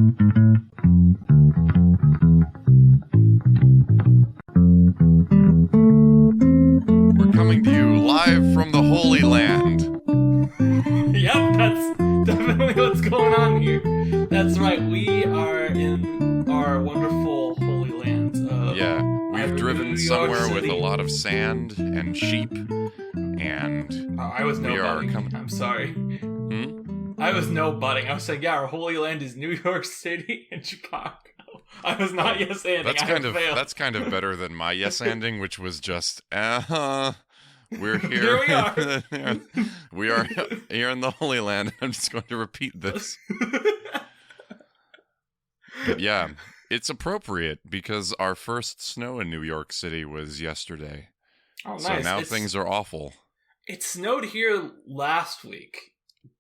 We're coming to you live from the Holy Land. Yep, that's definitely what's going on here. That's right, we are in our wonderful Holy Land. Yeah, we've driven New York somewhere with City. a lot of sand and sheep, and I was no we are butting. coming. I'm sorry. I was no butting. I was saying, yeah, our Holy Land is New York City and Chicago. I was not yes-anding. That's kind of better than my yes-anding, which was just, we're here. Here we are. We are here in the Holy Land. I'm just going to repeat this. But yeah, it's appropriate because our first snow in New York City was yesterday. Oh, nice. So now things are awful. It snowed here last week,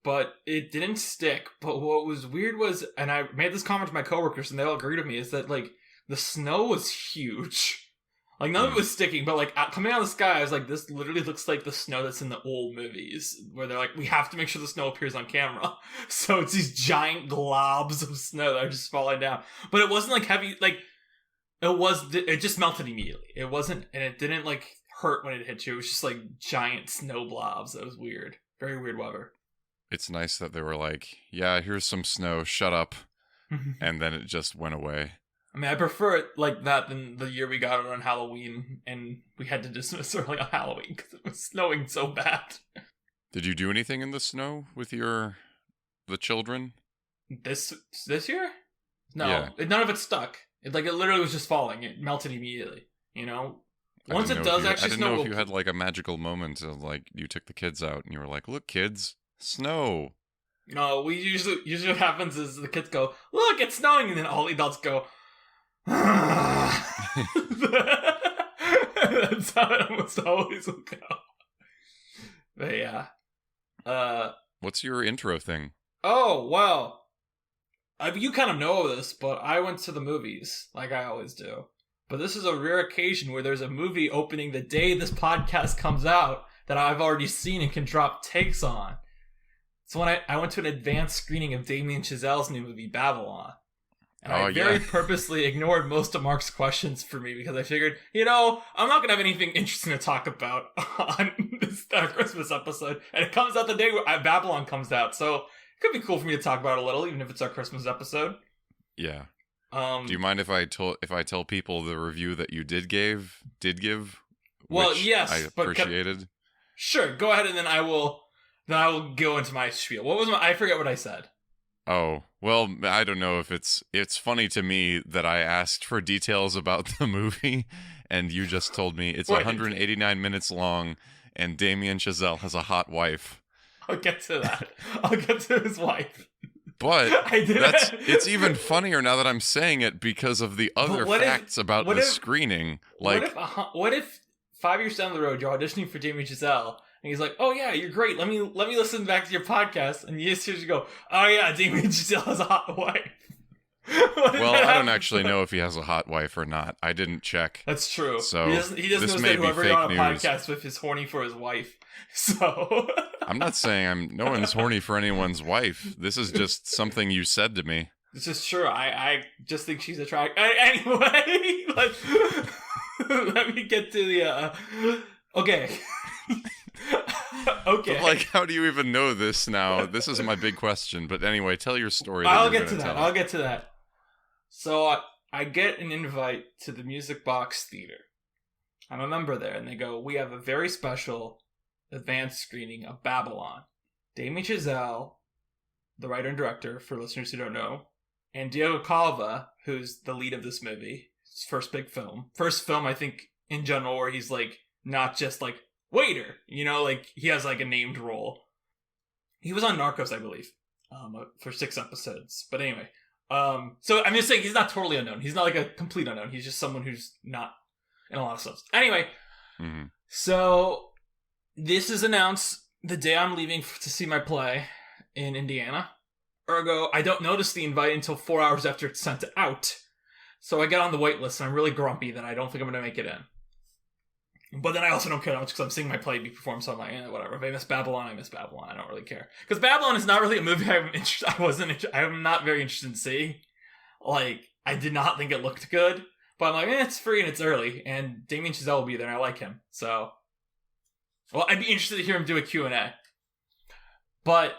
but it didn't stick. But what was weird was, and I made this comment to my coworkers, and they all agreed with me, is that, like, the snow was huge. Like, none of it was sticking, but, like, coming out of the sky, I was like, this literally looks like the snow that's in the old movies, where they're like, we have to make sure the snow appears on camera. So it's these giant globs of snow that are just falling down. But it wasn't, like, heavy, like, it just melted immediately. It wasn't, and it didn't, like, hurt when it hit you. It was just, like, giant snow blobs. That was weird. Very weird weather. It's nice that they were like, yeah, here's some snow, shut up. And then it just went away. I mean, I prefer it like that than the year we got it on Halloween, and we had to dismiss early on Halloween because it was snowing so bad. Did you do anything in the snow with the children? This year? No, Yeah. none of it stuck. It literally was just falling. It melted immediately. You know, once it does actually snow. I didn't know if you had like a magical moment of like you took the kids out and you were like, "Look, kids, snow." No, we usually what happens is the kids go, "Look, it's snowing," and then all the adults go. That's how it almost always will go. But yeah. What's your intro thing? Oh, well. You kind of know this, but I went to the movies, like I always do. But this is a rare occasion where there's a movie opening the day this podcast comes out that I've already seen and can drop takes on. So when I went to an advanced screening of Damien Chazelle's new movie, Babylon. And I very purposely ignored most of Mark's questions for me because I figured, I'm not going to have anything interesting to talk about on this Christmas episode. And it comes out the day Babylon comes out. So it could be cool for me to talk about it a little, even if it's our Christmas episode. Yeah. Do you mind if I tell people the review that you did give? Well, yes. I appreciated. Sure. Go ahead and then I will go into my spiel. I forget what I said. Oh, well, I don't know if it's funny to me that I asked for details about the movie and you just told me it's 189 minutes long and Damien Chazelle has a hot wife. I'll get to that. I'll get to his wife. But it's even funnier now that I'm saying it because of the other facts about the screening. Like, what if 5 years down the road you're auditioning for Damien Chazelle? And he's like, "Oh yeah, you're great. Let me listen back to your podcast." And you just hear you go, "Oh yeah, Damien Chazelle has a hot wife." Well, I don't actually know if he has a hot wife or not. I didn't check. That's true. So he doesn't know that whoever you're on a podcast with is horny for his wife. So I'm not saying no one's horny for anyone's wife. This is just something you said to me. It's just true. I just think she's attractive. Anyway, let me get to the. Okay. Okay. But how do you even know this now? This is my big question. But anyway, tell your story. I'll get to that. So I get an invite to the Music Box Theater. I'm a member there, and they go, "We have a very special advanced screening of Babylon. Damien Chazelle, the writer and director, for listeners who don't know, and Diego Calva, who's the lead of this movie. His first big film. First film, I think, in general, where he's not just waiter, he has a named role. He was on Narcos, I believe, for 6 episodes. But anyway, so I'm just saying he's not totally unknown. He's not a complete unknown. He's just someone who's not in a lot of stuff. Anyway, So this is announced the day I'm leaving to see my play in Indiana. Ergo, I don't notice the invite until 4 hours after it's sent out. So I get on the wait list, and I'm really grumpy that I don't think I'm going to make it in. But then I also don't care that much because I'm seeing my play be performed, so I'm like, whatever. If I miss Babylon, I miss Babylon. I don't really care. Because Babylon is not really a movie I'm not very interested in seeing. Like, I did not think it looked good. But I'm like, it's free and it's early. And Damien Chazelle will be there and I like him. So, well, I'd be interested to hear him do a Q&A. But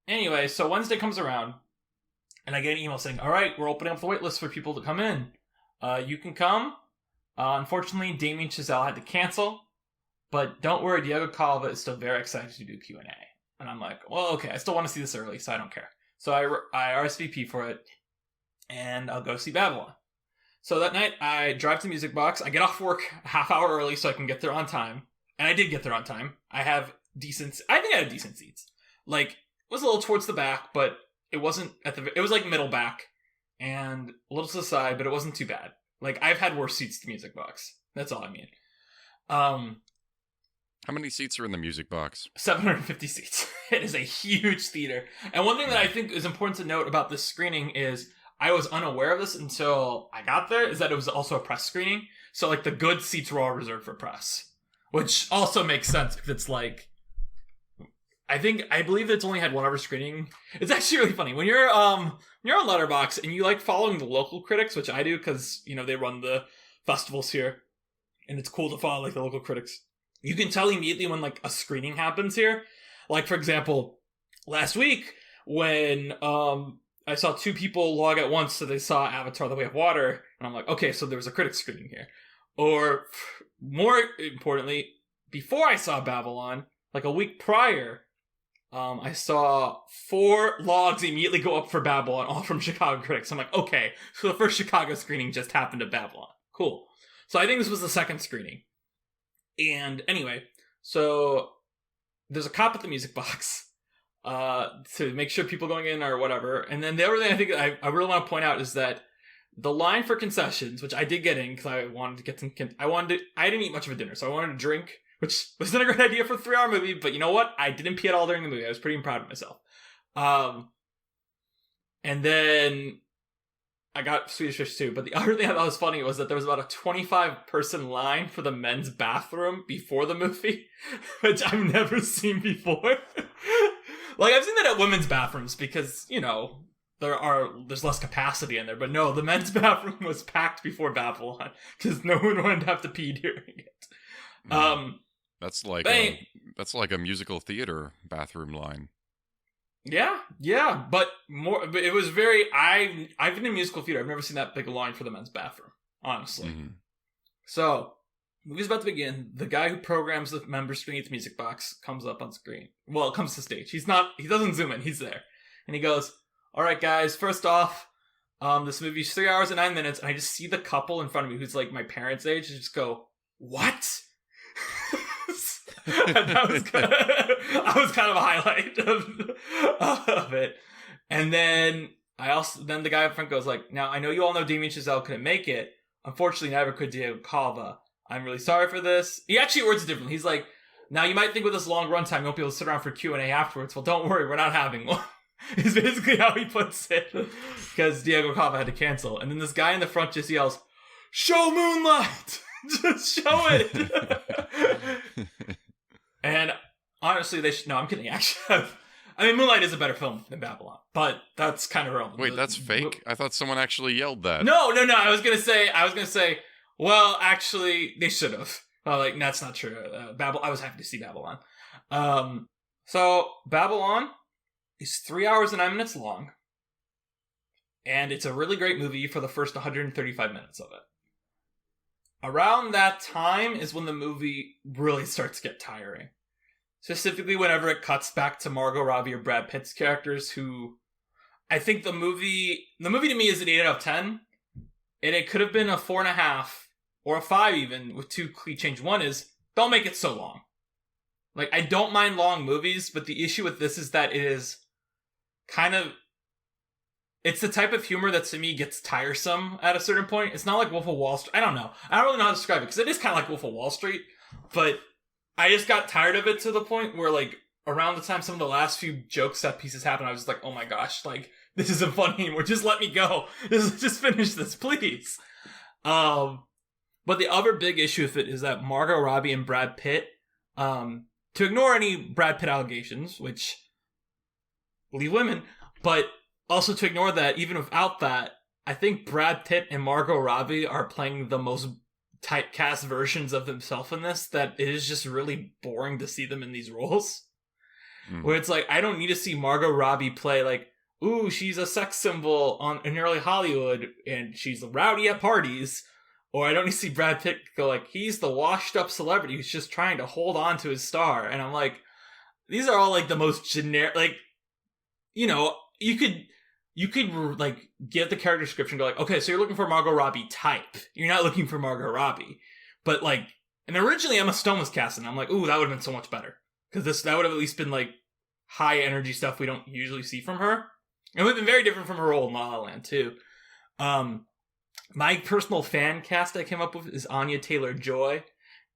anyway, so Wednesday comes around. And I get an email saying, all right, we're opening up the wait list for people to come in. You can come. Unfortunately, Damien Chazelle had to cancel. But don't worry, Diego Calva is still very excited to do Q&A. And I'm like, well, okay, I still want to see this early, so I don't care. So I RSVP for it, and I'll go see Babylon. So that night, I drive to Music Box. I get off work a half hour early so I can get there on time. And I did get there on time. I think I had decent seats. Like, it was a little towards the back, but it wasn't it was like middle back and a little to the side, but it wasn't too bad. Like, I've had worse seats to Music Box. That's all I mean. How many seats are in the Music Box? 750 seats. It is a huge theater. And one thing that I think is important to note about this screening is I was unaware of this until I got there, is that it was also a press screening. So, like, the good seats were all reserved for press. Which also makes sense, because it's like, I believe it's only had one other screening. It's actually really funny. When you're on Letterboxd and you like following the local critics, which I do, because, you know, they run the festivals here. And it's cool to follow, like, the local critics. You can tell immediately when, like, a screening happens here. Like, for example, last week, when I saw two people log at once, so they saw Avatar: The Way of Water, and I'm like, okay, so there was a critics screening here. Or, more importantly, before I saw Babylon, like a week prior, I saw 4 logs immediately go up for Babylon, all from Chicago critics. I'm like, okay, so the first Chicago screening just happened at Babylon. Cool. So I think this was the second screening. And anyway, so there's a cop at the Music Box to make sure people going in are whatever. And then the other thing I think I really want to point out is that the line for concessions, which I did get in because I wanted to get some, I didn't eat much of a dinner, so I wanted to drink, which wasn't a great idea for a 3-hour movie, but you know what? I didn't pee at all during the movie. I was pretty proud of myself. And then I got Swedish Fish too, but the other thing I thought was funny was that there was about a 25-person line for the men's bathroom before the movie, which I've never seen before. Like, I've seen that at women's bathrooms because, you know, there's less capacity in there, but no, the men's bathroom was packed before Babylon because no one wanted to have to pee during it. That's like a musical theater bathroom line. Yeah, but it was very. I've been in musical theater. I've never seen that big a line for the men's bathroom, honestly. Mm-hmm. So, movie's about to begin. The guy who programs the member screen at the Music Box comes up on screen. Well, comes to stage. He doesn't zoom in. He's there, and he goes, "All right, guys. First off, this movie's 3 hours and 9 minutes." And I just see the couple in front of me, who's like my parents' age, and just go, "What?" And that was kind of a highlight of it. And then the guy up front goes like, "Now I know you all know Damien Chazelle couldn't make it. Unfortunately, neither could Diego Calva. I'm really sorry for this." He actually words it differently. He's like, "Now you might think with this long runtime you won't be able to sit around for Q&A afterwards. Well, don't worry, we're not having one." Is basically how he puts it, because Diego Calva had to cancel. And then this guy in the front just yells, "Show Moonlight! Just show it!" And honestly, no, I'm kidding. Actually, I mean, Moonlight is a better film than Babylon, but that's kind of relevant. Wait, that's fake? I thought someone actually yelled that. No. I was gonna say. Well, actually, they should have. Like, that's not true. I was happy to see Babylon. So Babylon is 3 hours and 9 minutes long, and it's a really great movie for the first 135 minutes of it. Around that time is when the movie really starts to get tiring. Specifically whenever it cuts back to Margot Robbie or Brad Pitt's characters, who I think the movie to me is an 8 out of 10. And it could have been a 4.5 or a 5 even, with 2 key changes. One is, don't make it so long. Like, I don't mind long movies, but the issue with this is that it is kind of, it's the type of humor that to me gets tiresome at a certain point. It's not like Wolf of Wall Street. I don't know. I don't really know how to describe it, because it is kind of like Wolf of Wall Street, but I just got tired of it to the point where, like, around the time some of the last few joke set pieces happened, I was like, oh my gosh, like, this isn't funny anymore. Just let me go. Just finish this, please. But the other big issue with it is that Margot Robbie and Brad Pitt, to ignore any Brad Pitt allegations, which leave women, but also to ignore that, even without that, I think Brad Pitt and Margot Robbie are playing the most typecast versions of themselves in this, that it is just really boring to see them in these roles. Where it's like, I don't need to see Margot Robbie play like, ooh, she's a sex symbol in early Hollywood and she's rowdy at parties. Or I don't need to see Brad Pitt go like, he's the washed up celebrity who's just trying to hold on to his star. And I'm like, these are all like the most generic, like, you know, you could like get the character description and go like, okay, so you're looking for Margot Robbie type. You're not looking for Margot Robbie. But like, and originally Emma Stone was cast and I'm like, ooh, that would have been so much better. Because that would have at least been like high energy stuff we don't usually see from her. It would have been very different from her role in La La Land too. My personal fan cast I came up with is Anya Taylor-Joy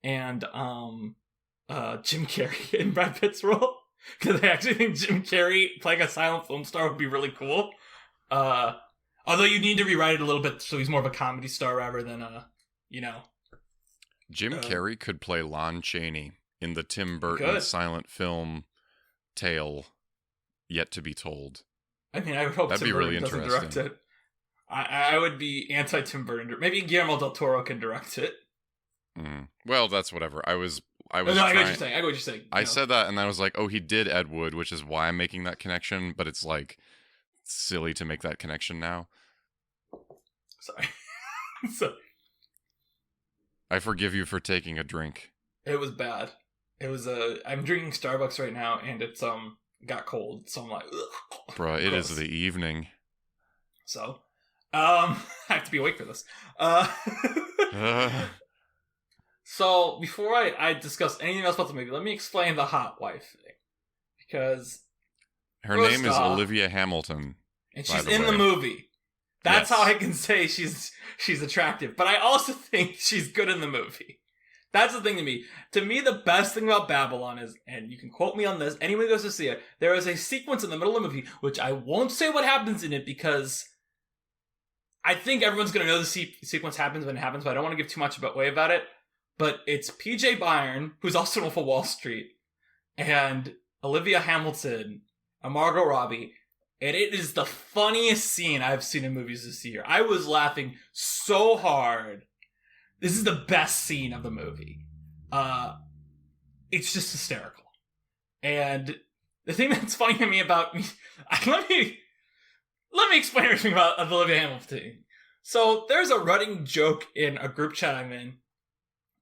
and Jim Carrey in Brad Pitt's role. Because I actually think Jim Carrey playing a silent film star would be really cool. Although you need to rewrite it a little bit so he's more of a comedy star rather than Jim Carrey could play Lon Chaney in the Tim Burton silent film Tale Yet to Be Told. I mean, I would hope that'd Tim be Burton really doesn't interesting. direct it. I would be anti-Tim Burton. Maybe Guillermo del Toro can direct it. Well, that's whatever. I was. No, I get what you're saying. I get what you're saying. I said that, and then I was like, oh, he did Ed Wood, which is why I'm making that connection. But it's like silly to make that connection now. Sorry. So I forgive you for taking a drink. It was bad. It was I'm drinking Starbucks right now, and it's got cold, so I'm like, ugh. Bruh, it is the evening. So, I have to be awake for this. So, before I discuss anything else about the movie, let me explain the hot wife thing. Because her name is Olivia Hamilton. And she's in the movie. That's how I can say she's attractive. But I also think she's good in the movie. That's the thing to me. To me, the best thing about Babylon is, and you can quote me on this, anyone who goes to see it, there is a sequence in the middle of the movie, which I won't say what happens in it because I think everyone's going to know the sequence happens when it happens, but I don't want to give too much away about it. But it's PJ Byrne, who's also in Wolf of Wall Street, and Olivia Hamilton, and Margot Robbie, and it is the funniest scene I've seen in movies this year. I was laughing so hard. This is the best scene of the movie. It's just hysterical. And the thing that's funny to me about me, let me explain everything about Olivia Hamilton. So there's a running joke in a group chat I'm in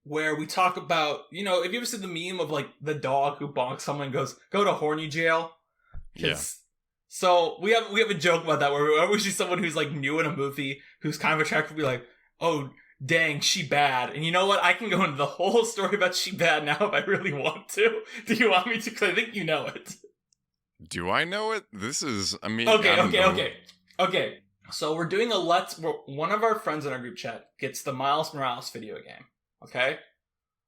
where we talk about, have you ever seen the meme of like the dog who bonks someone and goes, go to horny jail? Yeah. So we have a joke about that where whenever we see someone who's like new in a movie who's kind of attractive, we'll be like, oh, dang, she bad. And you know what? I can go into the whole story about she bad now if I really want to. Do you want me to? Because I think you know it. Do I know it? This is, Okay. So we're doing one of our friends in our group chat gets the Miles Morales video game. Okay?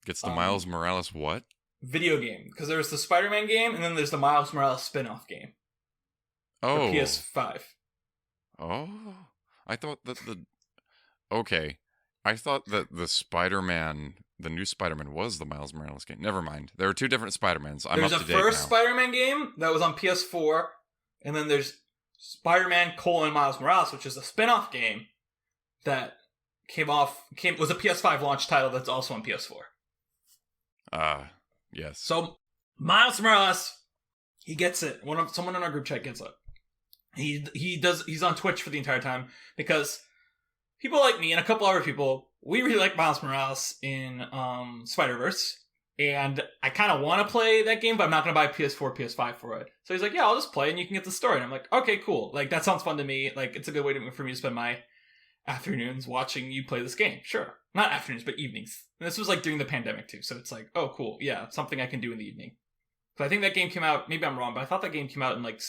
Gets the Miles Morales what? Video game. Because there's the Spider-Man game, and then there's the Miles Morales spin-off game. Oh. For PS5. Oh. I thought that Okay. I thought that the Spider-Man, the new Spider-Man was the Miles Morales game. Never mind. There are two different Spider-Mans. I'm up to date now. There's a first Spider-Man game that was on PS4, and then there's Spider-Man: Miles Morales, which is a spin-off game that was a PS5 launch title that's also on PS4. Yes. So Miles Morales, he gets it. Someone in our group chat gets it. He's on Twitch for the entire time because people like me and a couple other people, we really like Miles Morales in Spider-Verse. And I kind of want to play that game, but I'm not going to buy PS4, PS5 for it. So he's like, yeah, I'll just play and you can get the story. And I'm like, okay, cool. Like, that sounds fun to me. Like, it's a good way for me to spend my afternoons watching you play this game. Sure. Not afternoons, but evenings. And this was like during the pandemic too. So it's like, oh, cool. Yeah, something I can do in the evening. But I think that game came out, maybe I'm wrong, but I thought that game came out in like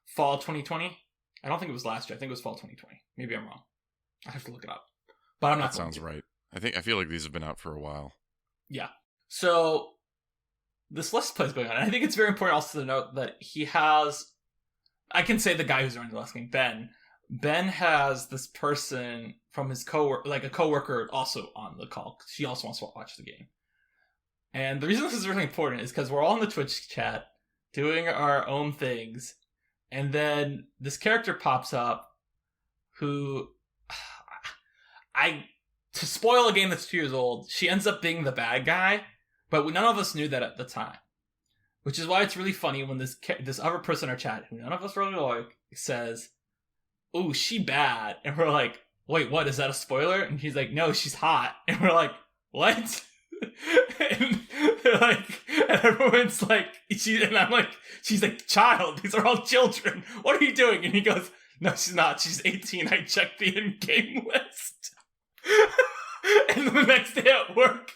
fall 2020. I don't think it was last year. I think it was fall 2020. Maybe I'm wrong. I have to look it up. But I'm not. That sounds right. I feel like these have been out for a while. Yeah. So this Let's Play is going on. And I think it's very important also to note that he has, I can say the guy who's running the last game, Ben. Ben has this person from his a coworker also on the call. She also wants to watch the game. And the reason this is really important is because we're all in the Twitch chat doing our own things. And then this character pops up who to spoil a game that's 2 years old, she ends up being the bad guy, but none of us knew that at the time. Which is why it's really funny when this other person in our chat, who none of us really like, says, "Ooh, she bad," and we're like, "Wait, what? Is that a spoiler?" And he's like, "No, she's hot," and we're like, "What?" And they're like, and everyone's like, and I'm like, "She's a child. These are all children. What are you doing?" And he goes, "No, she's not. She's 18. I checked the in-game list." And the next day at work,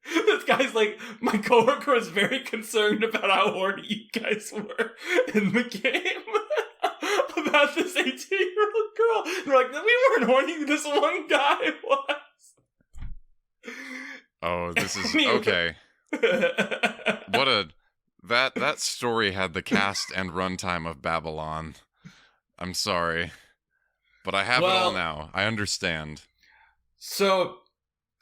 this guy's like, "My coworker was very concerned about how horny you guys were in the game about this 18-year-old girl." And we're like, "We weren't horny. This one guy was." Oh, this is okay. That story had the cast and runtime of Babylon. I'm sorry, but I have it all now. I understand. So,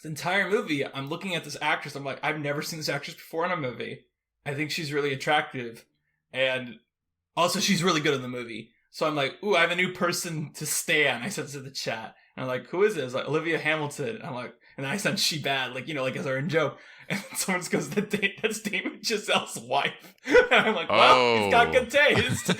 the entire movie, I'm looking at this actress. I'm like, I've never seen this actress before in a movie. I think she's really attractive, and also she's really good in the movie. So I'm like, ooh, I have a new person to stan. I said to the chat, and I'm like, who is this? Like, Olivia Hamilton. And I'm like, and then I said, she bad, like, like as our in joke. And someone just goes, that's Damon Chazelle's wife. And I'm like, well, he's got good taste.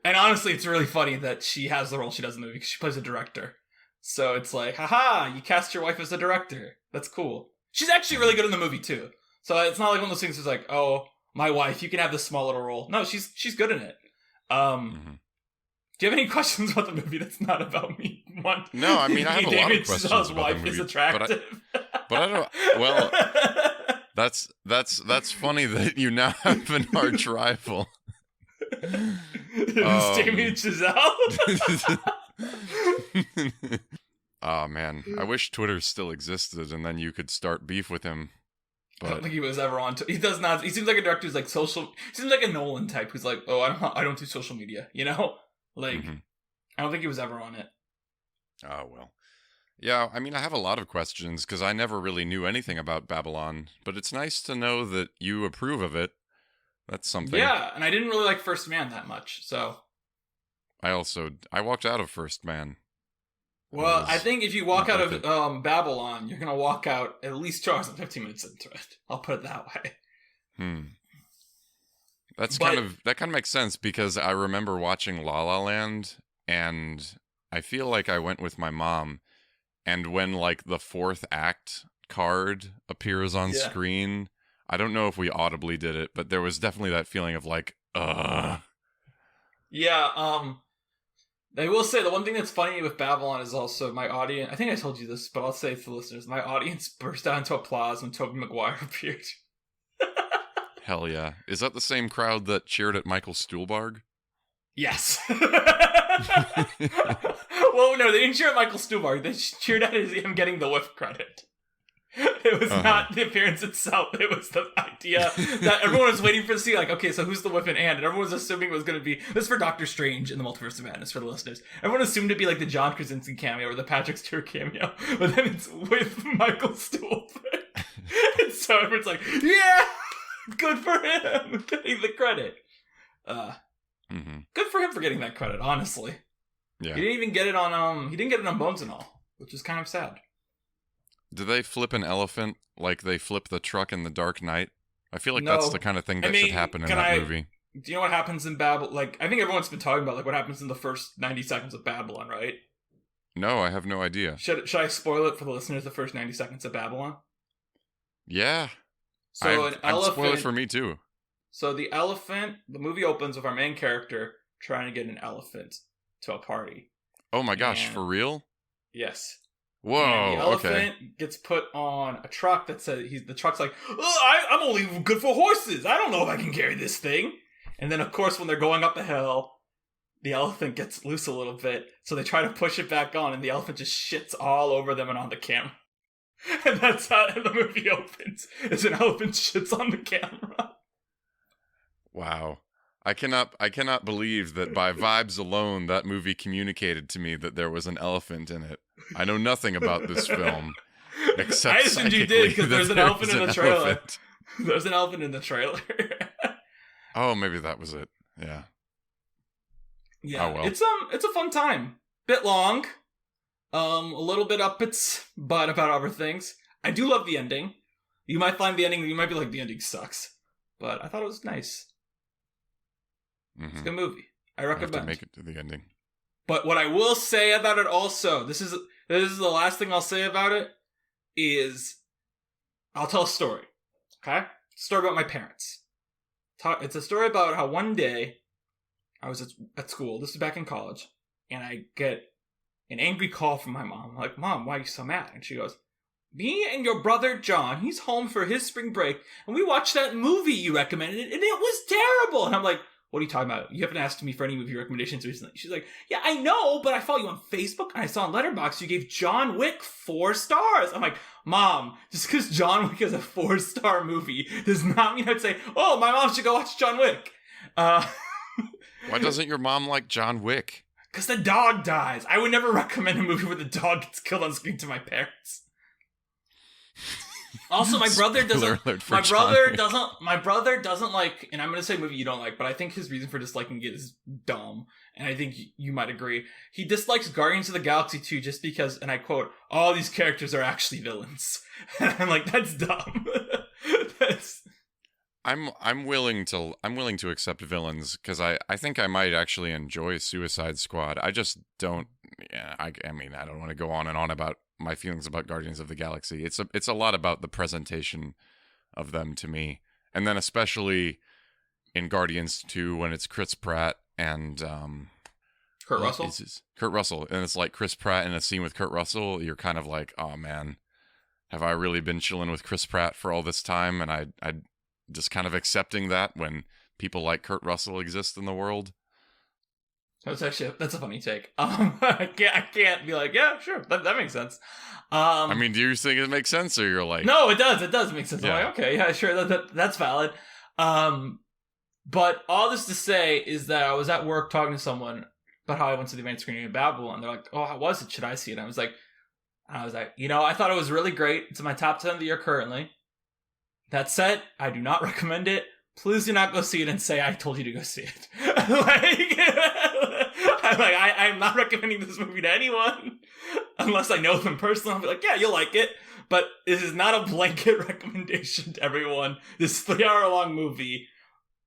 And honestly, it's really funny that she has the role she does in the movie because she plays a director. So it's like, haha, you cast your wife as a director. That's cool. She's actually really good in the movie too. So it's not like one of those things that's like, oh, my wife, you can have this small little role. No, she's good in it. Do you have any questions about the movie that's not about me? No, I mean, I have a lot of questions about wife the movie. Is attractive. But I don't. Well, that's funny that you now have an arch rival. Damien Chazelle. Oh man, I wish Twitter still existed, and then you could start beef with him. But... I don't think he was ever on. He does not. He seems like a director who's like social. He seems like a Nolan type who's like, oh, I don't do social media. Like, I don't think he was ever on it. Oh well, yeah. I mean, I have a lot of questions because I never really knew anything about Babylon, but it's nice to know that you approve of it. That's something. Yeah, and I didn't really like First Man that much, so. I walked out of First Man. Well, I think if you walk out of Babylon, you're gonna walk out at least 2 hours and 15 minutes into it. I'll put it that way. That kind of makes sense because I remember watching La La Land, and I feel like I went with my mom, and when like the fourth act card appears on screen, I don't know if we audibly did it, but there was definitely that feeling of like, Yeah, I will say the one thing that's funny with Babylon is also my audience. I think I told you this, but I'll say it to the listeners. My audience burst out into applause when Tobey Maguire appeared. Hell yeah. Is that the same crowd that cheered at Michael Stuhlbarg? Yes. Well, no, they didn't cheer at Michael Stuhlbarg. They cheered at him getting the whiff credit. It was not the appearance itself. It was the idea that everyone was waiting for to see, like, okay, so who's the whiff in hand? And everyone was assuming it was going to be, this is for Doctor Strange in the Multiverse of Madness for the listeners. Everyone assumed it'd be like the John Krasinski cameo or the Patrick Stewart cameo, but then it's with Michael Stuhlbarg. And so everyone's like, yeah, good for him getting the credit. Good for him for getting that credit, honestly. Yeah. He didn't even get it on Bones and All, which is kind of sad. Do they flip an elephant like they flip the truck in The Dark Knight? I feel like that's the kind of thing that should happen in that movie. Do you know what happens in Babylon? Like, I think everyone's been talking about like what happens in the first 90 seconds of Babylon, right? No, I have no idea. Should I spoil it for the listeners, the first 90 seconds of Babylon? Yeah. So an elephant... spoil it for me too. So the movie opens with our main character trying to get an elephant to a party. Oh my gosh, for real? Yes. Whoa, and the elephant gets put on a truck that says the truck's like, I'm only good for horses. I don't know if I can carry this thing. And then, of course, when they're going up the hill, the elephant gets loose a little bit. So they try to push it back on, and the elephant just shits all over them and on the camera. And that's how the movie opens, is an elephant shits on the camera. Wow. I cannot believe that by vibes alone that movie communicated to me that there was an elephant in it. I know nothing about this film except I assumed you did because there's an elephant in the trailer. There's an elephant in the trailer. Oh, maybe that was it. Yeah. Yeah, Oh, well. it's a fun time. Bit long, a little bit up its butt about other things. I do love the ending. You might find the ending. You might be like, the ending sucks, but I thought it was nice. Mm-hmm. It's a good movie. I I have recommend. to make it to the ending. But what I will say about it also, this is the last thing I'll say about it, is I'll tell a story. Okay? Story about my parents. It's a story about how one day I was at school. This is back in college. And I get an angry call from my mom. I'm like, Mom, why are you so mad? And she goes, me and your brother John, he's home for his spring break, and we watched that movie you recommended, and it was terrible. And I'm like, what are you talking about? You haven't asked me for any movie recommendations recently. She's like, yeah, I know, but I follow you on Facebook, and I saw on Letterboxd you gave John Wick 4 stars. I'm like, Mom, just because John Wick is a 4-star movie does not mean I'd say, oh, my mom should go watch John Wick. Why doesn't your mom like John Wick? Because the dog dies. I would never recommend a movie where the dog gets killed on screen to my parents. Also, my brother doesn't. My brother doesn't like, and I'm gonna say a movie you don't like, but I think his reason for disliking it is dumb, and I think you might agree. He dislikes Guardians of the Galaxy 2 just because, and I quote, all these characters are actually villains. And I'm like, that's dumb. I'm willing to accept villains because I think I might actually enjoy Suicide Squad. I just don't. Yeah, I mean, I don't want to go on and on about my feelings about Guardians of the Galaxy. It's a lot about the presentation of them to me, and then especially in Guardians 2 when it's Chris Pratt and Kurt Russell. Kurt Russell, and it's like Chris Pratt in a scene with Kurt Russell. You're kind of like, oh man, have I really been chilling with Chris Pratt for all this time? And I just kind of accepting that when people like Kurt Russell exist in the world. That's a funny take. I can't be like, yeah, sure, that makes sense. I mean, do you think it makes sense, or you're like, no, it does make sense. Yeah. I'm like, okay, yeah, sure, that's valid. But all this to say is that I was at work talking to someone about how I went to the advanced screening of Babel, and they're like, oh, how was it? Should I see it? And I was like, I thought it was really great. It's in my top 10 of the year currently. That said, I do not recommend it. Please do not go see it and say I told you to go see it. I'm not recommending this movie to anyone unless I know them personally. I'll be like, yeah, you'll like it, but this is not a blanket recommendation to everyone. This 3-hour-long movie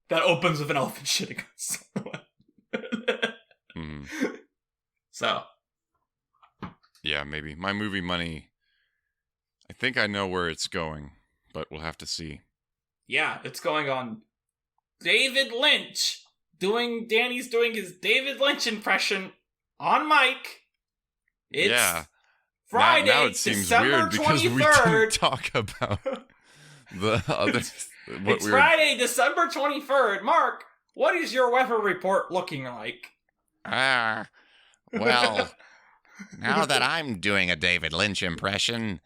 that opens with an elephant shitting on someone. So, yeah, maybe my movie money. I think I know where it's going, but we'll have to see. Yeah, it's going on David Lynch. Danny's doing his David Lynch impression on mic. It's Friday, now it seems December weird because 23rd. we didn't talk about the other. It's Friday, December 23rd. Mark, what is your weather report looking like? Well, now that I'm doing a David Lynch impression,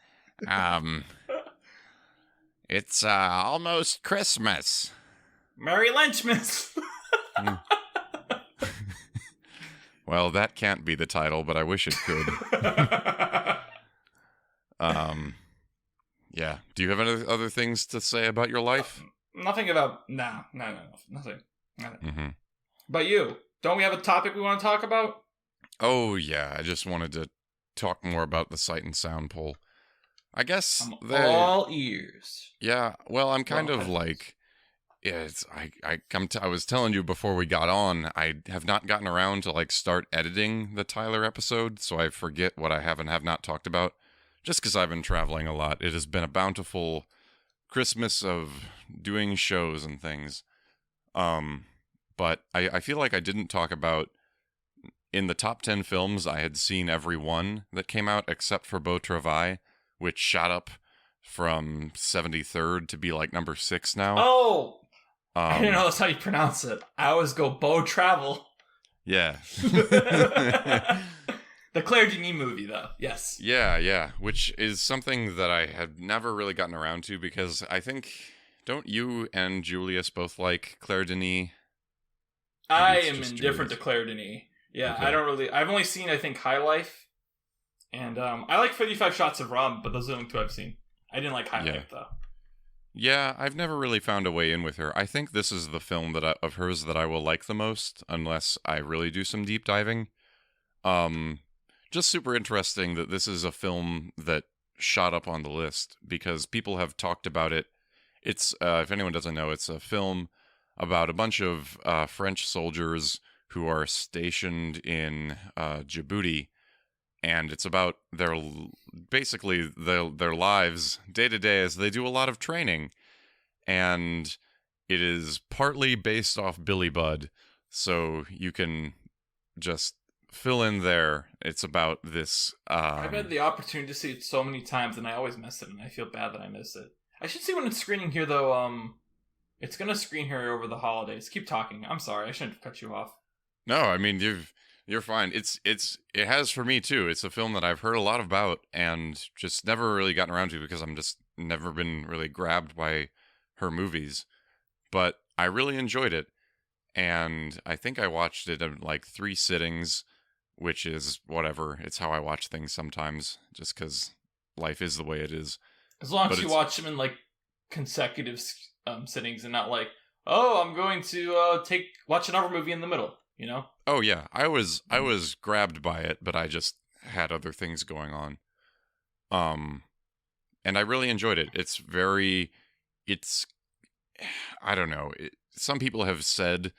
it's almost Christmas. Merry Lynchmas. Well, that can't be the title, but I wish it could. Yeah. Do you have any other things to say about your life? Nothing about... No, nothing. Mm-hmm. But you, don't we have a topic we want to talk about? Oh, yeah. I just wanted to talk more about the Sight and Sound poll. I guess I'm all ears. Yeah, well, I'm kind of like... Yeah, I was telling you before we got on, I have not gotten around to start editing the Tyler episode, so I forget what I have and have not talked about. Just because I've been traveling a lot. It has been a bountiful Christmas of doing shows and things. But I feel like I didn't talk about, in the top 10 films, I had seen every one that came out except for Beau Travail, which shot up from 73rd to be number 6 now. Oh! I didn't know that's how you pronounce it. I always go Beau Travel. Yeah. The Claire Denis movie, though. Yes. Yeah. Which is something that I had never really gotten around to because I think, don't you and Julius both like Claire Denis? I am indifferent to Claire Denis. Yeah, okay. I've only seen, I think, High Life. And I like 55 Shots of Rum, but those are the only two I've seen. I didn't like High Life, though. Yeah, I've never really found a way in with her. I think this is the film of hers that I will like the most, unless I really do some deep diving. Um, just super interesting that this is a film that shot up on the list because people have talked about it. It's, if anyone doesn't know, it's a film about a bunch of French soldiers who are stationed in Djibouti, and it's about basically their lives day to day as they do a lot of training, and it is partly based off Billy Budd, so you can just fill in there. It's about this. I've had the opportunity to see it so many times, and I always miss it, and I feel bad that I miss it. I should see when it's screening here, though. It's gonna screen here over the holidays. Keep talking. I'm sorry, I shouldn't have cut you off. No, I mean you're fine. It has for me too. It's a film that I've heard a lot about and just never really gotten around to because I'm just never been really grabbed by her movies. But I really enjoyed it, and I think I watched it in like 3 sittings, which is whatever. It's how I watch things sometimes, just because life is the way it is. As long But as you it's watch them in like consecutive sittings and not like, oh, I'm going to watch another movie in the middle. You know? oh yeah, I was grabbed by it, but I just had other things going on. Um, and I really enjoyed it. It's I don't know. Some people have said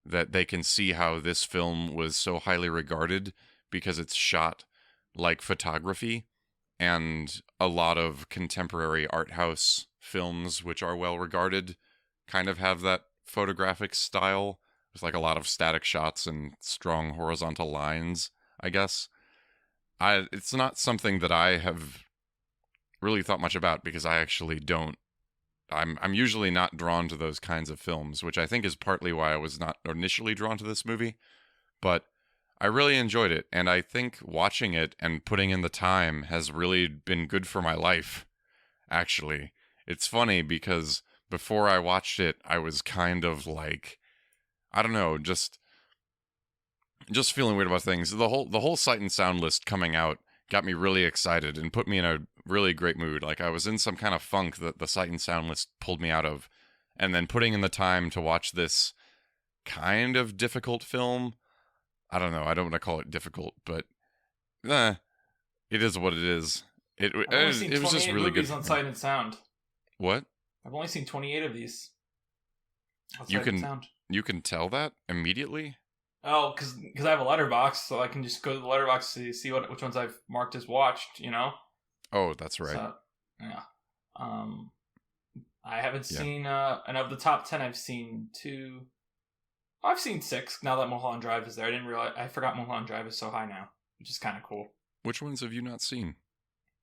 that they can see how this film was so highly regarded because it's shot like photography, and a lot of contemporary art house films, which are well regarded, kind of have that photographic style. There's like a lot of static shots and strong horizontal lines, I guess. It's not something that I have really thought much about because I actually don't. I'm usually not drawn to those kinds of films, which I think is partly why I was not initially drawn to this movie. But I really enjoyed it, and I think watching it and putting in the time has really been good for my life, actually. It's funny because before I watched it, I was kind of like, I don't know, just feeling weird about things. The whole Sight and Sound list coming out got me really excited and put me in a really great mood. Like I was in some kind of funk that the Sight and Sound list pulled me out of. And then putting in the time to watch this kind of difficult film. I don't know. I don't want to call it difficult, but it is what it is. I've only seen It was just 28 really good. movies on Sight and Sound. What? I've only seen 28 of these on You Sight and can Sound. you can tell that immediately? Oh, because I have a letterbox, so I can just go to the letterbox to see which ones I've marked as watched. You know. Oh, that's right. So, yeah. I haven't Yeah. seen. And of the top 10, I've seen 2. I've seen 6 now that Mulholland Drive is there. I forgot Mulholland Drive is so high now, which is kind of cool. Which ones have you not seen?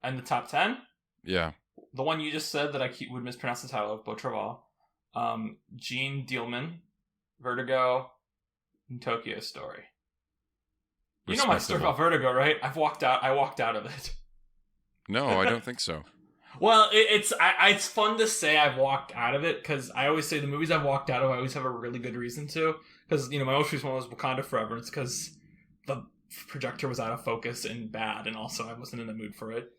And the top 10, Yeah. the one you just said that I would mispronounce the title of, Beau Travail, Gene Dielman, Vertigo, and Tokyo Story. You know my story Respectable. about Vertigo, right? I walked out of it. No, I don't think so. Well, it's fun to say I've walked out of it because I always say the movies I've walked out of I always have a really good reason to. Because my most recent one was Wakanda Forever. And it's because the projector was out of focus and bad, and also I wasn't in the mood for it.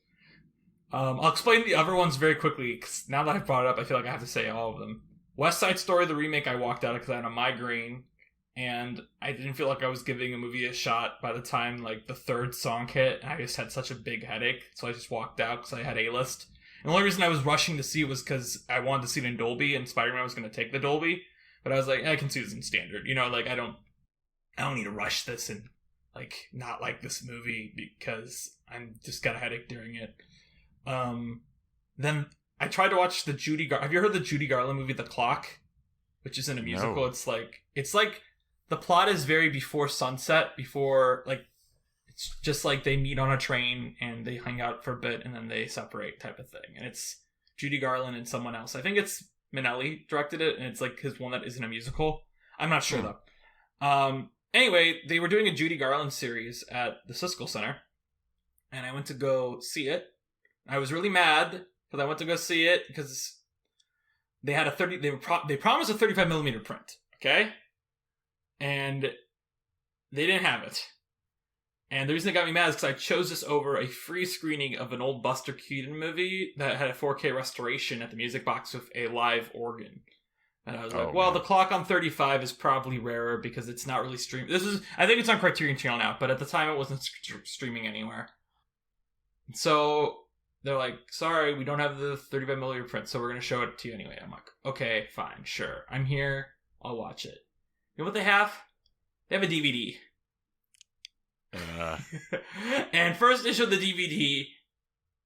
I'll explain the other ones very quickly because now that I've brought it up, I feel like I have to say all of them. West Side Story, the remake, I walked out of because I had a migraine, and I didn't feel like I was giving a movie a shot by the time like the third song hit. I just had such a big headache, so I just walked out because I had A-list. And the only reason I was rushing to see it was because I wanted to see it in Dolby, and Spider-Man was going to take the Dolby. But I was like, I can see this in standard. Like I don't need to rush this and like not like this movie because I'm just got a headache during it. Then I tried to watch the have you heard the Judy Garland movie The Clock, which isn't a musical? No. It's like the plot is very before sunset, before like it's just like they meet on a train and they hang out for a bit and then they separate type of thing. And it's Judy Garland and someone else. I think it's Minnelli directed it, and it's like his one that isn't a musical. I'm not sure though. Anyway, they were doing a Judy Garland series at the Siskel Center, and I went to go see it. I was really mad because I went to go see it because they had they promised a 35mm print, okay? And they didn't have it. And the reason it got me mad is because I chose this over a free screening of an old Buster Keaton movie that had a 4K restoration at the Music Box with a live organ. And I was like, well, the clock on 35 is probably rarer because it's not really streaming. I think it's on Criterion Channel now, but at the time it wasn't streaming anywhere. So they're like, sorry, we don't have the 35mm print, so we're going to show it to you anyway. I'm like, okay, fine, sure. I'm here. I'll watch it. You know what they have? They have a DVD. And first they showed the DVD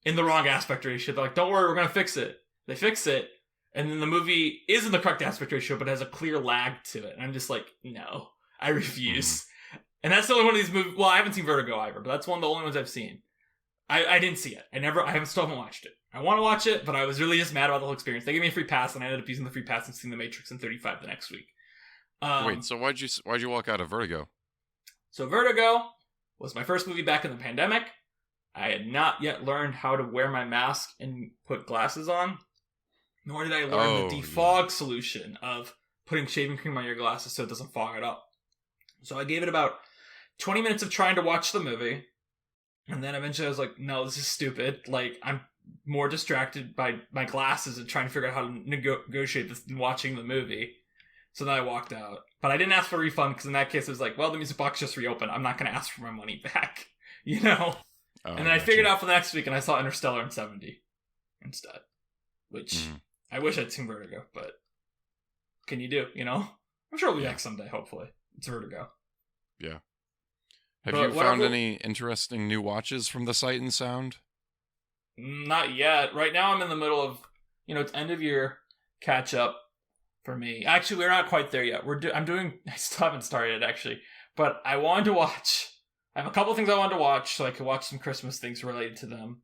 in the wrong aspect ratio. They're like, don't worry, we're going to fix it. They fix it. And then the movie is in the correct aspect ratio, but has a clear lag to it. And I'm just like, no, I refuse. And that's the only one of these movies. Well, I haven't seen Vertigo either, but that's one of the only ones I've seen. I didn't see it. Still haven't watched it. I want to watch it, but I was really just mad about the whole experience. They gave me a free pass, and I ended up using the free pass and seeing The Matrix in 35 the next week. Wait, so why'd you walk out of Vertigo? So Vertigo was my first movie back in the pandemic. I had not yet learned how to wear my mask and put glasses on. Nor did I learn the defog solution of putting shaving cream on your glasses so it doesn't fog it up. So I gave it about 20 minutes of trying to watch the movie. And then eventually I was like, no, this is stupid. Like, I'm more distracted by my glasses and trying to figure out how to negotiate this than watching the movie. So then I walked out. But I didn't ask for a refund because in that case it was like, well, the music box just reopened. I'm not going to ask for my money back. You know? And then I figured out for the next week and I saw Interstellar in 70 instead. Which I wish I'd seen Vertigo, but can you do, you know? I'm sure it'll be back someday, hopefully. It's Vertigo. Yeah. Have you found any interesting new watches from the Sight and Sound? Not yet. Right now I'm in the middle of, it's end of year catch up for me. Actually, we're not quite there yet. I still haven't started actually, but I wanted to watch. I have a couple things I wanted to watch so I could watch some Christmas things related to them.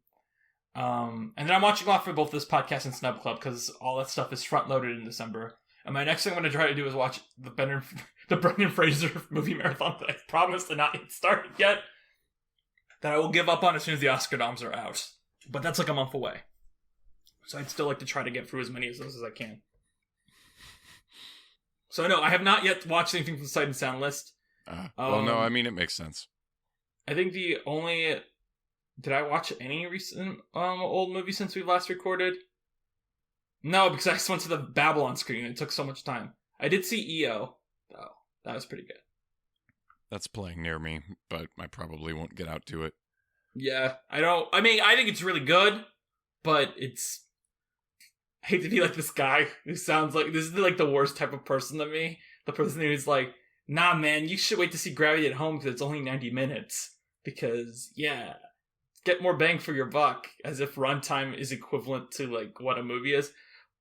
And then I'm watching a lot for both this podcast and Snub Club because all that stuff is front loaded in December. And my next thing I'm going to try to do is watch the Brendan Fraser movie marathon that I promised to not get started yet. That I will give up on as soon as the Oscar noms are out. But that's like a month away. So I'd still like to try to get through as many of those as I can. So no, I have not yet watched anything from the Sight and Sound list. Well, no, I mean, it makes sense. I think did I watch any recent old movie since we last recorded? No, because I just went to the Babylon screen and it took so much time. I did see EO, though. That was pretty good. That's playing near me, but I probably won't get out to it. Yeah, I think it's really good, but I hate to be like this guy who sounds like, this is like the worst type of person to me. The person who's like, nah, man, you should wait to see Gravity at home because it's only 90 minutes. Because, yeah, get more bang for your buck, as if runtime is equivalent to, like, what a movie is.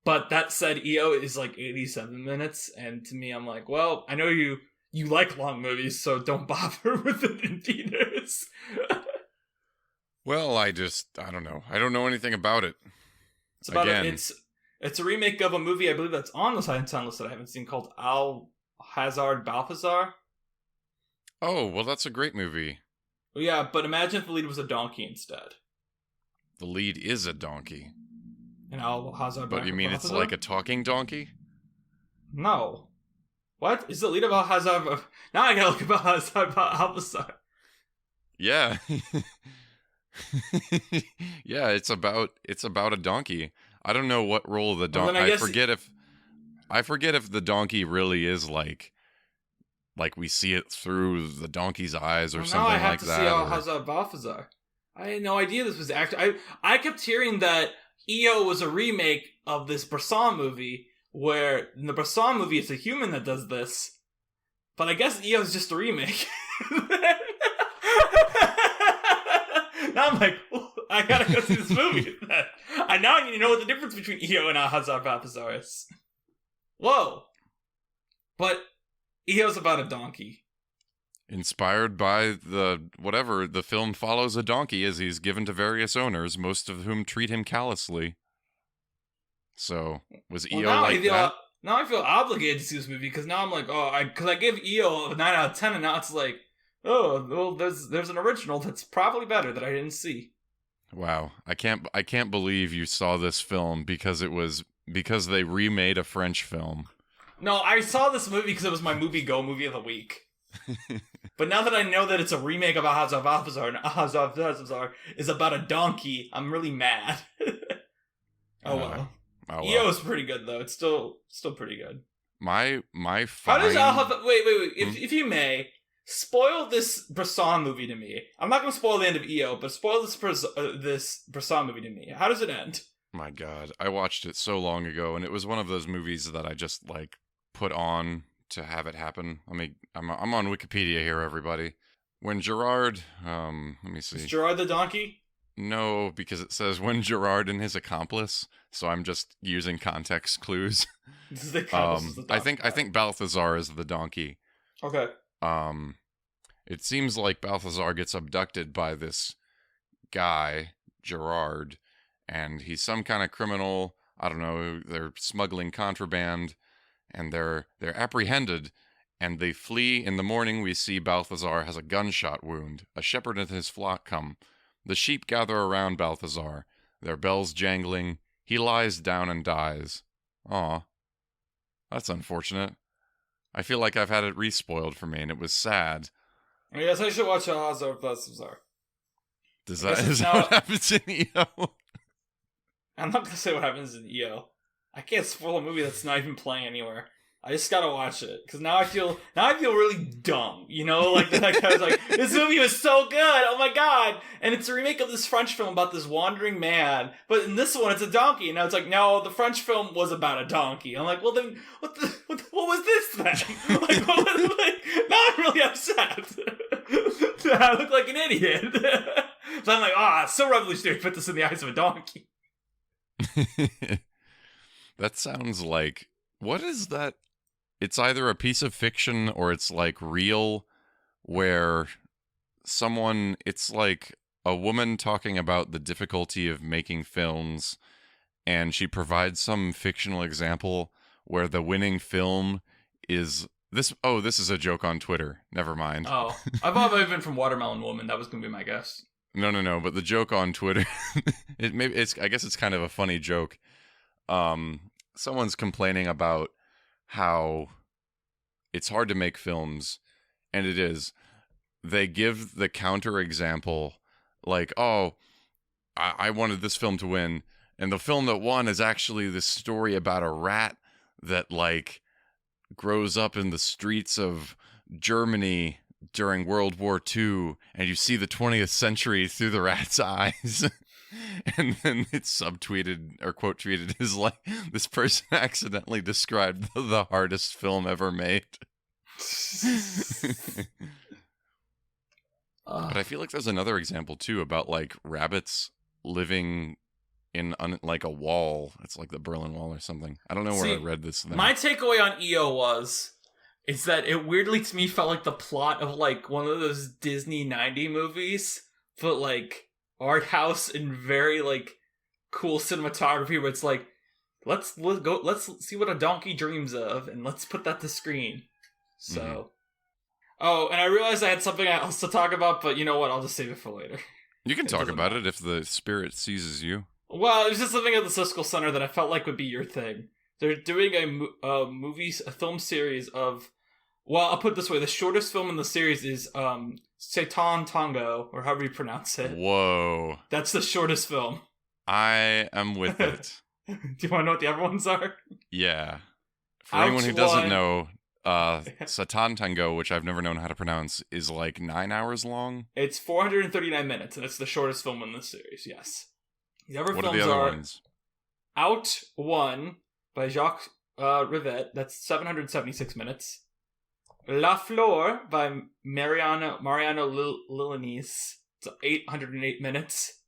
But that said, EO is, like, 87 minutes, and to me, I'm like, well, I know you like long movies, so don't bother with it in theaters. Well, I don't know. I don't know anything about it. It's a remake of a movie, I believe that's on the Sight and Sound list that I haven't seen, called Al-Hazard Balthazar. Oh, well, that's a great movie. Yeah, but imagine if the lead was a donkey instead. The lead is a donkey. And Al-Hazard But you mean Balthazar? it's like a talking donkey? No. What? Is the lead of Al-Hazard... Now I gotta look about Al-Hazard Balthazar. Yeah. Yeah, it's about a donkey. I don't know what role the donkey... Well, I forget if the donkey really is like we see it through the donkey's eyes or something like that. I have to see Al-Hazard Balthazar. I had no idea this was actually... I kept hearing that EO was a remake of this Bresson movie, where in the Bresson movie it's a human that does this, but I guess EO is just a remake. Now I'm like, I gotta go see this movie then. Now I need to know what the difference between EO and Al-Hazard Balthazar is. Whoa. But EO's about a donkey. Inspired by the film follows a donkey as he's given to various owners, most of whom treat him callously. So, was EO like that? Now I feel obligated to see this movie, because now I'm like, because I gave EO a 9 out of 10, and now it's like, oh, well, there's an original that's probably better that I didn't see. Wow, I can't believe you saw this film because they remade a French film. No, I saw this movie because it was my movie of the week. But now that I know that it's a remake of Ahaz of Alcazar, and Ahaz of Alcazar is about a donkey, I'm really mad. Oh well. Oh, well. EO's pretty good though. It's still pretty good. My How does fine. wait? If you may, spoil this Bresson movie to me. I'm not going to spoil the end of EO, but spoil this Bresson movie to me. How does it end? My God, I watched it so long ago, and it was one of those movies that I just like put on to have it happen. I mean, I'm on Wikipedia here, everybody. When Gerard, let me see. Is Gerard the donkey? No, because it says when Gerard and his accomplice, so I'm just using context clues. This is the accomplice is the donkey. I think Balthazar is the donkey. Okay. It seems like Balthazar gets abducted by this guy, Gerard, and he's some kind of criminal. I don't know. They're smuggling contraband, and they're apprehended, and they flee. In the morning, we see Balthazar has a gunshot wound. A shepherd and his flock come. The sheep gather around Balthazar, their bells jangling. He lies down and dies. Aw. That's unfortunate. I feel like I've had it re-spoiled for me, and it was sad. Yes, I should watch Hazard Balthazar. Is that what happens in EO? I'm not going to say what happens in EO. I can't spoil a movie that's not even playing anywhere. I just gotta watch it because now I feel really dumb. You know, like that guy was like, "This movie was so good, oh my god!" And it's a remake of this French film about this wandering man, but in this one it's a donkey. And now it's like, no, the French film was about a donkey. I'm like, well then, what was this then? Like, now I'm really upset. I look like an idiot. So I'm like, it's so revolutionary to put this in the eyes of a donkey. That sounds like, what is that? It's either a piece of fiction or it's like real, where it's like a woman talking about the difficulty of making films, and she provides some fictional example where the winning film is this. Oh, this is a joke on Twitter. Never mind. Oh, I thought it might have been from Watermelon Woman. That was going to be my guess. No. But the joke on Twitter, I guess it's kind of a funny joke. Someone's complaining about how it's hard to make films, and it is. They give the counter example, like, oh, I wanted this film to win, and the film that won is actually this story about a rat that, like, grows up in the streets of Germany during World War II, and you see the 20th century through the rat's eyes. And then it's subtweeted or quote tweeted as like, this person accidentally described the hardest film ever made. But I feel like there's another example too about like rabbits living in like a wall. It's like the Berlin Wall or something. I don't know where I read this thing. My takeaway on EO is that it weirdly to me felt like the plot of like one of those Disney 90 movies, but like art house and very like cool cinematography where it's like let's see what a donkey dreams of and let's put that to screen. So Oh, and I realized I had something else to talk about, but you know what, I'll just save it for later. You can talk about it if the spirit seizes you. Well, it was just something at the Siskel Center that I felt like would be your thing. They're doing a film series of, well, I'll put it this way, the shortest film in the series is Satan Tango, or however you pronounce it. Whoa. That's the shortest film. I am with it. Do you want to know what the other ones are? Yeah. For anyone who doesn't know, Satan Tango, which I've never known how to pronounce, is like 9 hours long. It's 439 minutes, and it's the shortest film in this series, yes. The other what films are the other are ones? Out One by Jacques Rivette, that's 776 minutes. La Flor by Mariano Lillanis, it's 808 minutes.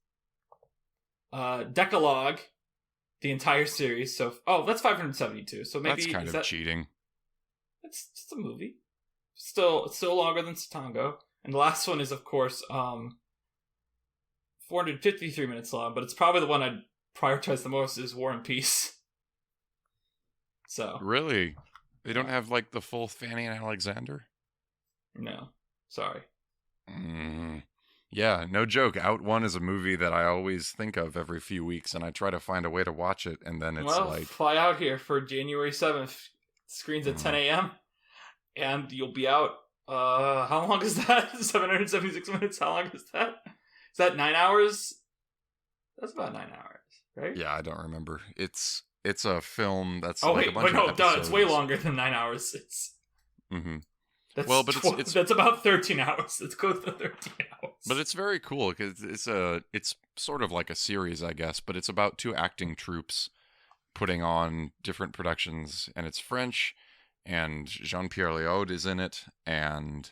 Decalogue, the entire series, so that's 572. So maybe that's kind of cheating. It's just a movie. It's still longer than Satango. And the last one is, of course, 453 minutes long, but it's probably the one I'd prioritize the most is War and Peace. So really? They don't have like the full Fanny and Alexander? No. Sorry. Yeah, no joke. Out One is a movie that I always think of every few weeks, and I try to find a way to watch it, and then it's like... fly out here for January 7th. Screens at 10 a.m. And you'll be out How long is that? 776 minutes. How long is that? Is that 9 hours? That's about 9 hours, right? Yeah, I don't remember. It's a film that's Oh like a wait, bunch wait, of no, duh, it's way episodes. longer than 9 hours. Mm-hmm. That's Well, but it's that's about 13 hours. It's close to 13 hours. but it's very cool because it's sort of like a series, I guess, but it's about two acting troupes putting on different productions, and it's French, and Jean-Pierre Léaud is in it, and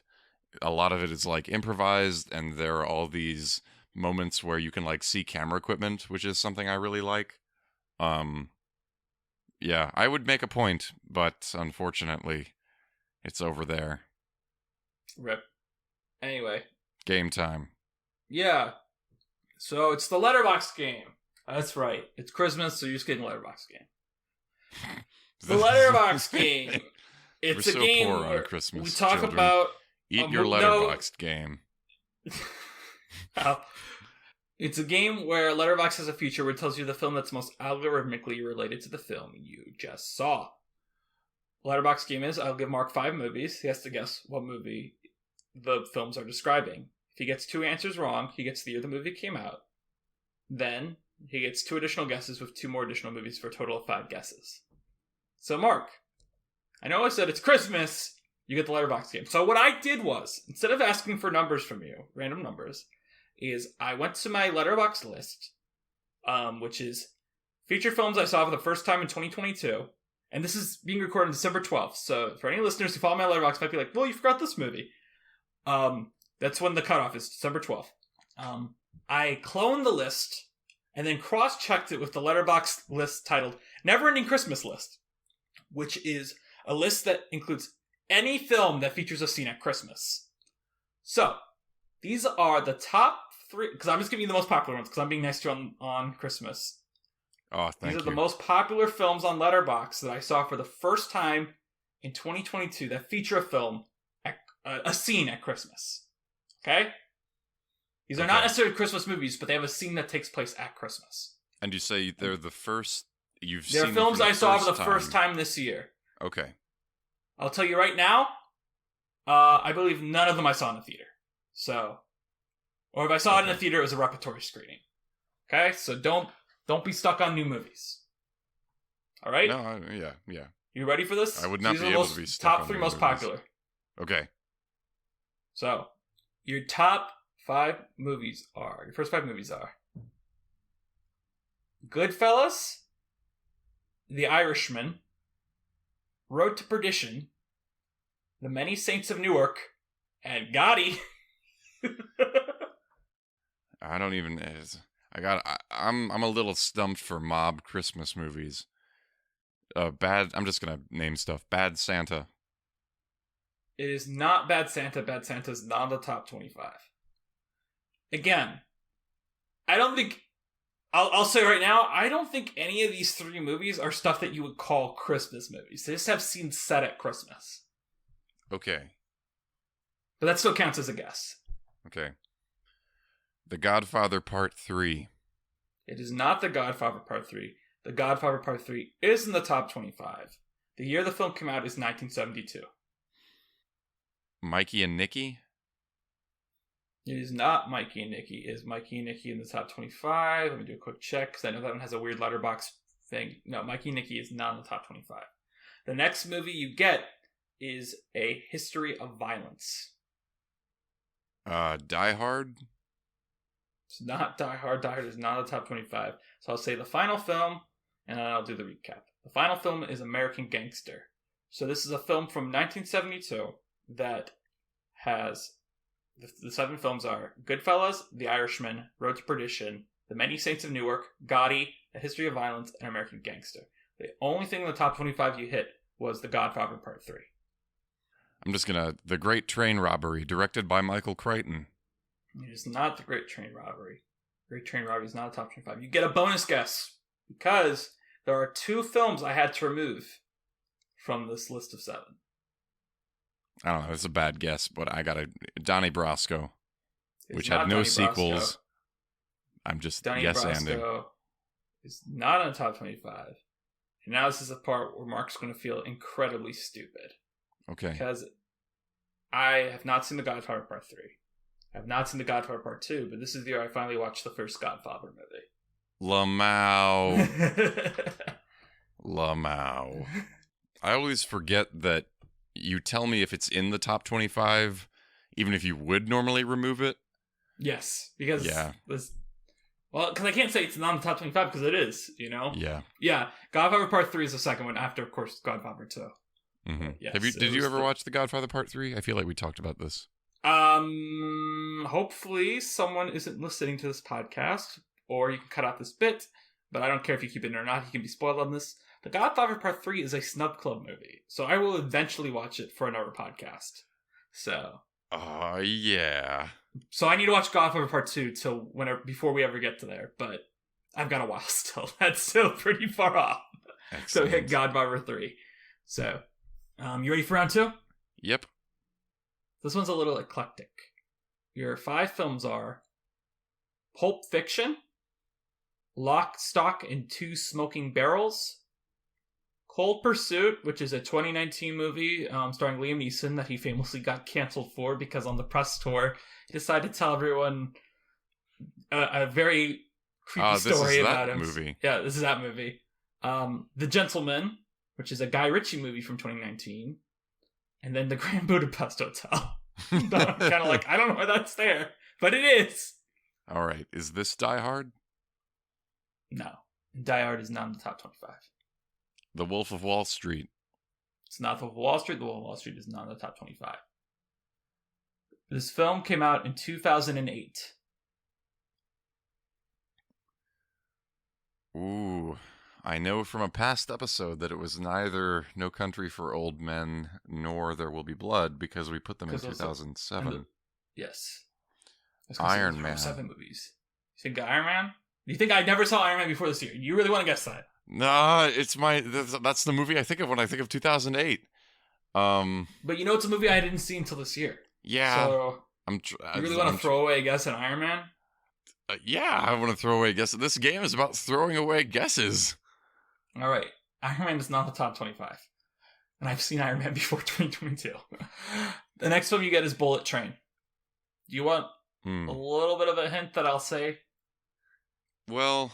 a lot of it is like improvised, and there are all these moments where you can like see camera equipment, which is something I really like. Um, yeah, I would make a point, but unfortunately, it's over there. Rip. Anyway, Game time. yeah. So it's the letterbox game. That's right. It's Christmas, so you're just getting a letterbox game. The letterbox game. It's We're a so game poor on where Christmas, we talk children. about Eat your no. letterboxed game. It's a game where Letterboxd has a feature where it tells you the film that's most algorithmically related to the film you just saw. Letterboxd game is I'll give Mark 5 movies. He has to guess what movie the films are describing. If he gets 2 answers wrong, he gets the year the movie came out. Then he gets 2 additional guesses with 2 more additional movies for a total of 5 guesses. So Mark, I know I said it's Christmas. You get the Letterboxd game. So what I did was, instead of asking for numbers from you, random numbers, is I went to my Letterboxd list, which is feature films I saw for the first time in 2022. And this is being recorded on December 12th. So for any listeners who follow my Letterboxd might be like, well, you forgot this movie. That's when the cutoff is, December 12th. I cloned the list and then cross-checked it with the Letterboxd list titled Never Ending Christmas List, which is a list that includes any film that features a scene at Christmas. So, these are the top 3, because I'm just giving you the most popular ones, because I'm being nice to you on Christmas. Oh, thank you. These are the most popular films on Letterboxd that I saw for the first time in 2022 that feature a film, a scene at Christmas. Okay? These are not necessarily Christmas movies, but they have a scene that takes place at Christmas. And you say they're the first you've They're seen films them for I saw for the time. first time this year. Okay. I'll tell you right now, I believe none of them I saw in the theater. So, or if I saw it in the theater, it was a repertory screening. Okay? So don't be stuck on new movies. All right? No, yeah. You ready for this? I would not These be are able the to be stuck top on 3 new most movies. popular. Okay. So, your top 5 movies are, your first 5 movies are Goodfellas, The Irishman, Road to Perdition, The Many Saints of Newark, and Gotti. I don't even. I'm a little stumped for mob Christmas movies. Bad. I'm just gonna name stuff. Bad Santa. It is not Bad Santa. Bad Santa is not in the top 25. Again, I don't think. I'll say right now, I don't think any of these 3 movies are stuff that you would call Christmas movies. They just have scenes set at Christmas. Okay. But that still counts as a guess. Okay. The Godfather Part 3. It is not The Godfather Part 3. The Godfather Part 3 is in the top 25. The year the film came out is 1972. Mikey and Nicky. It is not Mikey and Nicky. Is Mikey and Nicky in the top 25? Let me do a quick check, because I know that one has a weird letterbox thing. No, Mikey and Nicky is not in the top 25. The next movie you get is A History of Violence. Die Hard. It's not Die Hard. Die Hard is not in the top 25. So I'll say the final film, and then I'll do the recap. The final film is American Gangster. So this is a film from 1972 that has... The 7 films are Goodfellas, The Irishman, Road to Perdition, The Many Saints of Newark, Gotti, A History of Violence, and American Gangster. The only thing in the top 25 you hit was The Godfather Part 3. I'm just gonna... The Great Train Robbery, directed by Michael Crichton. It is not The Great Train Robbery. Great Train Robbery is not a top 25. You get a bonus guess, because there are 2 films I had to remove from this list of 7. I don't know. It's a bad guess, but I got Donnie Brasco, which not had no Donnie sequels. Brasco. I'm just Donnie yes-anding. Brasco is not in the top 25. And now this is the part where Mark's going to feel incredibly stupid. Okay. Because I have not seen The Godfather Part 3. I have not seen The Godfather Part 2, but this is the year I finally watched the first Godfather movie. Lamau. Lamau. I always forget that you tell me if it's in the top 25, even if you would normally remove it. Yes, because yeah. because I can't say it's not in the top 25 because it is, you know? Yeah. Yeah, Godfather Part 3 is the second one after, of course, Godfather 2. Mm-hmm. Yes, Did you ever watch The Godfather Part 3? I feel like we talked about this. Hopefully someone isn't listening to this podcast, or you can cut out this bit, but I don't care if you keep it in or not, you can be spoiled on this. The Godfather Part 3 is a snub club movie, so I will eventually watch it for another podcast. So. Yeah. So I need to watch Godfather Part 2 before we ever get to there, but I've got a while still. That's still pretty far off. Excellent. So we hit Godfather 3. So, you ready for round 2? Yep. This one's a little eclectic. Your 5 films are Pulp Fiction, Lock, Stock, and Two Smoking Barrels, Cold Pursuit, which is a 2019 movie starring Liam Neeson that he famously got canceled for because on the press tour he decided to tell everyone a very creepy story about him. Movie. Yeah, this is that movie. The Gentleman, which is a Guy Ritchie movie from 2019, and then The Grand Budapest Hotel. I'm kind of like, I don't know why that's there, but it is. All right, is this Die Hard? No, Die Hard is not in the top 25. The Wolf of Wall Street. It's not The Wolf of Wall Street. The Wolf of Wall Street is not in the top 25. This film came out in 2008. Ooh, I know from a past episode that it was neither No Country for Old Men nor There Will Be Blood because we put them in 2007. Yes. Iron Man. 7 movies. You think Iron Man? Do you think I never saw Iron Man before this year? You really want to guess that? No, that's the movie I think of when I think of 2008. But you know it's a movie I didn't see until this year. Yeah. So you really want to throw away a guess at Iron Man? Yeah, I want to throw away a guess. This game is about throwing away guesses. All right. Iron Man is not the top 25. And I've seen Iron Man before 2022. The next film you get is Bullet Train. Do you want a little bit of a hint that I'll say? Well,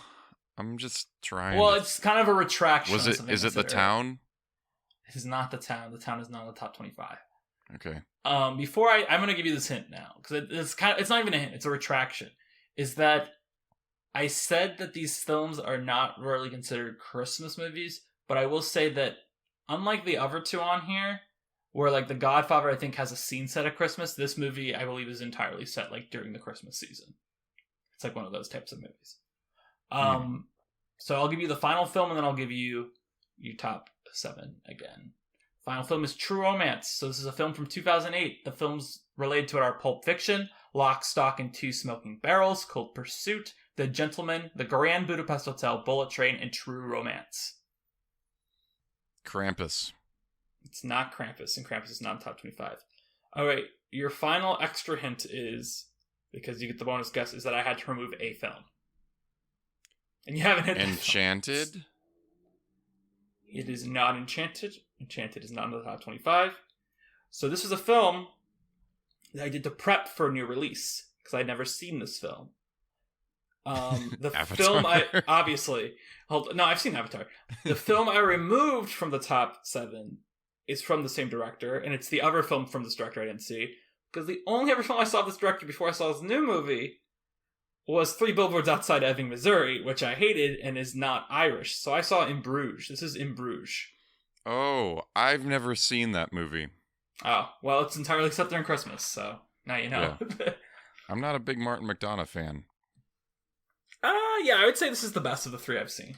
I'm just trying. Well, it's kind of a retraction. Is it The Town? It is not The Town. The Town is not in the top 25. Okay. I'm going to give you this hint now because it's not even a hint. It's a retraction. Is that I said that these films are not really considered Christmas movies, but I will say that unlike the other two on here, where like The Godfather I think has a scene set at Christmas, this movie I believe is entirely set like during the Christmas season. It's like one of those types of movies. So I'll give you the final film and then I'll give you your top 7 again. Final film is True Romance. So this is a film from 2008. The films related to it are Pulp Fiction, Lock, Stock, and Two Smoking Barrels, Cold Pursuit, The Gentleman, The Grand Budapest Hotel, Bullet Train, and True Romance. Krampus. It's not Krampus, and Krampus is not in top 25. All right, your final extra hint is, because you get the bonus guess, is that I had to remove a film. And you haven't hit Enchanted? It is not Enchanted. Enchanted is not in the top 25. So this was a film that I did to prep for a new release, because I'd never seen this film. The film I've seen Avatar. The film I removed from the top 7 is from the same director, and it's the other film from this director I didn't see, because the only other film I saw of this director before I saw his new movie was 3 Billboards Outside Ebbing, Missouri, which I hated and is not Irish. So I saw In Bruges. This is In Bruges. Oh, I've never seen that movie. Oh, well, it's entirely set during Christmas, so now you know. Yeah. I'm not a big Martin McDonagh fan. Yeah, I would say this is the best of the 3 I've seen.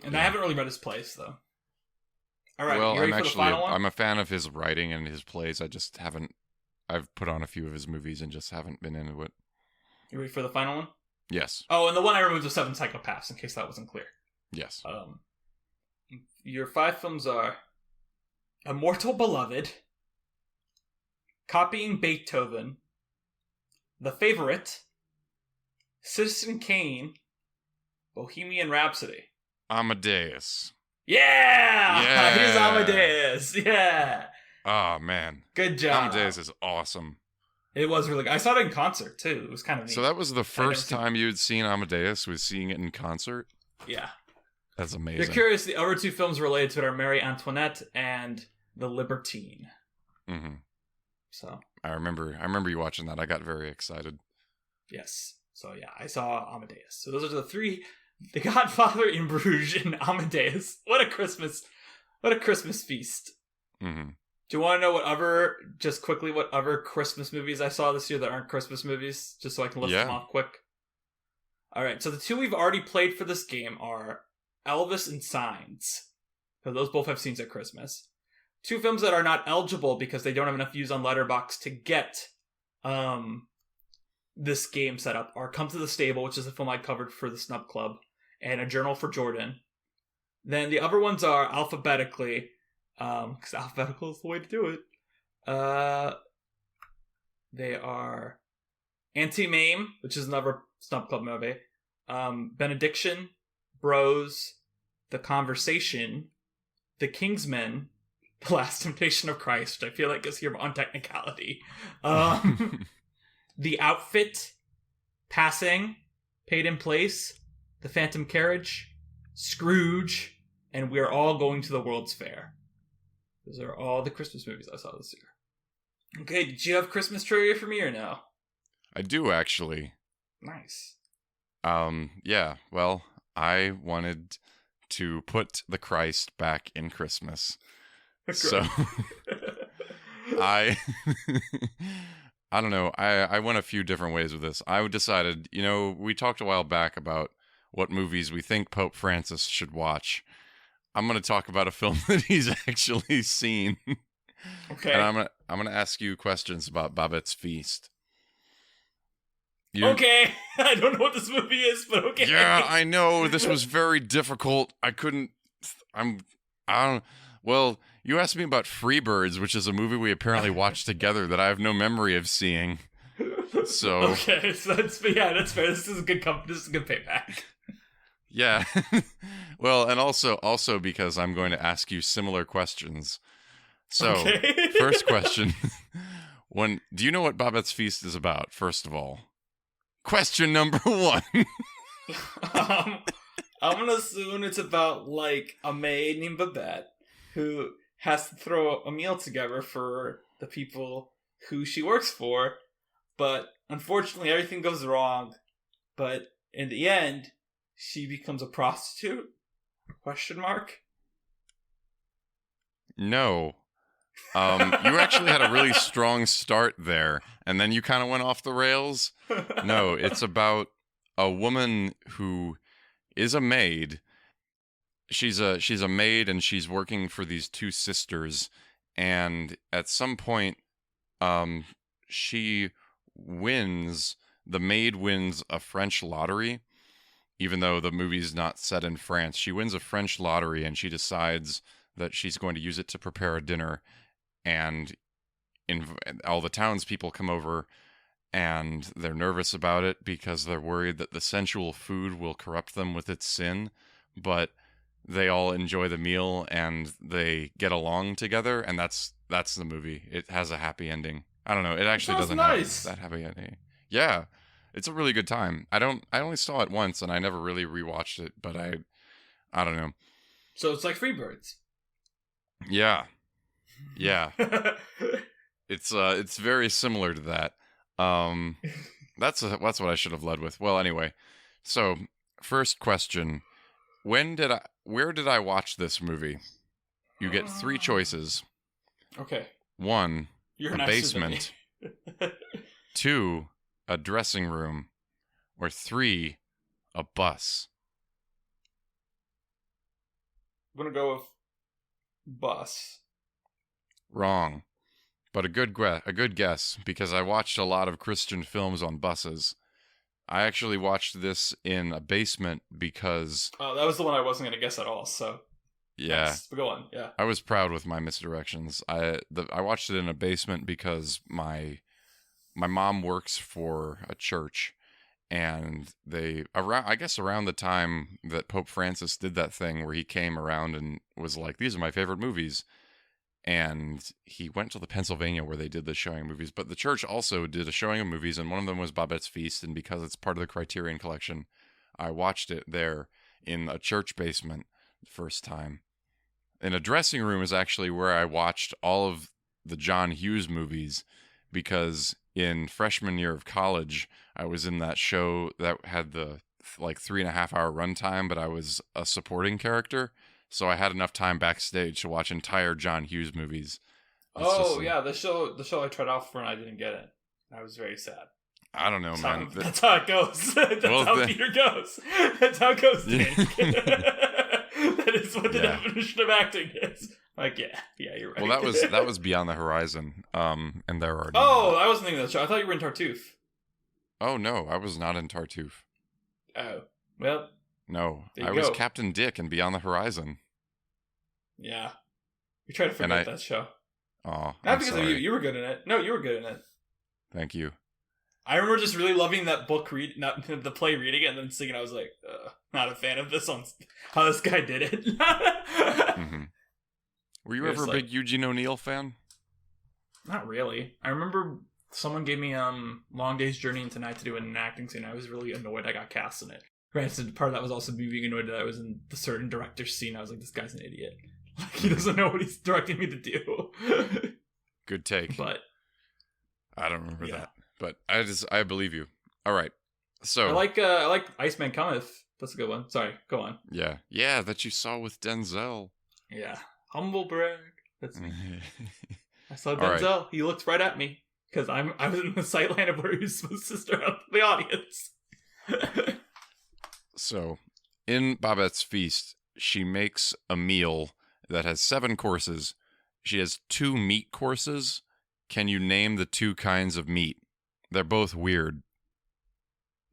And I haven't really read his plays, though. All right, well, you ready for the final one? I'm a fan of his writing and his plays. I just haven't... I've put on a few of his movies and just haven't been into it. You ready for the final one? Yes. Oh, and the one I removed was 7 Psychopaths, in case that wasn't clear. Yes. Your 5 films are Immortal Beloved, Copying Beethoven, The Favorite, Citizen Kane, Bohemian Rhapsody. Amadeus. Yeah! Yeah! Here's Amadeus. Yeah! Oh man, Good job. Amadeus is awesome. It was really good. I saw it in concert too. It was kind of neat. So that was the I'd never first seen- time you'd seen Amadeus, was seeing it in concert? Yeah. That's If amazing. you're curious, the other two films related to it are Marie Antoinette and The Libertine. Hmm. So I remember you watching that. I got very excited. yes. So yeah, I saw Amadeus. So those are the three: The Godfather, In Bruges, and Amadeus. What a Christmas feast. Hmm. Do you want to know what other Christmas movies I saw this year that aren't Christmas movies? Just so I can list them Yeah. off quick. All right, so the two we've already played for this game are Elvis and Signs. So those both have scenes at Christmas. Two films that are not eligible because they don't have enough views on Letterboxd to get this game set up are Come to the Stable, which is a film I covered for the Snub Club, and A Journal for Jordan. Then the other ones are alphabetically, because alphabetical is the way to do it. They are Anti-Mame, which is another Snub Club movie, Benediction, Bros, The Conversation, The Kingsman, The Last Temptation of Christ, which I feel like is here on technicality. The Outfit, Passing, Paid in Place, The Phantom Carriage, Scrooge, and We're All Going to the World's Fair. Those are all the Christmas movies I saw this year. Okay, did you have Christmas trivia for me or no? I do actually. Nice. Yeah, well, I wanted to put the Christ back in Christmas. So I I don't know. I went a few different ways with this. I decided, we talked a while back about what movies we think Pope Francis should watch. I'm going to talk about a film that he's actually seen. Okay. And I'm going to ask you questions about Babette's Feast. Okay. I don't know what this movie is, but okay. Yeah, I know. This was very difficult. I don't. Well, you asked me about Freebirds, which is a movie we apparently watched together that I have no memory of seeing. So okay, so that's fair. This is a good payback. Yeah. Well, and also because I'm going to ask you similar questions. So, okay. First question. Do you know what Babette's Feast is about, first of all? Question number 1. I'm gonna assume it's about, like, a maid named Babette who has to throw a meal together for the people who she works for, but unfortunately everything goes wrong. But in the end, she becomes a prostitute? Question mark? No. You actually had a really strong start there, and then you kind of went off the rails. No, it's about a woman who is a maid. She's a maid, and she's working for these two sisters, and at some point, the maid wins a French lottery. Even though the movie's not set in France, she wins a French lottery, and she decides that she's going to use it to prepare a dinner. And all the townspeople come over, and they're nervous about it because they're worried that the sensual food will corrupt them with its sin. But they all enjoy the meal, and they get along together, and that's the movie. It has a happy ending. I don't know. It actually doesn't nice. have that happy ending. Yeah. It's a really good time. I only saw it once, and I never really rewatched it, but I don't know. So it's like Freebirds. Yeah. Yeah. It's very similar to that. That's what I should have led with. Well, anyway. So, first question. Where did I watch this movie? You get 3 choices. Okay. 1, You're a nicer basement. 2, a dressing room, or 3, a bus. I'm gonna go with bus. Wrong, but a good guess because I watched a lot of Christian films on buses. I actually watched this in a basement because Oh, that was the one I wasn't gonna guess at all. So yeah, thanks. Go on. Yeah. I was proud with my misdirections. I watched it in a basement because my mom works for a church, and around the time that Pope Francis did that thing where he came around and was like, "These are my favorite movies," and he went to the Pennsylvania where they did the showing of movies. But the church also did a showing of movies, and one of them was Babette's Feast. And because it's part of the Criterion Collection, I watched it there in a church basement the first time. And a dressing room is actually where I watched all of the John Hughes movies, because in freshman year of college, I was in that show that had the 3.5 hour runtime, but I was a supporting character. So I had enough time backstage to watch entire John Hughes movies. The show I tried out for and I didn't get it. I was very sad. I don't know, man. That's how it goes. That's how Peter goes. That's how it goes, Nick. That is what the definition of acting is. Like, yeah, you're right. Well, that was Beyond the Horizon. And there are. I wasn't thinking of that show. I thought you were in Tartuffe. Oh no, I was not in Tartuffe. Oh well. No, I was Captain Dick in Beyond the Horizon. Yeah, we tried to forget that show. Oh, not because of you. You were good in it. No, you were good in it. Thank you. I remember just really loving that book not the play, reading it, and then singing. I was like, not a fan of this on how this guy did it. Mm-hmm. Were you ever a big Eugene O'Neill fan? Not really. I remember someone gave me Long Day's Journey into Night to do an acting scene. I was really annoyed I got cast in it. Granted, part of that was also me being annoyed that I was in the certain director's scene. I was like, this guy's an idiot. Like, he doesn't know what he's directing me to do. Good take. But I don't remember that. But I believe you. All right. So I like Iceman Cometh. That's a good one. Sorry, go on. Yeah, that you saw with Denzel. Yeah, humble brag. That's me. I saw Denzel. Right. He looked right at me because I was in the sight line of where he was supposed to stare out the audience. So, in Babette's Feast, she makes a meal that has 7 courses. She has 2 meat courses. Can you name the 2 kinds of meat? They're both weird.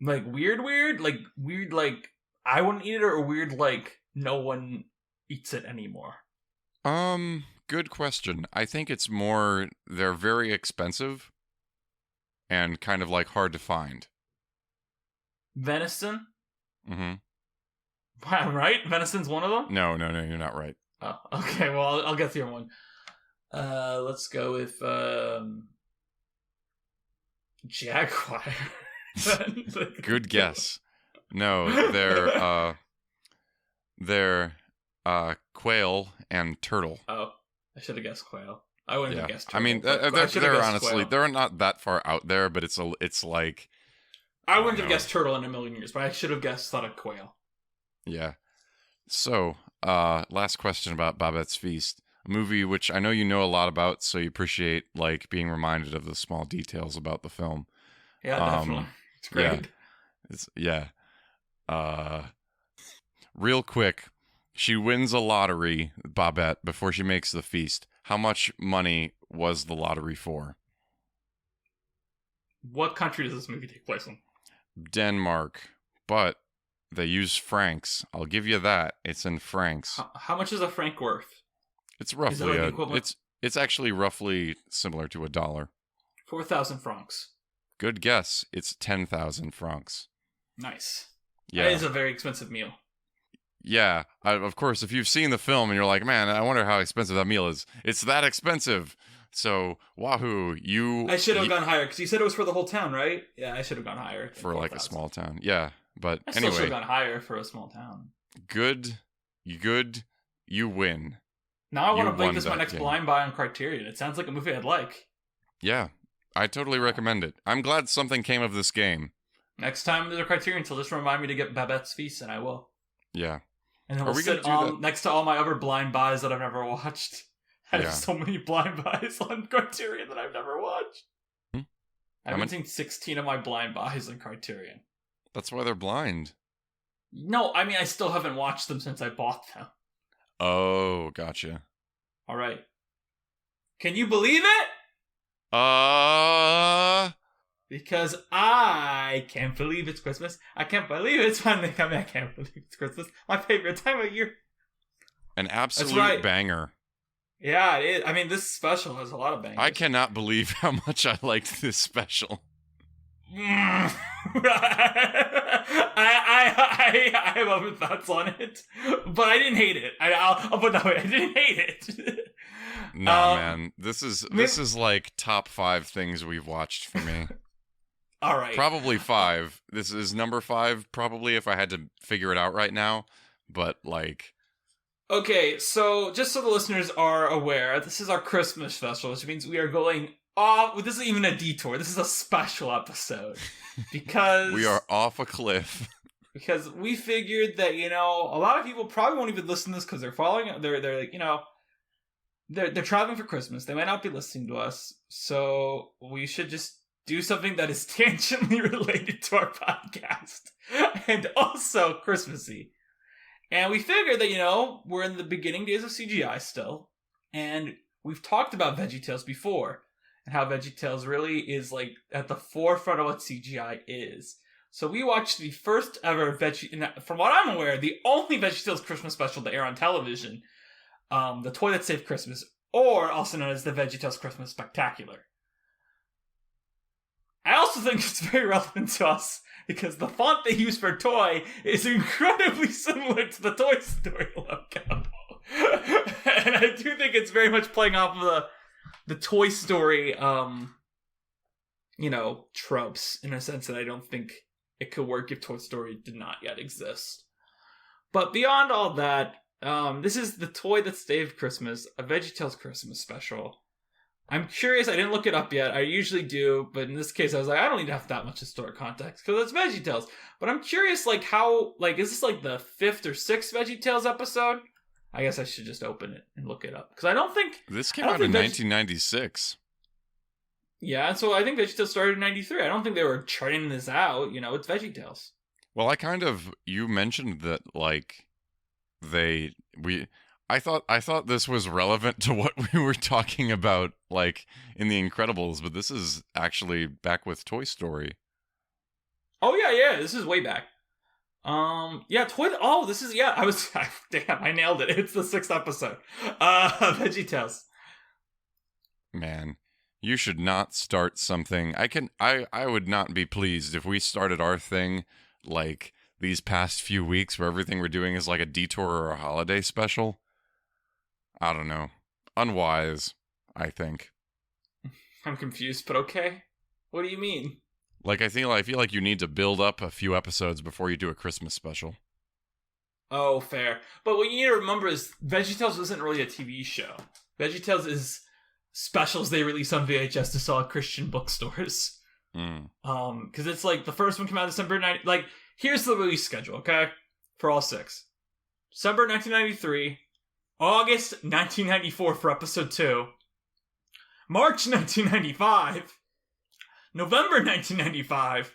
Like weird? Like weird like I wouldn't eat it, or weird like no one eats it anymore? Good question. I think it's more they're very expensive and kind of like hard to find. Venison? Mm-hmm. Wow, right? Venison's one of them? No, you're not right. Oh, okay, well, I'll get the other one. Let's go with, jaguar. Good guess. No, they're quail and turtle. Oh, I should have guessed quail. I wouldn't have guessed turtle. I mean, they're honestly, they're not that far out there, but it's like... I wouldn't have guessed turtle in a million years, but I should have thought of quail. Yeah. So, last question about Babette's Feast. A movie which I know you know a lot about, so you appreciate like being reminded of the small details about the film. Yeah, definitely. It's great. Real quick, she wins a lottery, Babette, before she makes the feast. How much money was the lottery for? What country does this movie take place in? Denmark, but they use francs. I'll give you that. It's in francs. How much is a franc worth? It's roughly it's actually roughly similar to $1. 4,000 francs. Good guess. It's 10,000 francs. Nice. Yeah. That is a very expensive meal. Yeah. Of course, if you've seen the film and you're like, man, I wonder how expensive that meal is. It's that expensive. So, wahoo, I should have gone higher, because you said it was for the whole town, right? Yeah, I should have gone higher. For like a small town. Yeah, but I anyway. still should have gone higher for a small town. Good, you win. Now I want to make this my next blind buy on Criterion. It sounds like a movie I'd like. Yeah, I totally recommend it. I'm glad something came of this game. Next time there's a Criterion, so just remind me to get Babette's Feast, and I will. Yeah. And then we'll sit next to all my other blind buys that I've never watched. I have so many blind buys on Criterion that I've never watched. I haven't seen 16 of my blind buys on Criterion. That's why they're blind. No, I mean, I still haven't watched them since I bought them. Oh, gotcha. All right. Can you believe it? Because I can't believe it's Christmas. I can't believe it's finally coming. I can't believe it's Christmas. My favorite time of year. An absolute banger. Yeah, it is. I mean, this special has a lot of bangers. I cannot believe how much I liked this special. I have other thoughts on it, but I didn't hate it. I'll put it that way. I didn't hate it. Nah, man. This maybe, is like top 5 things we've watched for me. all right. Probably 5. This is number 5, probably, if I had to figure it out right now. But, like... Okay, so just so the listeners are aware, this is our Christmas special, which means we are going off. This isn't even a detour. This is a special episode. Because... we are off a cliff. Because we figured that, a lot of people probably won't even listen to this because they're following... They're like, they're traveling for Christmas. They might not be listening to us. So we should just do something that is tangentially related to our podcast. And also Christmassy. And we figured that, we're in the beginning days of CGI still. And we've talked about Veggietales before. And how Veggietales really is, like, at the forefront of what CGI is. So we watched the first ever from what I'm aware, the only Veggietales Christmas special to air on television. The Toy That Saved Christmas. Or also known as the Veggietales Christmas Spectacular. I also think it's very relevant to us because the font they use for toy is incredibly similar to the Toy Story logo. And I do think it's very much playing off of the Toy Story, tropes in a sense that I don't think it could work if Toy Story did not yet exist. But beyond all that, this is the Toy That Saved Christmas, a VeggieTales Christmas special. I'm curious, I didn't look it up yet. I usually do, but in this case I was like, I don't need to have that much historic context, because it's VeggieTales. But I'm curious, how, is this the 5th or 6th VeggieTales episode? I guess I should just open it and look it up. Because I don't think... This came out in 1996. Yeah, so I think VeggieTales started in 93. I don't think they were charting this out. It's VeggieTales. Well, you mentioned that, I thought this was relevant to what we were talking about, in The Incredibles, but this is actually back with Toy Story. Oh, yeah, this is way back. This is, damn, I nailed it. It's the 6th episode. VeggieTales. Man, you should not start something. I would not be pleased if we started our thing, these past few weeks where everything we're doing is a detour or a holiday special. I don't know. Unwise, I think. I'm confused, but okay. What do you mean? I feel like you need to build up a few episodes before you do a Christmas special. Oh, fair. But what you need to remember is VeggieTales isn't really a TV show. VeggieTales is specials they release on VHS to sell at Christian bookstores. Because it's the first one came out December 9. Here's the release schedule, okay? For all 6. December 1993. August 1994 for episode 2. March 1995. November 1995.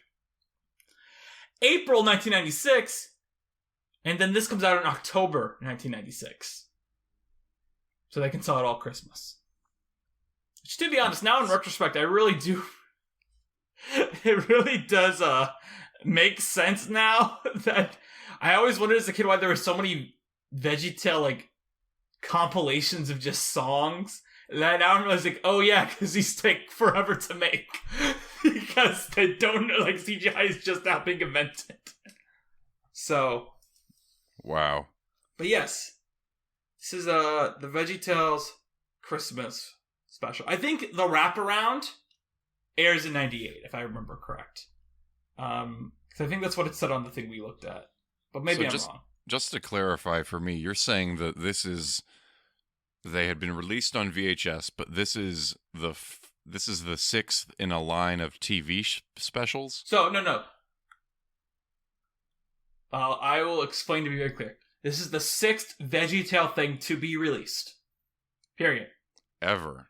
April 1996. And then this comes out in October 1996. So they can sell it all Christmas. Which, to be honest, now in retrospect, I really do... It really does make sense now that... I always wondered as a kid why there were so many VeggieTale, compilations of just songs. And now I'm realizing, oh yeah, because these take forever to make. Because they don't know, CGI is just now being invented. So. Wow. But yes. This is the VeggieTales Christmas special. I think the wraparound airs in 98, if I remember correct. Because I think that's what it said on the thing we looked at. But maybe I'm wrong. Just to clarify for me, you're saying that they had been released on VHS, but this is the 6th in a line of TV specials? So, no. I will explain to be very clear. This is the 6th VeggieTale thing to be released. Period. Ever?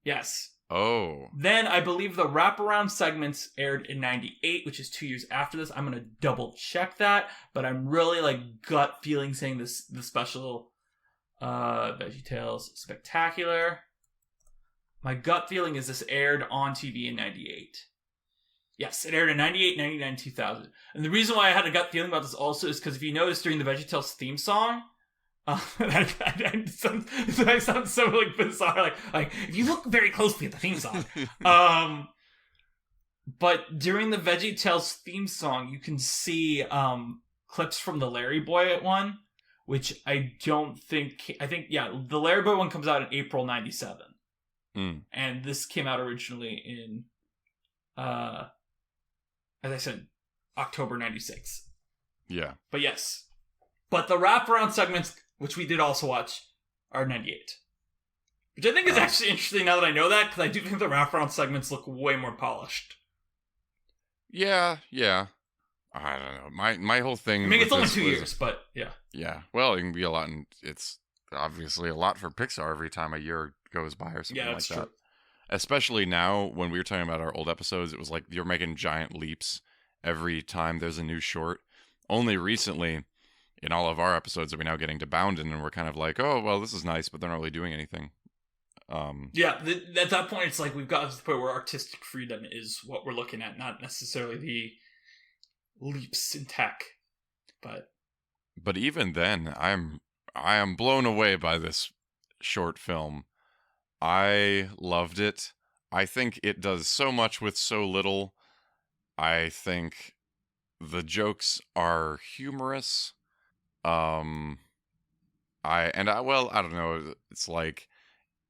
Yes. Oh. Then I believe the wraparound segments aired in 98, which is 2 years after this. I'm going to double check that, but I'm really gut feeling saying the special VeggieTales Spectacular. My gut feeling is this aired on TV in 98. Yes, it aired in 98, 99, 2000. And the reason why I had a gut feeling about this also is because if you notice during the VeggieTales theme song, I sound so bizarre. If you look very closely at the theme song, but during the VeggieTales theme song, you can see clips from the Larry Boy at one, which I think, the Larry Bird one comes out in April 97. And this came out originally in, as I said, October 96. Yeah. But yes. But the wraparound segments, which we did also watch, are 98. Which I think is actually interesting now that I know that, because I do think the wraparound segments look way more polished. Yeah. I don't know. My whole thing. I mean, it's only 2 years, but yeah. Yeah. Well, it can be a lot, and it's obviously a lot for Pixar every time a year goes by or something like that. True. Especially now, when we were talking about our old episodes, it was like you're making giant leaps every time there's a new short. Only recently, in all of our episodes, are we now getting to Boundin', and we're kind of like, oh, well, this is nice, but they're not really doing anything. At that point, it's like we've got to the point where artistic freedom is what we're looking at, not necessarily the leaps in tech. But even then, I am blown away by this short film. I loved it. I think it does so much with so little. I think the jokes are humorous. I don't know. It's like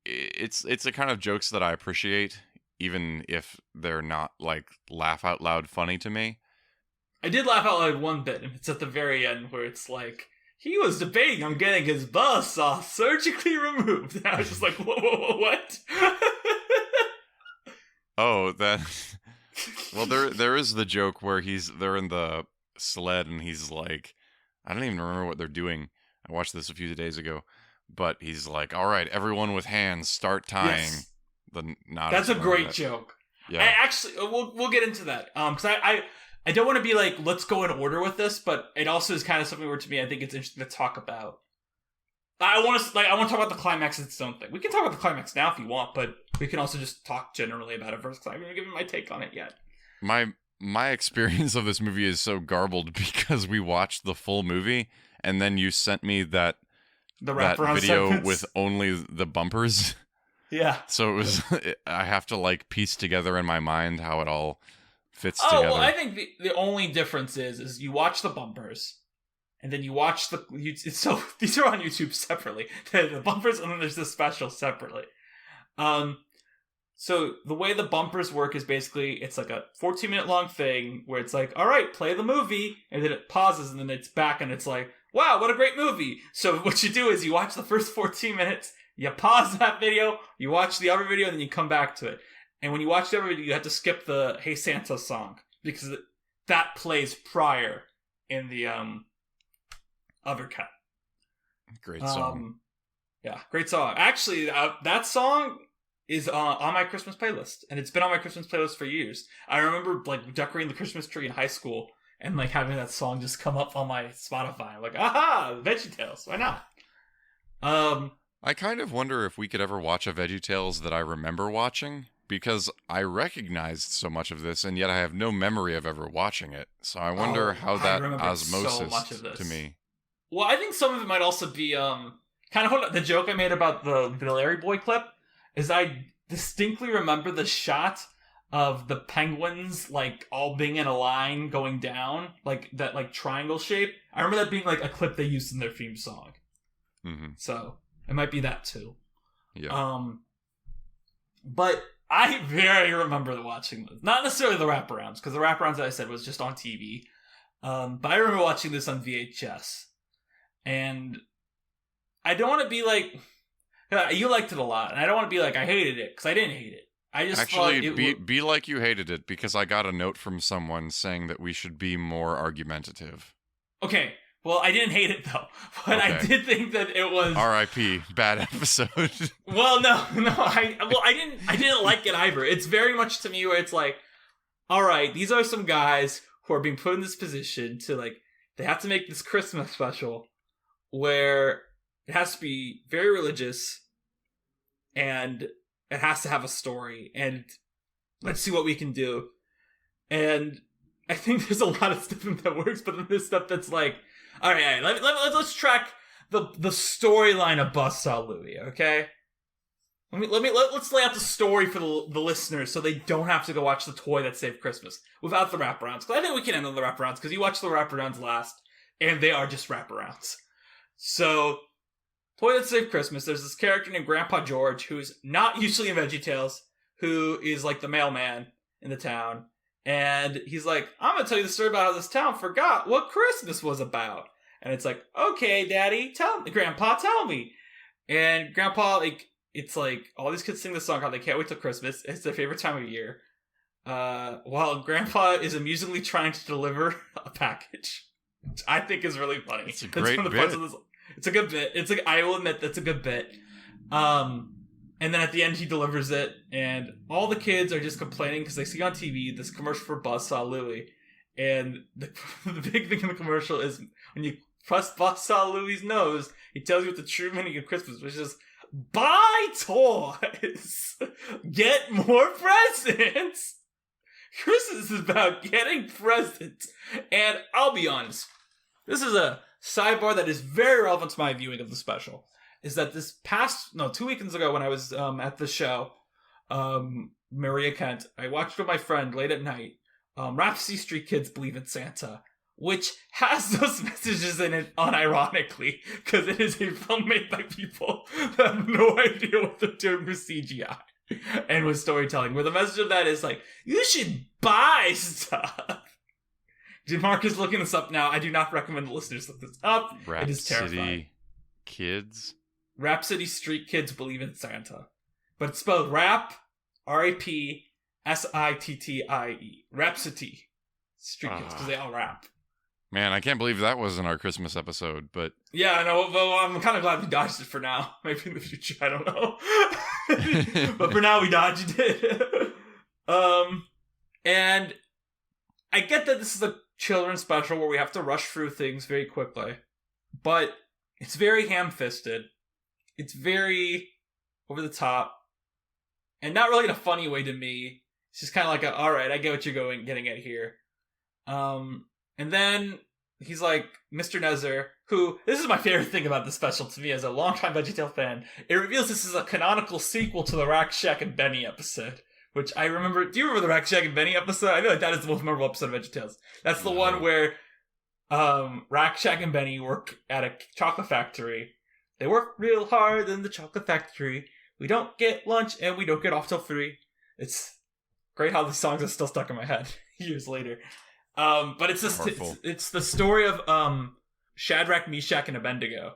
it's the kind of jokes that I appreciate, even if they're not like laugh out loud funny to me. I did laugh out loud one bit, and it's at the very end where it's like, he was debating on getting his buzzsaw surgically removed. And I was just like, whoa, what? Oh, that. Well, there is the joke where they're in the sled and he's like, I don't even remember what they're doing. I watched this a few days ago, but he's like, all right, everyone with hands, start tying. Yes. The knot. That's a great joke. Yeah. I actually, we'll get into that. Because I don't want to be like, let's go in order with this, but it also is kind of something where, to me, I think it's interesting to talk about. I want to talk about the climax as its own thing. We can talk about the climax now if you want, but we can also just talk generally about it first, because I haven't given my take on it yet. My experience of this movie is so garbled because we watched the full movie, and then you sent me that video segments with only the bumpers. Yeah. So it was, I have to like piece together in my mind how it all fits together. Well, I think the only difference is you watch the bumpers, and then you watch so these are on YouTube separately. The bumpers, and then there's the special separately. So the way the bumpers work is basically it's like a 14-minute long thing where it's like, all right, play the movie, and then it pauses, and then it's back, and it's like, wow, what a great movie. So what you do is you watch the first 14 minutes, you pause that video, you watch the other video, and then you come back to it. And when you watch the other video, you have to skip the Hey Santa song, because that plays prior in the other cut. Great song. Yeah, great song. Actually, that song is on my Christmas playlist, and it's been on my Christmas playlist for years. I remember like decorating the Christmas tree in high school and like having that song just come up on my Spotify. I'm like, aha, Veggietales, why not? I kind of wonder if we could ever watch a Veggietales that I remember watching, because I recognized so much of this, and yet I have no memory of ever watching it. So I wonder how that osmosis to me. Well, I think some of it might also be kind of what the joke I made about the Larry Boy clip is I distinctly remember the shot of the penguins like all being in a line going down, like that like triangle shape. I remember that being like a clip they used in their theme song. Mm-hmm. So it might be that too. Yeah. But I very remember watching this. Not necessarily the wraparounds, because the wraparounds, that I said, was just on TV. But I remember watching this on VHS. And I don't want to be like, you liked it a lot, and I don't want to be like, I hated it, because I didn't hate it. I just actually be like you hated it, because I got a note from someone saying that we should be more argumentative. Okay. Well, I didn't hate it though, but okay. I did think that it was R.I.P. bad episode. Well, no, I didn't like it either. It's very much to me where it's like, all right, these are some guys who are being put in this position to like, they have to make this Christmas special where it has to be very religious and it has to have a story, and let's see what we can do. And I think there's a lot of stuff that works, but then there's stuff that's like, all right, let's track the storyline of Buzzsaw Louie, okay? Let's lay out the story for the listeners so they don't have to go watch the toy that saved Christmas without the wraparounds. Because I think we can end on the wraparounds, because you watch the wraparounds last, and they are just wraparounds. So, Toy That Saved Christmas, there's this character named Grandpa George, who's not usually in Veggietales, who is like the mailman in the town. And he's like, I'm going to tell you the story about how this town forgot what Christmas was about. And it's like, okay, Daddy, Grandpa, tell me. And Grandpa, like, it's like, all these kids sing the song how they can't wait till Christmas. It's their favorite time of year. While Grandpa is amusingly trying to deliver a package. Which I think is really funny. It's a great bit. It's a good bit. I will admit that's a good bit. And then at the end he delivers it, and all the kids are just complaining because they see on TV this commercial for Buzzsaw Louie. And the big thing in the commercial is when you press Buzzsaw Louie's nose, he tells you what the true meaning of Christmas, which is buy toys, get more presents. Christmas is about getting presents. And I'll be honest, this is a sidebar that is very relevant to my viewing of the special. Is that 2 weekends ago when I was at the show, Maria Kent, I watched with my friend late at night, Rhapsody Street Kids Believe in Santa, which has those messages in it unironically, because it is a film made by people that have no idea what they're doing with CGI and with storytelling, where the message of that is like, you should buy stuff. Mark is looking this up now. I do not recommend the listeners look this up. It is terrifying. Kids? Rhapsody Street Kids Believe in Santa. But it's spelled rap, R-A-P-S-I-T-T-I-E. Rhapsody Street Kids, because they all rap. Man, I can't believe that wasn't our Christmas episode, but... Yeah, I know, but I'm kind of glad we dodged it for now. Maybe in the future, I don't know. But for now, we dodged it. And I get that this is a children's special where we have to rush through things very quickly. But it's very ham-fisted. It's very over the top. And not really in a funny way to me. It's just kind of like alright, I get what you're getting at here. And then he's like, Mr. Nezzer, who, this is my favorite thing about the special to me as a longtime VeggieTale fan. It reveals this is a canonical sequel to the Rack, Shack, and Benny episode. Which I remember, do you remember the Rack, Shack, and Benny episode? I feel like that is the most memorable episode of VeggieTales. That's the one where Rack, Shack, and Benny work at a chocolate factory. They work real hard in the chocolate factory. We don't get lunch and we don't get off till 3. It's great how the songs are still stuck in my head years later. But it's just it's the story of Shadrach, Meshach, and Abednego,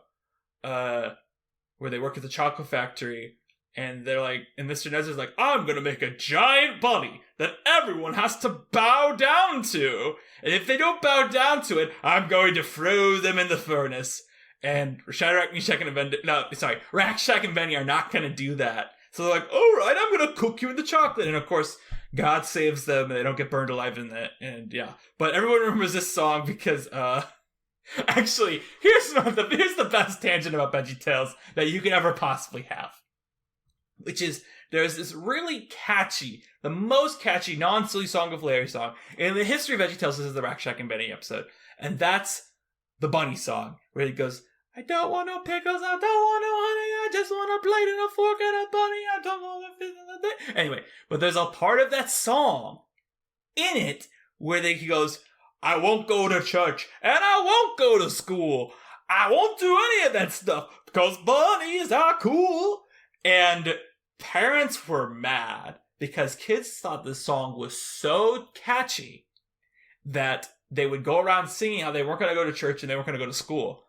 where they work at the chocolate factory, and they're like, and Mr. Nezzer's like, I'm gonna make a giant bunny that everyone has to bow down to, and if they don't bow down to it, I'm going to throw them in the furnace. And Shadrach, Meshach, and Abednego, Rack, Shack, and Benny are not gonna do that. So they're like, all right, I'm gonna cook you in the chocolate, and of course, God saves them, and they don't get burned alive in that, and yeah. But everyone remembers this song because, actually, here's the best tangent about VeggieTales that you could ever possibly have. Which is, there's this really catchy, the most catchy, non-silly Song of Larry song in the history of VeggieTales. This is the Rack, Shack, and Benny episode. And that's the bunny song, where it goes, I don't want no pickles, I don't want no honey, I just want a plate and a fork and a bunny, I don't want a fish and a thing. Anyway, but there's a part of that song in it where he goes, I won't go to church and I won't go to school. I won't do any of that stuff because bunnies are cool. And parents were mad because kids thought this song was so catchy that they would go around singing how they weren't going to go to church and they weren't going to go to school.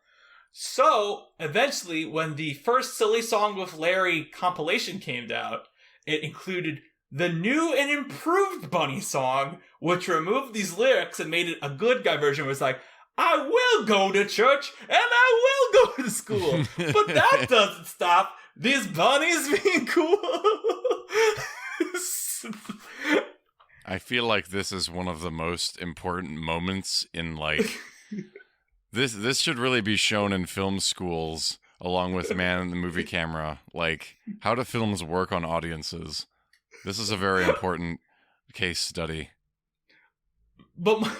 So, eventually, when the first Silly Song with Larry compilation came out, it included the new and improved bunny song, which removed these lyrics and made it a good guy version. It was like, I will go to church and I will go to school. But that doesn't stop these bunnies being cool. I feel like this is one of the most important moments in, like... This should really be shown in film schools, along with Man in the Movie Camera. Like, how do films work on audiences? This is a very important case study. But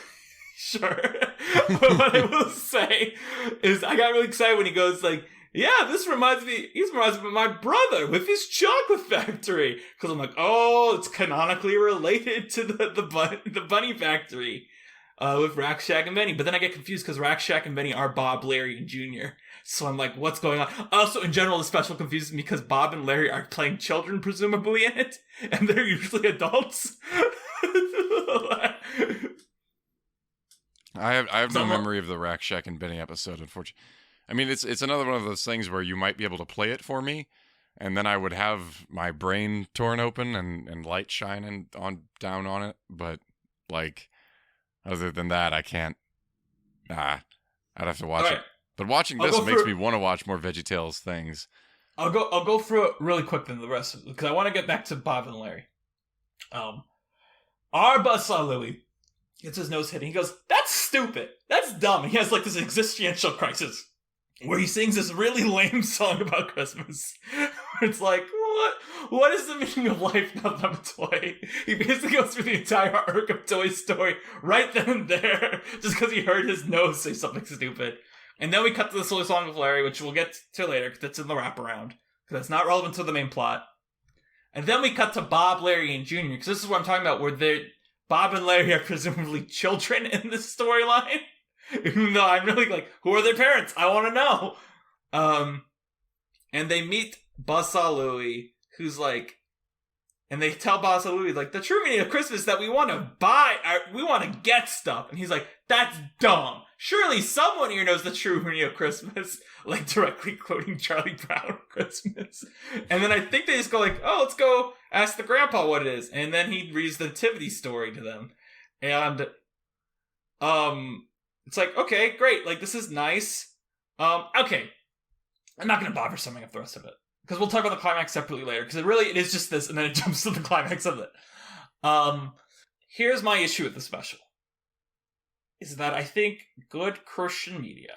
sure. But what I will say is I got really excited when he goes like, yeah, this reminds me of my brother with his chocolate factory. Because I'm like, oh, it's canonically related to the bunny factory. With Rack, Shack, and Benny. But then I get confused because Rack, Shack, and Benny are Bob, Larry, and Jr. So I'm like, what's going on? Also, in general, the special confuses me because Bob and Larry are playing children, presumably, in it, and they're usually adults. I have no memory of the Rack Shack and Benny episode, unfortunately. I mean, it's another one of those things where you might be able to play it for me, and then I would have my brain torn open and light shining down on it. But like, other than that, I can't. I'd have to watch it. But watching this makes me want to watch more Veggietales things. I'll go through it really quick then the rest of it, because I want to get back to Bob and Larry. Our Buzzsaw Louie gets his nose hit, and he goes, "That's stupid. That's dumb." And he has like this existential crisis where he sings this really lame song about Christmas. It's like, what is the meaning of life now that I'm a toy? He basically goes through the entire arc of Toy Story right then and there, just because he heard his nose say something stupid. And then we cut to the silly song of Larry, which we'll get to later, because it's in the wraparound, because it's not relevant to the main plot. And then we cut to Bob, Larry, and Junior, because this is what I'm talking about, where Bob and Larry are presumably children in this storyline. Even though I'm really like, who are their parents? I want to know. And they meet Buzzsaw Louie, who's like, and they tell Buzzsaw Louie, like, the true meaning of Christmas is that we want to we want to get stuff. And he's like, that's dumb. Surely someone here knows the true meaning of Christmas. Like, directly quoting Charlie Brown Christmas. And then I think they just go like, oh, let's go ask the grandpa what it is. And then he reads the nativity story to them. And, it's like, okay, great. Like, this is nice. Okay. I'm not going to bother summing up the rest of it, because we'll talk about the climax separately later, because it is just this, and then it jumps to the climax of it. Here's my issue with the special. Is that I think good Christian media,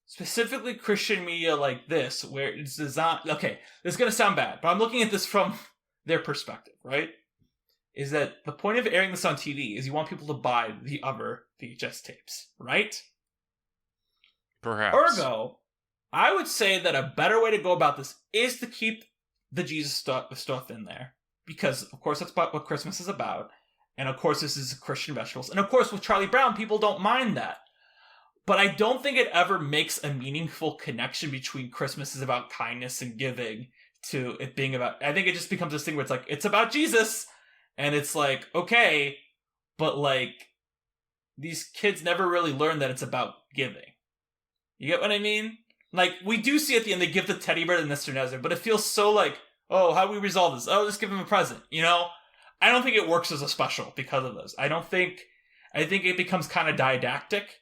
specifically Christian media like this, where it's designed... Okay, this is going to sound bad, but I'm looking at this from their perspective, right? Is that the point of airing this on TV is you want people to buy the other VHS tapes, right? Perhaps. Ergo, I would say that a better way to go about this is to keep the Jesus stuff in there. Because, of course, that's what Christmas is about. And, of course, this is Christian vegetables. And, of course, with Charlie Brown, people don't mind that. But I don't think it ever makes a meaningful connection between Christmas is about kindness and giving to it being about... I think it just becomes this thing where it's like, it's about Jesus. And it's like, okay, but, like, these kids never really learn that it's about giving. You get what I mean? Like, we do see at the end they give the teddy bear to Mr. Nezzer, but it feels so like, oh, how do we resolve this? Oh, just give him a present, you know? I don't think it works as a special because of this. I think it becomes kind of didactic,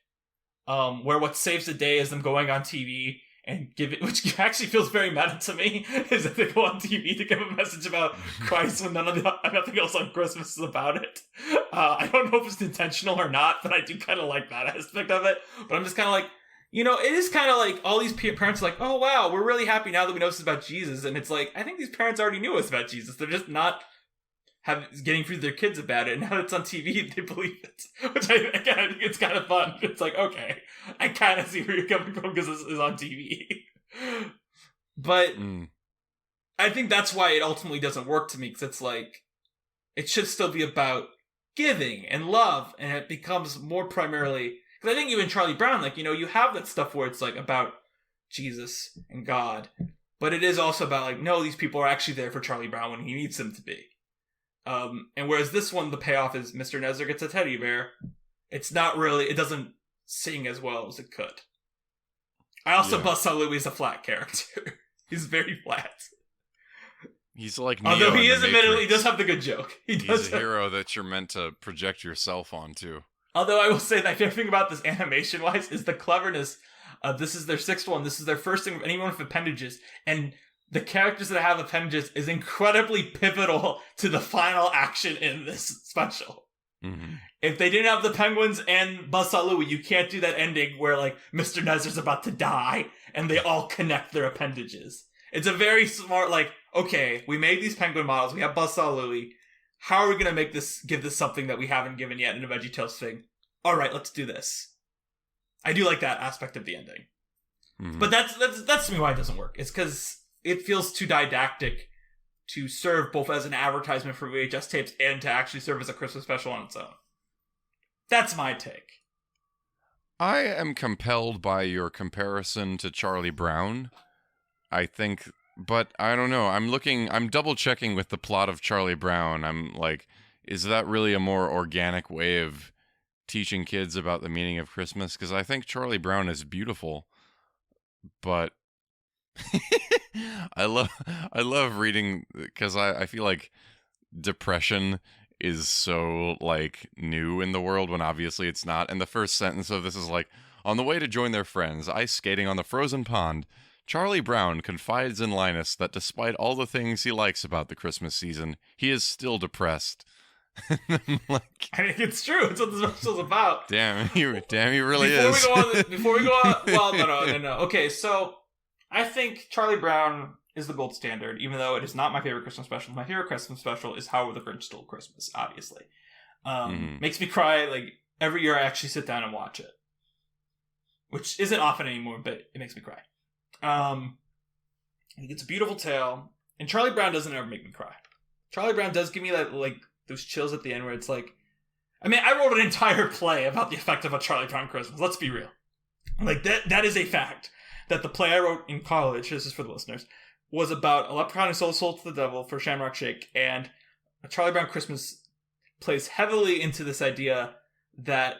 where what saves the day is them going on TV and give it, which actually feels very meta to me, is that they go on TV to give a message about Christ when nothing else on Christmas is about it. I don't know if it's intentional or not, but I do kind of like that aspect of it. But I'm just kind of like, you know, it is kind of like all these parents are like, oh wow, we're really happy now that we know this is about Jesus. And it's like, I think these parents already knew it was about Jesus. They're just not getting through their kids about it. And now that it's on TV, they believe it. Which I think it's kind of fun. It's like, okay, I kind of see where you're coming from because this is on TV. But I think that's why it ultimately doesn't work to me, because it's like, it should still be about giving and love. And it becomes more primarily... Because I think even Charlie Brown, like, you know, you have that stuff where it's, like, about Jesus and God. But it is also about, like, no, these people are actually there for Charlie Brown when he needs them to be. And whereas this one, the payoff is Mr. Nezzer gets a teddy bear. It's not really... It doesn't sing as well as it could. I also Buzzsaw Louie is a flat character. He's very flat. He's like Neo. Although he is admittedly... He does have the good joke. He's a hero that you're meant to project yourself onto. Although I will say my favorite thing about this animation-wise is the cleverness of this is their sixth one. This is their first thing of anyone with appendages. And the characters that have appendages is incredibly pivotal to the final action in this special. Mm-hmm. If they didn't have the penguins and Buzzsaw Louie, you can't do that ending where, like, Mr. Nezzer's about to die and they all connect their appendages. It's a very smart, like, okay, we made these penguin models, we have Buzzsaw Louie. How are we going to give this something that we haven't given yet in a VeggieTales thing? All right, let's do this. I do like that aspect of the ending. Mm-hmm. But that's to me why it doesn't work. It's because it feels too didactic to serve both as an advertisement for VHS tapes and to actually serve as a Christmas special on its own. That's my take. I am compelled by your comparison to Charlie Brown. I think, but I don't know. I'm double checking with the plot of Charlie Brown. I'm like, is that really a more organic way of teaching kids about the meaning of Christmas? Because I think Charlie Brown is beautiful, but I love reading because I feel like depression is so like new in the world when obviously it's not. And the first sentence of this is like, on the way to join their friends ice skating on the frozen pond, Charlie Brown confides in Linus that despite all the things he likes about the Christmas season, he is still depressed. Like, I think it's true. It's what the special's about. damn, he really Before is. before we go on, well, no. Okay, so I think Charlie Brown is the gold standard, even though it is not my favorite Christmas special. My favorite Christmas special is How the Grinch Stole Christmas, obviously. Makes me cry, like, every year I actually sit down and watch it. Which isn't often anymore, but it makes me cry. I think it's a beautiful tale, and Charlie Brown doesn't ever make me cry. Charlie Brown does give me that, like, those chills at the end where it's like, I mean, I wrote an entire play about the effect of a Charlie Brown Christmas. Let's be real. Like, that is a fact. That the play I wrote in college, this is for the listeners, was about a leprechaun who sold his soul to the devil for Shamrock Shake, and a Charlie Brown Christmas plays heavily into this idea that,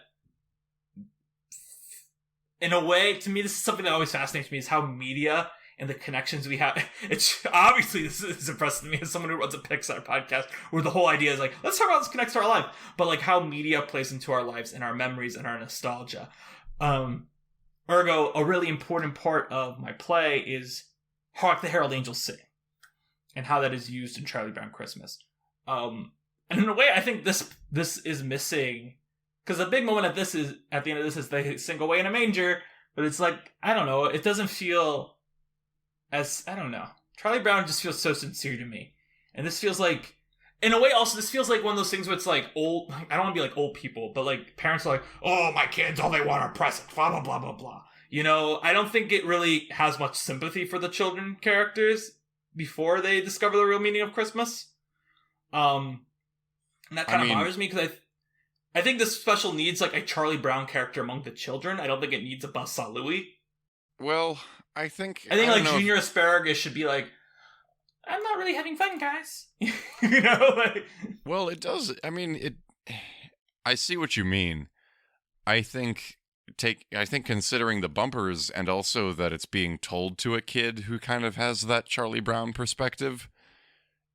in a way, to me, this is something that always fascinates me, is how media and the connections we have. It's obviously, this is impressive to me as someone who runs a Pixar podcast, where the whole idea is like, let's talk about this connects to our life, but like how media plays into our lives and our memories and our nostalgia. Ergo, a really important part of my play is Hark the Herald Angels Sing, and how that is used in Charlie Brown Christmas. And in a way, I think this is missing, because the big moment at the end of this is they sing Away in a Manger, but it's like, I don't know, it doesn't feel as, I don't know. Charlie Brown just feels so sincere to me. And this feels like, in a way also, this feels like one of those things where it's like old, I don't want to be like old people, but like parents are like, oh, my kids, all they want are presents, blah, blah, blah, blah, blah. You know, I don't think it really has much sympathy for the children characters before they discover the real meaning of Christmas. And that kind of bothers me, because I think this special needs like a Charlie Brown character among the children. I don't think it needs a Buzzsaw Louie. Well, I think like Junior Asparagus should be like, I'm not really having fun, guys. You know, like. Well, it does. I mean, I see what you mean. I think considering the bumpers and also that it's being told to a kid who kind of has that Charlie Brown perspective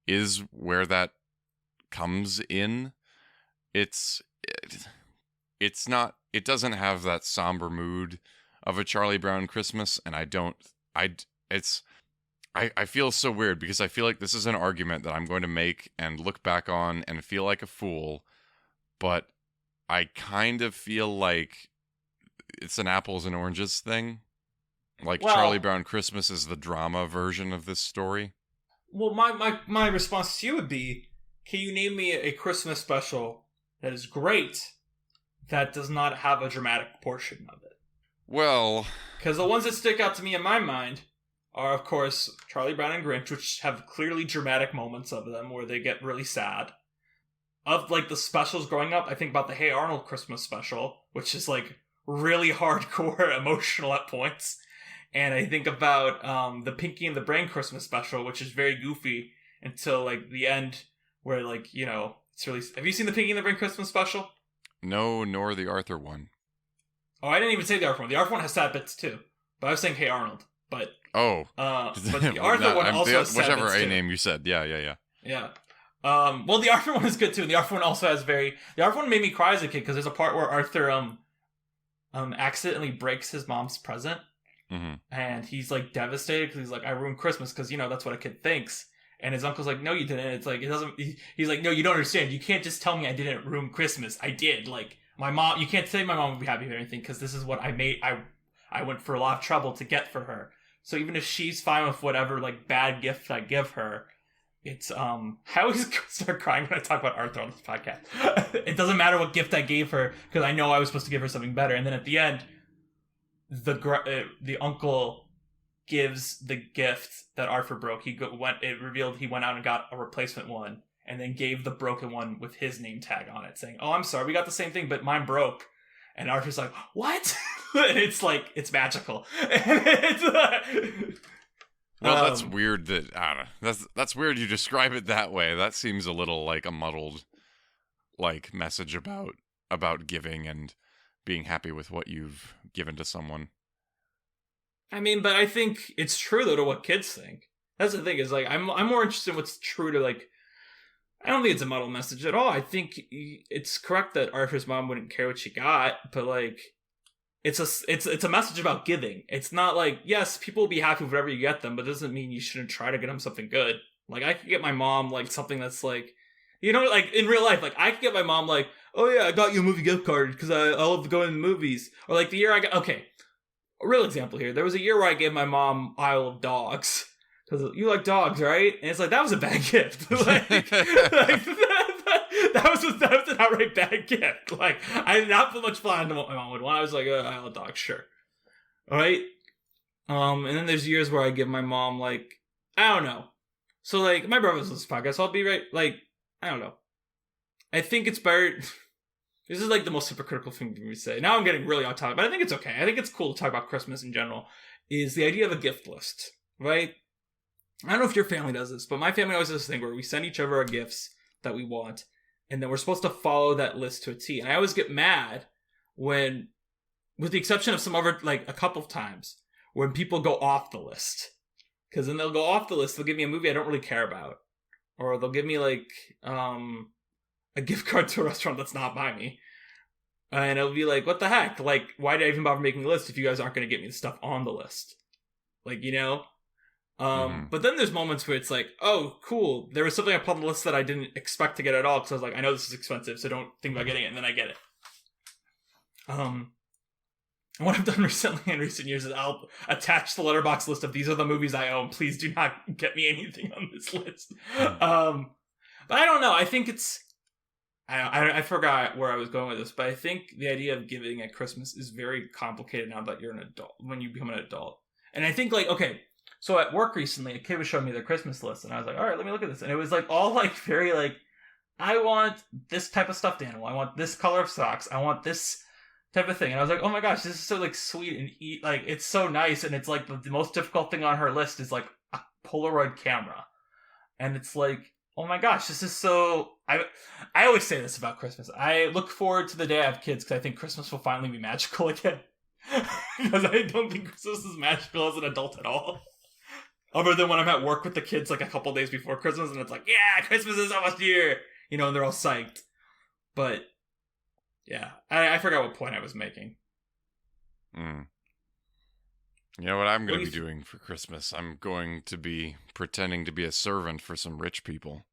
is where that comes in. It's not. It doesn't have that somber mood of a Charlie Brown Christmas, and I feel so weird because I feel like this is an argument that I'm going to make and look back on and feel like a fool, but I kind of feel like it's an apples and oranges thing. Like, well, Charlie Brown Christmas is the drama version of this story. Well, my response to you would be, can you name me a Christmas special that is great that does not have a dramatic portion of it? Well, because the ones that stick out to me in my mind are, of course, Charlie Brown and Grinch, which have clearly dramatic moments of them where they get really sad. Of, like, the specials growing up, I think about the Hey Arnold Christmas special, which is, like, really hardcore emotional at points. And I think about the Pinky and the Brain Christmas special, which is very goofy until, like, the end where, like, you know, it's really... Have you seen the Pinky and the Brain Christmas special? No, nor the Arthur one. Oh, I didn't even say the Arthur one. The Arthur one has sad bits, too. But I was saying Hey Arnold. But... Oh. But the Arthur one also has sad bits, whichever A too. name you said. Yeah. Yeah. Well, the Arthur one is good, too. And the Arthur one also has The Arthur one made me cry as a kid, because there's a part where Arthur, accidentally breaks his mom's present. Mm-hmm. And he's, like, devastated, because he's like, I ruined Christmas, because, you know, that's what a kid thinks. And his uncle's like, no, you didn't. It's like, it doesn't... He's like, no, you don't understand. You can't just tell me I didn't ruin Christmas. I did. Like, my mom... You can't say my mom would be happy with anything, because this is what I made... I went for a lot of trouble to get for her. So even if she's fine with whatever, like, bad gift I give her, it's, I always start crying when I talk about Arthur on this podcast. It doesn't matter what gift I gave her, because I know I was supposed to give her something better. And then at the end, the uncle gives the gift that Arthur broke. It revealed he went out and got a replacement one, and then gave the broken one with his name tag on it, saying, oh, I'm sorry, we got the same thing, but mine broke. And Arthur's like, what? And it's like, it's magical. And it's, Well, that's weird that, I don't know. That's weird you describe it that way. That seems a little like a muddled, like, message about giving and being happy with what you've given to someone. I mean, but I think it's true though to what kids think. That's the thing, is like, I'm more interested in what's true to, like, I don't think it's a muddled message at all. I think it's correct that Arthur's mom wouldn't care what she got, but like, it's a message about giving. It's not like, yes, people will be happy with whatever you get them, but it doesn't mean you shouldn't try to get them something good. Like, I could get my mom like something that's like, you know, like in real life, like I could get my mom like, oh yeah, I got you a movie gift card because I love going to the movies. Or like the year I got, okay, a real example here. There was a year where I gave my mom Isle of Dogs. Because you like dogs, right? And it's like, that was a bad gift. Like, that was an outright bad gift. Like, I did not put much thought into what my mom would want. I was like, I love dogs, sure. All right? And then there's years where I give my mom, like, I don't know. So, like, my brother's on this podcast, so I'll be right, like, I don't know. I think it's better. This is, like, the most hypocritical thing for me to say. Now I'm getting really off topic, but I think it's okay. I think it's cool to talk about Christmas in general, is the idea of a gift list, right? I don't know if your family does this, but my family always does this thing where we send each other our gifts that we want, and then we're supposed to follow that list to a T. And I always get mad when, with the exception of some other, like, a couple of times, when people go off the list. Because then they'll go off the list, they'll give me a movie I don't really care about. Or they'll give me, like, a gift card to a restaurant that's not by me. And it'll be like, what the heck? Like, why did I even bother making the list if you guys aren't going to get me the stuff on the list? Like, you know? But then there's moments where it's like, oh, cool, there was something up on the list that I didn't expect to get at all, because I was like, I know this is expensive, so don't think about getting it, and then I get it. And what I've done recently in recent years is I'll attach the letterbox list of these are the movies I own, please do not get me anything on this list. But I don't know, I think it's, I forgot where I was going with this, but I think the idea of giving at Christmas is very complicated now that you're an adult, when you become an adult. And I think, like, okay, so at work recently, a kid was showing me their Christmas list, and I was like, all right, let me look at this. And it was like all like very like, I want this type of stuffed animal. I want this color of socks. I want this type of thing. And I was like, oh my gosh, this is so like sweet and like it's so nice. And it's like the most difficult thing on her list is like a Polaroid camera. And it's like, oh my gosh, this is so. I always say this about Christmas. I look forward to the day I have kids because I think Christmas will finally be magical again. Because I don't think Christmas is magical as an adult at all. Other than when I'm at work with the kids like a couple days before Christmas and it's like, yeah, Christmas is almost here. You know, and they're all psyched. But, yeah, I forgot what point I was making. You know what I'm going to be doing for Christmas? I'm going to be pretending to be a servant for some rich people.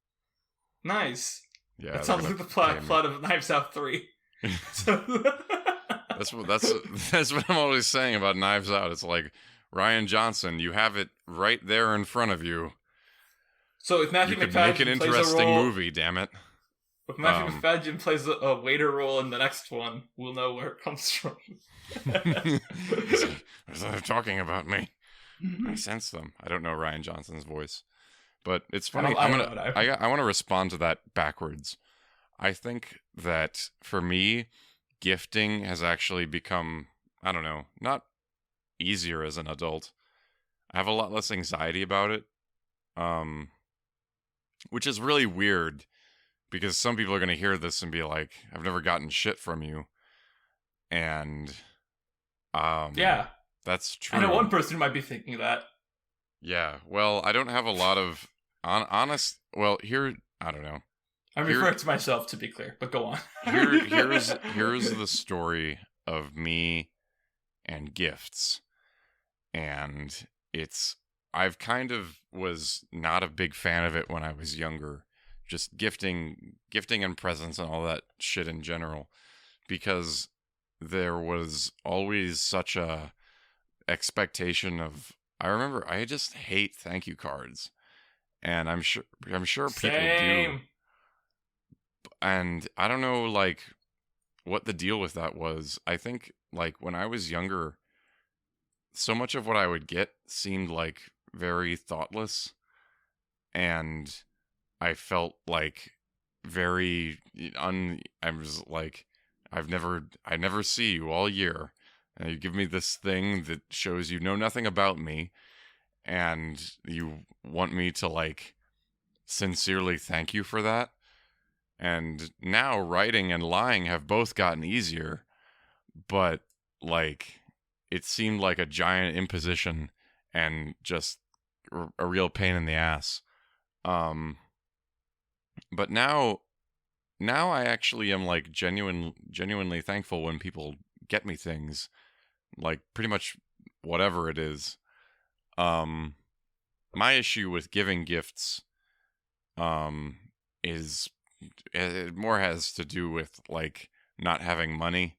Nice. Yeah, that sounds like the plot of Knives Out 3. That's what I'm always saying about Knives Out. It's like, Rian Johnson, you have it right there in front of you. So if Matthew McFadden McFadden make an interesting movie, damn it. If Matthew McFadden plays a waiter role in the next one, we'll know where it comes from. They're talking about me. I sense them. I don't know Rian Johnson's voice, but it's funny. I want to respond to that backwards. I think that for me, gifting has actually become, I don't know, not easier as an adult. I have a lot less anxiety about it, which is really weird because some people are going to hear this and be like, I've never gotten shit from you. And yeah, that's true. I know one person who might be thinking that. Yeah, well, I don't have a lot of honest, well, here, I don't know. I'm referring to myself, to be clear, but go on. here's the story of me and gifts. And I've kind of was not a big fan of it when I was younger. Just gifting and presents and all that shit in general. Because there was always such a expectation of, I remember I just hate thank you cards. And I'm sure people do. And I don't know, like, what the deal with that was. I think, like, when I was younger, so much of what I would get seemed like very thoughtless, and I felt like I was like, I never see you all year. And you give me this thing that shows you know nothing about me, and you want me to like sincerely thank you for that. And now writing and lying have both gotten easier, but like it seemed like a giant imposition and just a real pain in the ass. Um, but now I actually am like genuinely thankful when people get me things, like pretty much whatever it is. Um, my issue with giving gifts um is it more has to do with like not having money.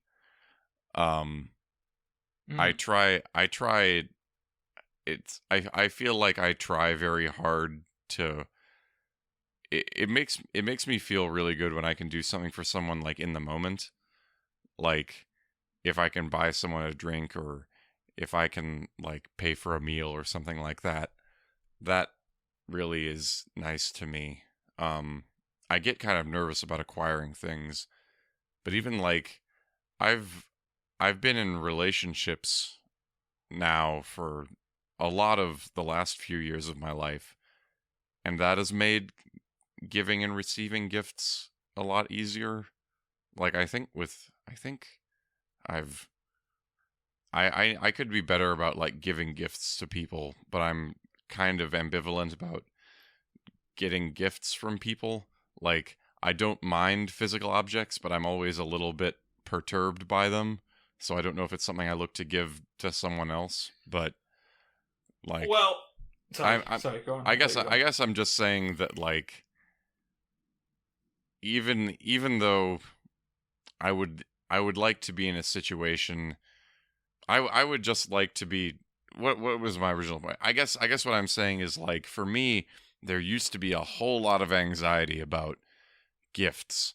Um, Mm. I try I feel like I try very hard to it makes me feel really good when I can do something for someone like in the moment. Like if I can buy someone a drink, or if I can like pay for a meal or something like that. That really is nice to me. I get kind of nervous about acquiring things, but even like I've I've been in relationships now for a lot of the last few years of my life, and that has made giving and receiving gifts a lot easier. Like I think I've I could be better about like giving gifts to people, but I'm kind of ambivalent about getting gifts from people. Like I don't mind physical objects, but I'm always a little bit perturbed by them. So I don't know if it's something I look to give to someone else, but like Well, sorry, I'm sorry, go on. I I'll let guess you go. I guess I'm just saying that like even though I would like to be in a situation, I would just like to be what was my original point? I guess what I'm saying is like for me there used to be a whole lot of anxiety about gifts,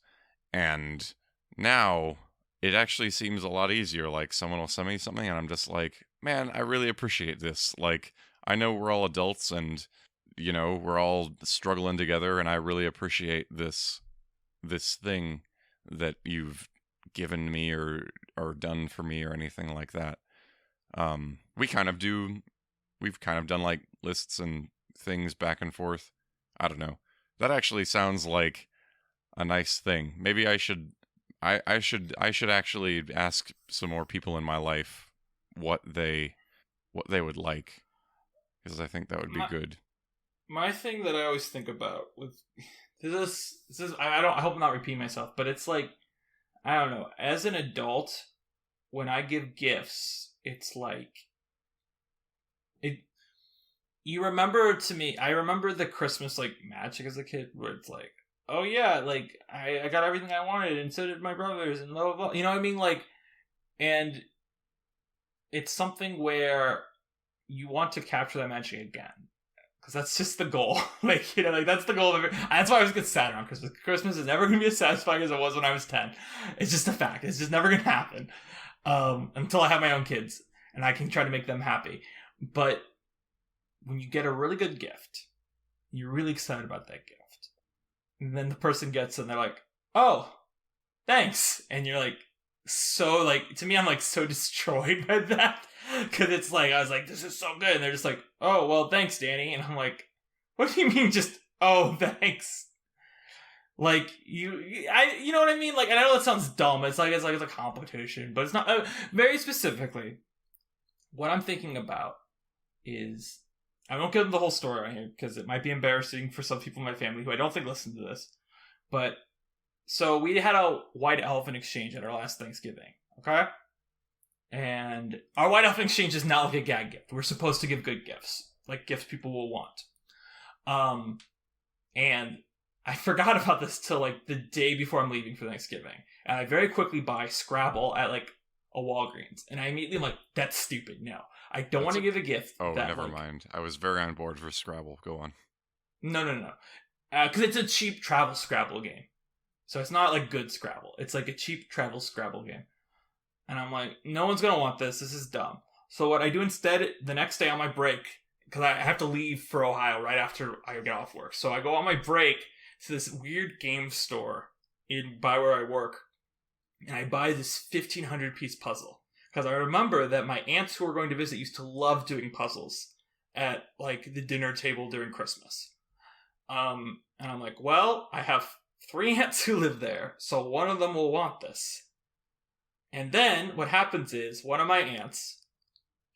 and now it actually seems a lot easier. Like someone will send me something and I'm just like, man, I really appreciate this. Like I know we're all adults and you know, we're all struggling together, and I really appreciate this thing that you've given me or done for me or anything like that. We kind of do. We've kind of done like lists and things back and forth. I don't know. That actually sounds like a nice thing. Maybe I should actually ask some more people in my life what they would like, because I think that would be My good. my thing that I always think about with this is I hope I'm not repeating myself, but it's like I don't know. As an adult, when I give gifts, it's like it. You remember to me, I remember the Christmas like magic as a kid, where it's like, oh yeah, like I got everything I wanted, and so did my brothers, and blah blah blah. You know what I mean? Like, and it's something where you want to capture that magic again. Because that's just the goal. Like, you know, like that's the goal of it. That's why I always get sad around Christmas. Christmas is never going to be as satisfying as it was when I was 10. It's just a fact. It's just never going to happen. Until I have my own kids and I can try to make them happy. But when you get a really good gift, you're really excited about that gift. And then the person gets it and they're like, oh, thanks. And you're like, so, like, to me, I'm like so destroyed by that. Because it's like, I was like, this is so good. And they're just like, oh, well, thanks, Danny. And I'm like, what do you mean just, oh, thanks? Like, you know what I mean? Like, and I know that sounds dumb. It's a competition, but it's not. Very specifically, what I'm thinking about is, I won't give them the whole story right here because it might be embarrassing for some people in my family who I don't think listen to this. But, so we had a white elephant exchange at our last Thanksgiving, okay? And our white elephant exchange is not like a gag gift. We're supposed to give good gifts, like gifts people will want. And I forgot about this till like the day before I'm leaving for Thanksgiving. And I very quickly buy Scrabble at like a Walgreens. And I immediately am like, that's stupid. No. I don't want to give a gift. Oh, that, never like, mind. I was very on board for Scrabble. Go on. No. Because it's a cheap travel Scrabble game. So it's not like good Scrabble. It's like a cheap travel Scrabble game. And I'm like, no one's going to want this. This is dumb. So what I do instead, the next day on my break, because I have to leave for Ohio right after I get off work. So I go on my break to this weird game store by where I work. and I buy this 1,500 piece puzzle. Because I remember that my aunts who were going to visit used to love doing puzzles at, like, the dinner table during Christmas. And I'm like, well, I have 3 aunts who live there, so one of them will want this. And then what happens is one of my aunts,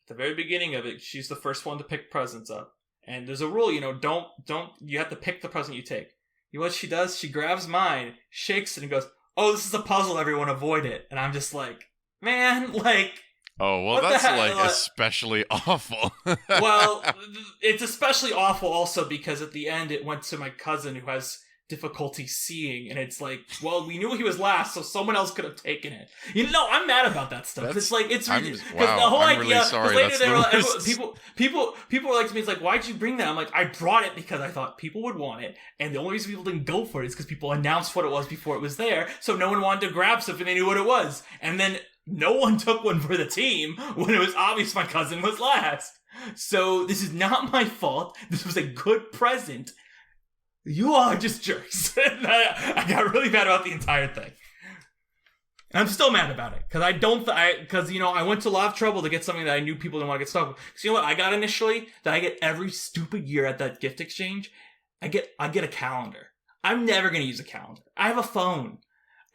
at the very beginning of it, she's the first one to pick presents up. And there's a rule, don't, you have to pick the present you take. You know what she does? She grabs mine, shakes it, and goes, "Oh, this is a puzzle, everyone, avoid it." And I'm just like, man, like... Oh, well, that's, like, especially awful. Well, it's especially awful also because at the end it went to my cousin who has difficulty seeing, and it's like, well, we knew he was last, so someone else could have taken it. I'm mad about that stuff. It's like, it's ridiculous. Wow, the whole I'm idea, really sorry. later That's people were like to me, it's like, why'd you bring that? I'm like, I brought it because I thought people would want it, and the only reason people didn't go for it is because people announced what it was before it was there, so no one wanted to grab stuff and they knew what it was. And then no one took one for the team when it was obvious my cousin was last. So this is not my fault. This was a good present. You all are just jerks. I got really mad about the entire thing. And I'm still mad about it. Because I went to a lot of trouble to get something that I knew people didn't want to get stuck with. Because you know what I got initially? That I get every stupid year at that gift exchange? I get a calendar. I'm never going to use a calendar. I have a phone.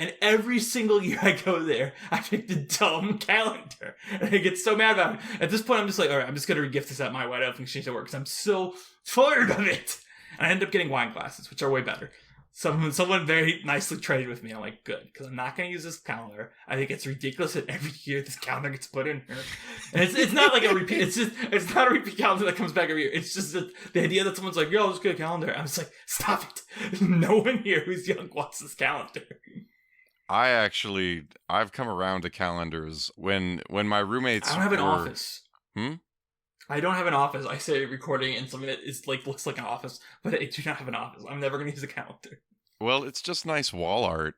And every single year I go there, I pick the dumb calendar. And I get so mad about it. At this point, I'm just like, all right, I'm just going to regift this at my white elf exchange at work because I'm so tired of it. And I end up getting wine glasses, which are way better. Someone very nicely traded with me. I'm like, good, because I'm not going to use this calendar. I think it's ridiculous that every year this calendar gets put in here. And it's not like a repeat. It's not a repeat calendar that comes back every year. It's just the idea that someone's like, yo, let's get a calendar. I'm just like, stop it. No one here who's young wants this calendar. I've come around to calendars when my roommates I don't have an office. Hmm? I don't have an office. I say recording in something that is like looks like an office, but I do not have an office. I'm never going to use a calendar. Well, it's just nice wall art.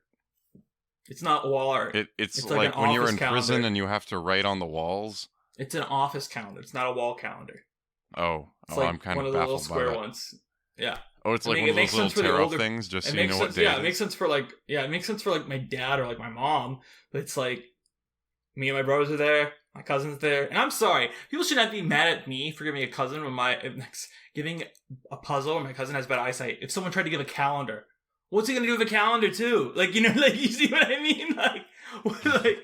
It's not wall art. It's like when you're in prison and you have to write on the walls. It's an office calendar. It's not a wall calendar. It's like I'm kind one of of the baffled little square by that. ones. Yeah. Oh, it's like one of those little tarot things, just so you know what day it makes sense for like my dad or like my mom, but it's like me and my brothers are there, my cousin's there, and I'm sorry, people should not be mad at me for giving a cousin when giving a puzzle when my cousin has bad eyesight. If someone tried to give a calendar, what's he gonna do with a calendar too? Like, like, you see what I mean? Like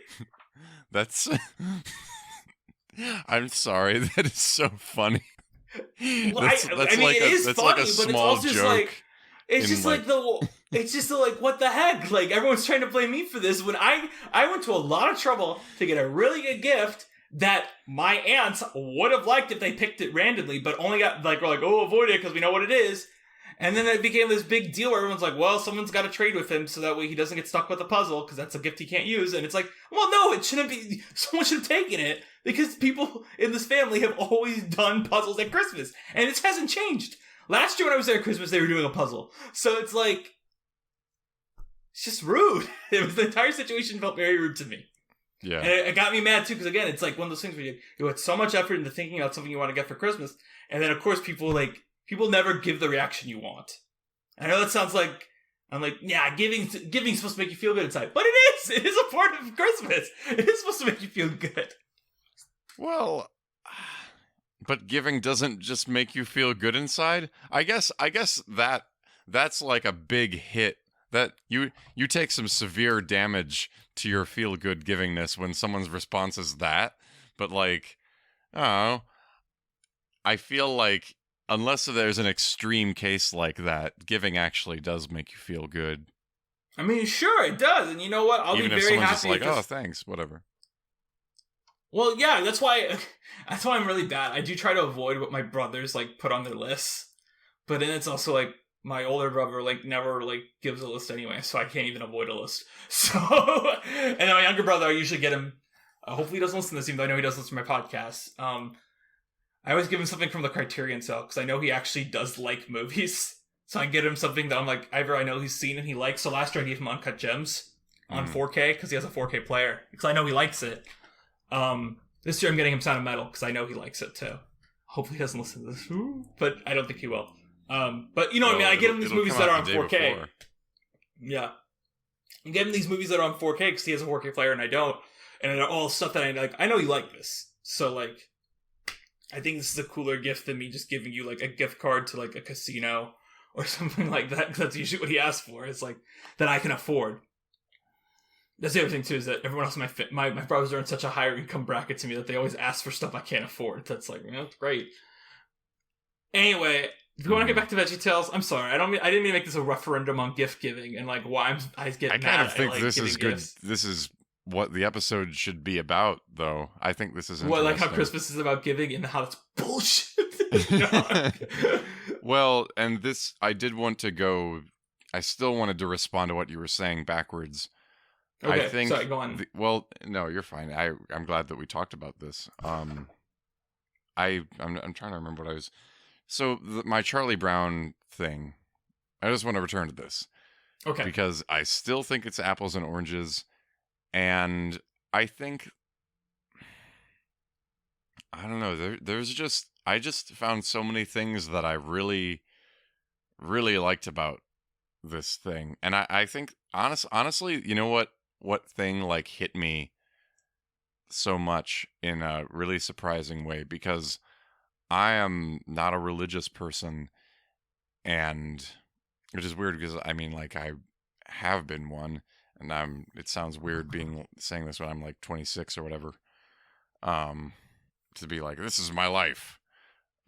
that's. I'm sorry, that is so funny. Well, it is funny, but it's also just like it's just like what the heck? Like, everyone's trying to blame me for this when I went to a lot of trouble to get a really good gift that my aunts would have liked if they picked it randomly, but only got we're like, oh, avoid it because we know what it is. And then it became this big deal where everyone's like, well, someone's got to trade with him so that way he doesn't get stuck with a puzzle because that's a gift he can't use. And it's like, well, no, it shouldn't be. Someone should have taken it because people in this family have always done puzzles at Christmas. And it hasn't changed. Last year when I was there at Christmas, they were doing a puzzle. So it's like, it's just rude. The entire situation felt very rude to me. Yeah. And it got me mad too because, again, it's like one of those things where you put so much effort into thinking about something you want to get for Christmas. And then, of course, people never give the reaction you want. I know that sounds like, I'm like, yeah, giving's supposed to make you feel good inside. But it is a part of Christmas. It is supposed to make you feel good. Well, but giving doesn't just make you feel good inside. I guess that's like a big hit. That you take some severe damage to your feel-good givingness when someone's response is that. But like, I feel like unless there's an extreme case like that, giving actually does make you feel good. I mean, sure, it does. And you know what? I'll Even be if very someone's happy. just like, oh, thanks, whatever. Well, yeah, that's why I'm really bad. I do try to avoid what my brothers put on their lists. But then it's also like my older brother never gives a list anyway, so I can't even avoid a list. So, and then my younger brother, I usually get him. Hopefully, he doesn't listen to this, even though I know he does listen to my podcast. I always give him something from the Criterion cell because I know he actually does like movies. So I get him something that I'm like, either I know he's seen and he likes. So last year I gave him Uncut Gems on 4K because he has a 4K player because I know he likes it. This year I'm getting him Sound of Metal because I know he likes it too. Hopefully he doesn't listen to this, but I don't think he will. But you know what I mean? I get him these movies that are on 4K. Yeah. and get him these movies that are on 4K because he has a 4K player and I don't, and they're all stuff that I like. I know you like this, so like, I think this is a cooler gift than me just giving you like a gift card to like a casino or something like that. Cause that's usually what he asks for. It's like that I can afford. That's the other thing too, is that everyone else in my brothers are in such a higher income bracket to me that they always ask for stuff I can't afford. That's like, that's great. Anyway, if you want to get back to Veggietales, I'm sorry. I didn't mean to make this a referendum on gift giving and like why I get I mad. kind of think like this is good. Gifts. This is what the episode should be about, though. I think this is Well, interesting. like how Christmas is about giving and how it's bullshit. Well, and this, I did want to go. I still wanted to respond to what you were saying backwards. Okay, I think, sorry, go on. well, no, you're fine. I'm glad that we talked about this. I'm trying to remember what I was. So my Charlie Brown thing. I just want to return to this. Okay. Because I still think it's apples and oranges, and I think I don't know. There's just I just found so many things that I really, really liked about this thing, and I think honestly, you know what thing like hit me so much in a really surprising way, because I am not a religious person, and which is weird because I mean, like, I have been one, and it sounds weird saying this when I'm like 26 or whatever, to be like, this is my life,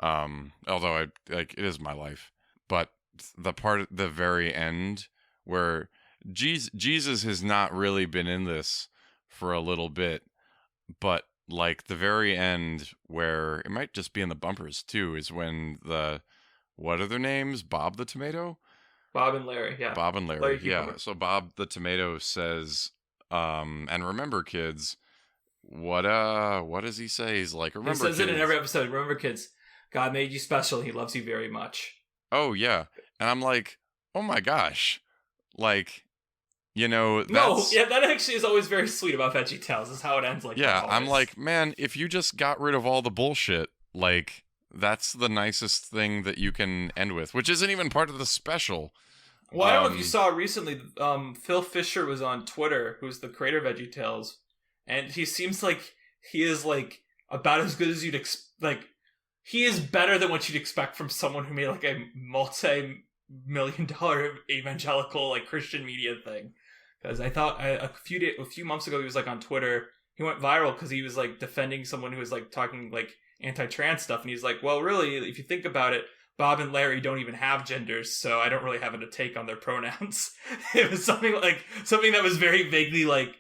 although it is my life, but the part at the very end where Jesus has not really been in this for a little bit, but like the very end where it might just be in the bumpers too, is when what are their names? Bob the Tomato? Bob and Larry, yeah. Bob and Larry, Larry yeah. So Bob the Tomato says, and remember kids, what does he say? He's like, remember kids. He says it in every episode. Remember kids, God made you special. He loves you very much. Oh yeah. And I'm like, oh my gosh. Like, that's... No, yeah, that actually is always very sweet about Veggietales, is how it ends like that. Yeah, I'm like, man, if you just got rid of all the bullshit, like, that's the nicest thing that you can end with, which isn't even part of the special. Well, I don't know if you saw recently, Phil Fisher was on Twitter, who's the creator of Veggietales, and he seems like he is, like, about as good as you'd like, he is better than what you'd expect from someone who made, like, a multi-million-dollar evangelical, like, Christian media thing. Because I thought a few months ago he was like on Twitter. He went viral because he was like defending someone who was like talking like anti-trans stuff, and he's like, "Well, really, if you think about it, Bob and Larry don't even have genders, so I don't really have a take on their pronouns." It was something that was very vaguely like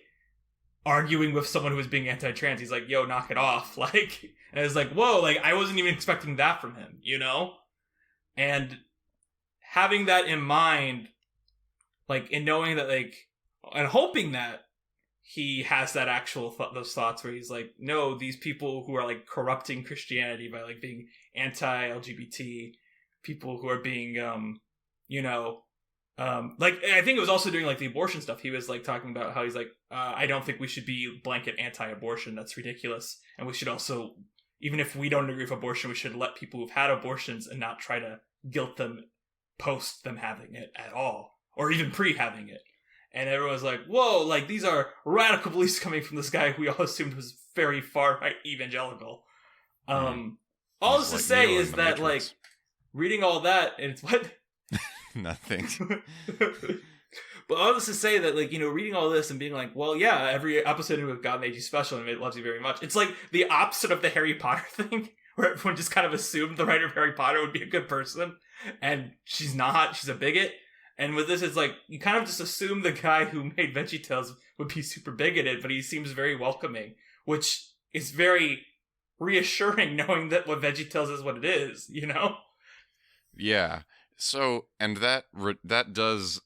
arguing with someone who was being anti-trans. He's like, "Yo, knock it off!" Like, and it's like, "Whoa!" Like, I wasn't even expecting that from him, And having that in mind, like, and knowing that, like. And hoping that he has that actual those thoughts where he's like, no, these people who are like corrupting Christianity by like being anti-LGBT, people who are being, like, I think it was also doing like the abortion stuff. He was like talking about how he's like, I don't think we should be blanket anti-abortion. That's ridiculous. And we should also, even if we don't agree with abortion, we should let people who've had abortions and not try to guilt them post them having it at all, or even pre-having it. And everyone's like, whoa, like, these are radical beliefs coming from this guy who we all assumed was very far-right evangelical. All this to say is that, like, reading all that, and it's what? Nothing. But all this to say that, like, reading all this and being like, well, yeah, every episode of God made you special and it loves you very much. It's like the opposite of the Harry Potter thing, where everyone just kind of assumed the writer of Harry Potter would be a good person, and she's not. She's a bigot. And with this, it's like, you kind of just assume the guy who made Veggietales would be super bigoted, but he seems very welcoming, which is very reassuring knowing that what Veggietales is what it is, Yeah. So, and that does,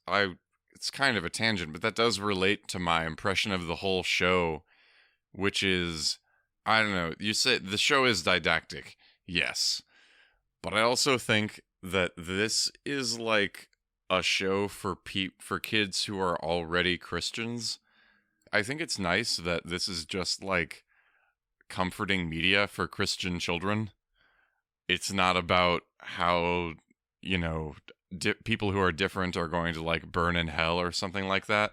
it's kind of a tangent, but that does relate to my impression of the whole show, which is, I don't know, you say the show is didactic, yes. But I also think that this is like a show for kids who are already Christians. I think it's nice that this is just like comforting media for Christian children. It's not about how, people who are different are going to like burn in hell or something like that.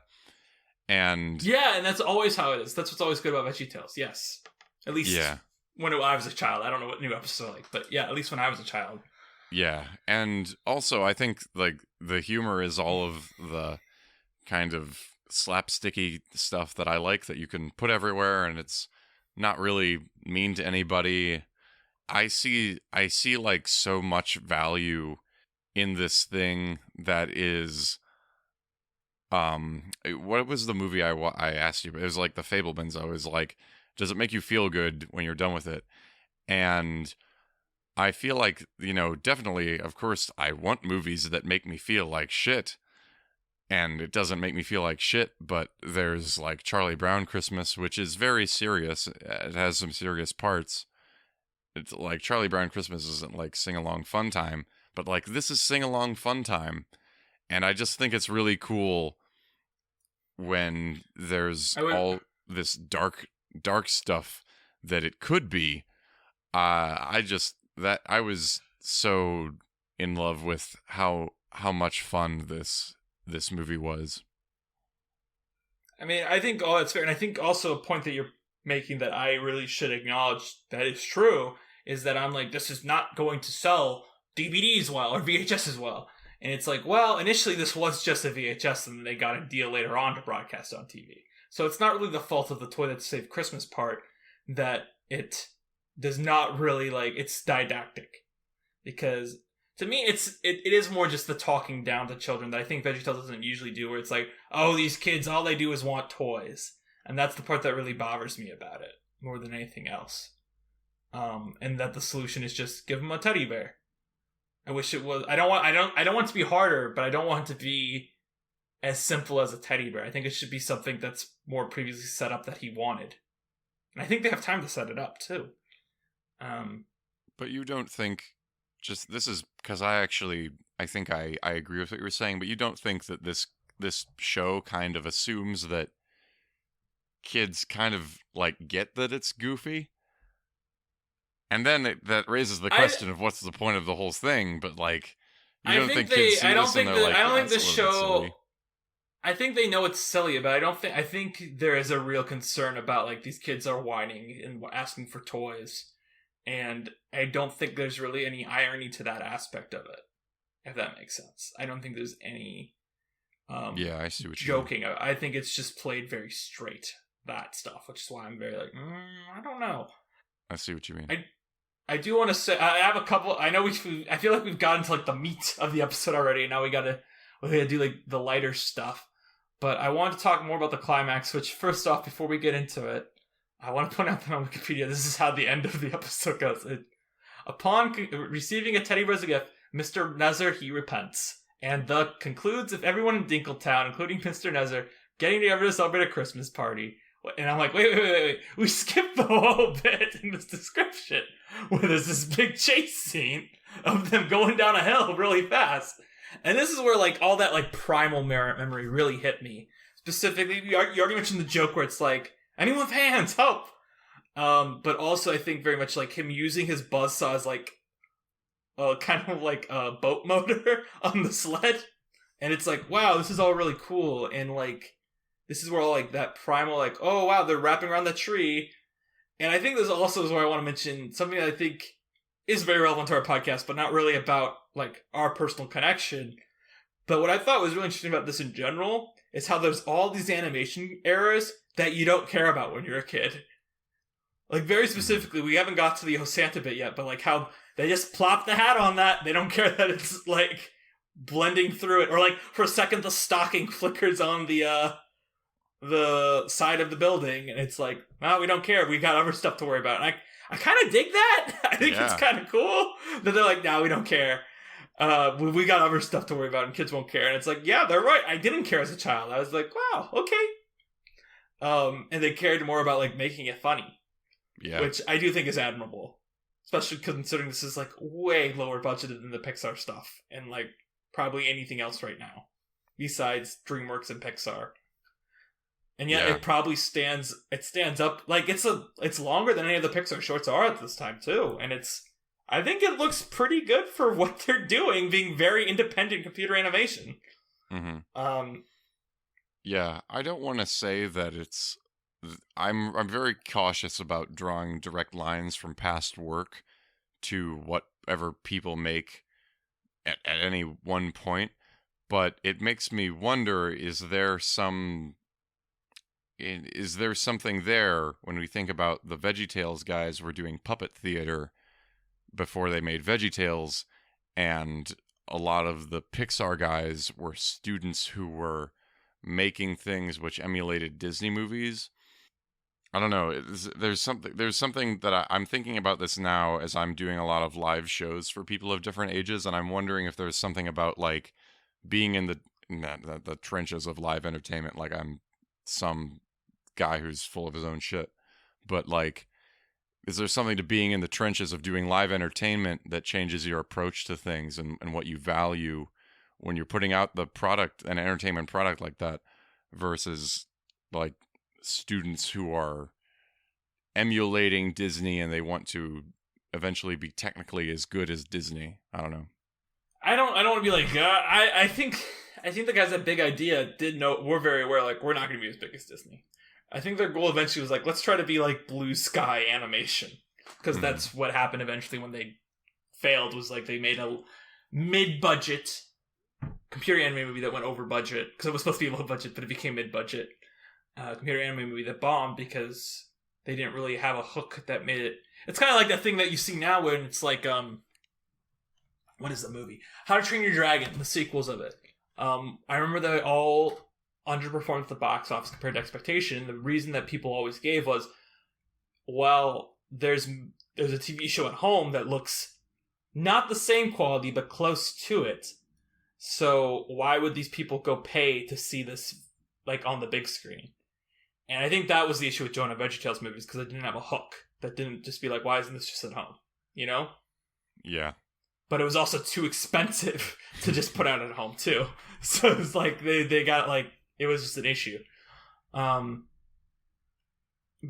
And yeah, and that's always how it is. That's what's always good about Veggietales. Yes, at least when I was a child. I don't know what new episodes are like, but yeah, at least when I was a child. Yeah, and also I think like the humor is all of the kind of slapsticky stuff that I like that you can put everywhere, and it's not really mean to anybody. I see like so much value in this thing that is what was the movie I asked you? It was like The Fablemans. I was like, does it make you feel good when you're done with it? And I feel like, definitely, of course, I want movies that make me feel like shit. And it doesn't make me feel like shit, but there's like Charlie Brown Christmas, which is very serious. It has some serious parts. It's like Charlie Brown Christmas isn't like sing-along fun time, but like this is sing-along fun time. And I just think it's really cool when there's all this dark stuff that it could be. I was so in love with how much fun this movie was. I mean, I think all that's fair, and I think also a point that you're making that I really should acknowledge that is true is that I'm like, this is not going to sell DVDs well or VHS as well. And it's like, well, initially this was just a VHS, and then they got a deal later on to broadcast on TV. So it's not really the fault of the Toy That Saved Christmas part that it does not really, like, it's didactic. Because to me, it is more just the talking down to children that I think Veggietales doesn't usually do, where it's like, oh, these kids, all they do is want toys. And that's the part that really bothers me about it, more than anything else. And that the solution is just give them a teddy bear. I wish it was. I don't want it to be harder, but I don't want it to be as simple as a teddy bear. I think it should be something that's more previously set up that he wanted, and I think they have time to set it up too. But you don't think this is because I think I agree with what you were saying, but you don't think that this show kind of assumes that kids kind of like get that it's goofy? And then that raises the question of what's the point of the whole thing, but like, you don't think kids see this and they're like, I don't think the show, I think they know it's silly, but I think there is a real concern about like these kids are whining and asking for toys, and I don't think there's really any irony to that aspect of it, if that makes sense. I don't think there's any yeah, I see what joking. I think it's just played very straight, that stuff, which is why I'm very like, I don't know. I see what you mean. I do want to say I have a couple. I know I feel like we've gotten to like the meat of the episode already, and now we gotta do like the lighter stuff. But I want to talk more about the climax. Which, first off, before we get into it, I want to point out that on Wikipedia, this is how the end of the episode goes. Upon receiving a teddy bear as a gift, Mr. Nezzer he repents, and the concludes of everyone in Dinkletown, including Mr. Nezzer, getting together to celebrate a Christmas party. And I'm like, wait. We skipped the whole bit in this description where there's this big chase scene of them going down a hill really fast. And this is where, like, all that, like, primal memory really hit me. Specifically, you already mentioned the joke where it's like, anyone with hands, help! But also, I think very much, like, him using his buzzsaw as, like, kind of like a boat motor on the sled. And it's like, wow, this is all really cool. And, like, this is where all, like, that primal, like, oh, wow, they're wrapping around the tree. And I think this also is where I want to mention something that I think is very relevant to our podcast, but not really about, like, our personal connection. But what I thought was really interesting about this in general is how there's all these animation errors that you don't care about when you're a kid. Like, very specifically, we haven't got to the Oh Santa bit yet, but, like, how they just plop the hat on that. They don't care that it's, like, blending through it. Or, like, for a second, the stocking flickers on the side of the building, and it's like, well, we don't care. We got other stuff to worry about. And I kind of dig that. I think it's kind of cool that they're like, no, we don't care. We got other stuff to worry about, and kids won't care. And it's like, yeah, they're right. I didn't care as a child. I was like, wow, okay. And they cared more about, like, making it funny. Yeah. Which I do think is admirable. Especially considering this is, like, way lower budgeted than the Pixar stuff. And, like, probably anything else right now. Besides DreamWorks and Pixar. And yet it probably stands up, like, it's longer than any of the Pixar shorts are at this time, too. And I think it looks pretty good for what they're doing, being very independent computer animation. Mm-hmm. Yeah, I don't want to say that it's. I'm very cautious about drawing direct lines from past work to whatever people make at any one point. But it makes me wonder: is there something there when we think about the Veggietales guys were doing puppet theater before they made Veggietales, and a lot of the Pixar guys were students who were making things which emulated Disney movies. I don't know. There's something that I'm thinking about this now as I'm doing a lot of live shows for people of different ages, and I'm wondering if there's something about like being in the trenches of live entertainment. Like I'm some guy who's full of his own shit, but like is there something to being in the trenches of doing live entertainment that changes your approach to things and what you value when you're putting out the product, an entertainment product like that, versus like students who are emulating Disney and they want to eventually be technically as good as Disney? I don't know. I don't want to be like, I think the guys at Big Idea did know, we're very aware, like, we're not going to be as big as Disney. I think their goal eventually was like, let's try to be like Blue Sky Animation. Because that's what happened eventually when they failed, was like they made a mid-budget computer anime movie that went over budget. Because it was supposed to be low budget, but it became mid-budget. Computer anime movie that bombed because they didn't really have a hook that made it. It's kind of like that thing that you see now when it's like, what is the movie? How to Train Your Dragon, the sequels of it. I remember they all underperformed at the box office compared to expectation. The reason that people always gave was, well, there's a TV show at home that looks not the same quality but close to it. So why would these people go pay to see this like on the big screen? And I think that was the issue with Jonah Veggietales movies, because it didn't have a hook. That didn't just be like, why isn't this just at home? You know? Yeah. But it was also too expensive to just put out at home too. So it was like they got like, it was just an issue. But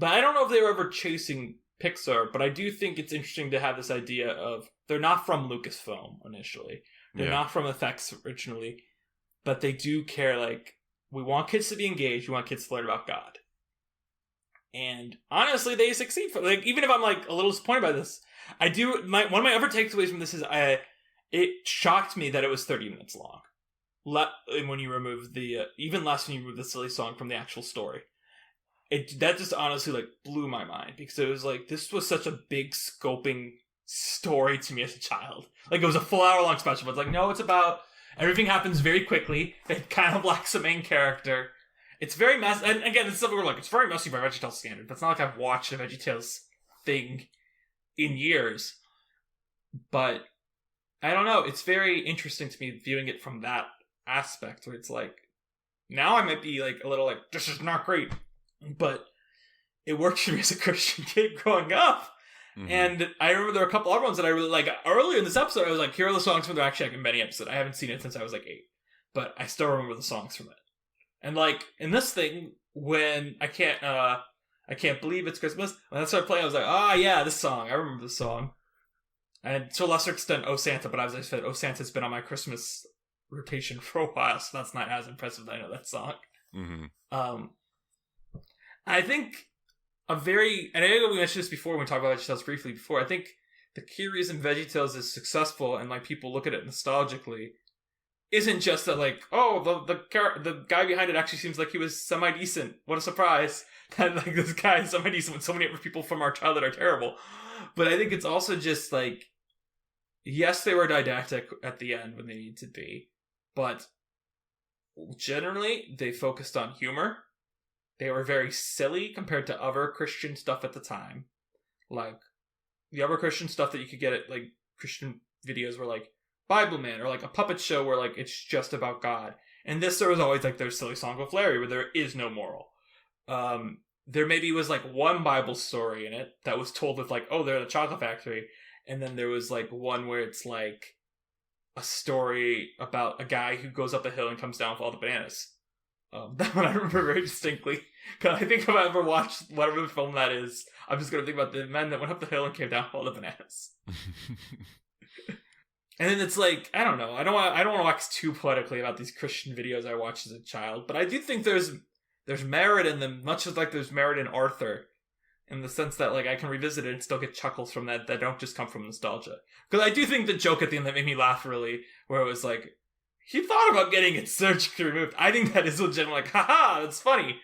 I don't know if they were ever chasing Pixar, but I do think it's interesting to have this idea of, they're not from Lucasfilm initially. They're not from FX originally, but they do care, like, we want kids to be engaged, we want kids to learn about God. And honestly, they succeed. Like, even if I'm like a little disappointed by this, I do. One of my other takeaways from this is, it shocked me that it was 30 minutes long. When you remove the even less when you remove the silly song from the actual story, that just honestly like blew my mind, because it was like, this was such a big scoping story to me as a child. Like, it was a full hour long special, but it's like, no, it's about everything happens very quickly. It kind of lacks a main character. It's very messy, and again, it's something we're like, it's very messy by VeggieTales standard. But it's not like I've watched a VeggieTales thing in years. But I don't know. It's very interesting to me viewing it from that aspect, where it's like, now I might be like a little like, this is not great, but it worked for me as a Christian kid growing up. Mm-hmm. And I remember there were a couple other ones that I really like. Earlier in this episode, I was like, here are the songs from the Actually in Benny episode. I haven't seen it since I was like 8, but I still remember the songs from it. And like in this thing, when I can't believe it's Christmas, when I started playing, I was like, yeah, this song, I remember this song. And to a lesser extent, Oh Santa, but as I said, Oh Santa's been on my Christmas rotation for a while, so that's not as impressive that I know that song. Mm-hmm. I think and I know we mentioned this before when we talked about VeggieTales briefly before, I think the key reason VeggieTales is successful and like people look at it nostalgically isn't just that, like, oh, the guy behind it actually seems like he was semi-decent. What a surprise that like this guy is semi-decent when so many other people from our childhood are terrible. But I think it's also just like, yes, they were didactic at the end when they needed to be, but generally they focused on humor. They were very silly compared to other Christian stuff at the time. Like, the other Christian stuff that you could get at like Christian videos were like Bible Man, or like a puppet show where like it's just about God. And this, there was always like their silly song with Larry where there is no moral. There maybe was like one Bible story in it that was told with like, oh, they're at a chocolate factory. And then there was like one where it's like a story about a guy who goes up a hill and comes down with all the bananas. That one I remember very distinctly. Because I think if I ever watch whatever film that is, I'm just going to think about the men that went up the hill and came down with all the bananas. And then it's like, I don't know. I don't want to wax too poetically about these Christian videos I watched as a child, but I do think there's merit in them, much as like there's merit in Arthur, in the sense that like I can revisit it and still get chuckles from that don't just come from nostalgia. Because I do think the joke at the end that made me laugh really, where it was like, he thought about getting it surgically removed. I think that is legitimate. Like, haha, that's funny.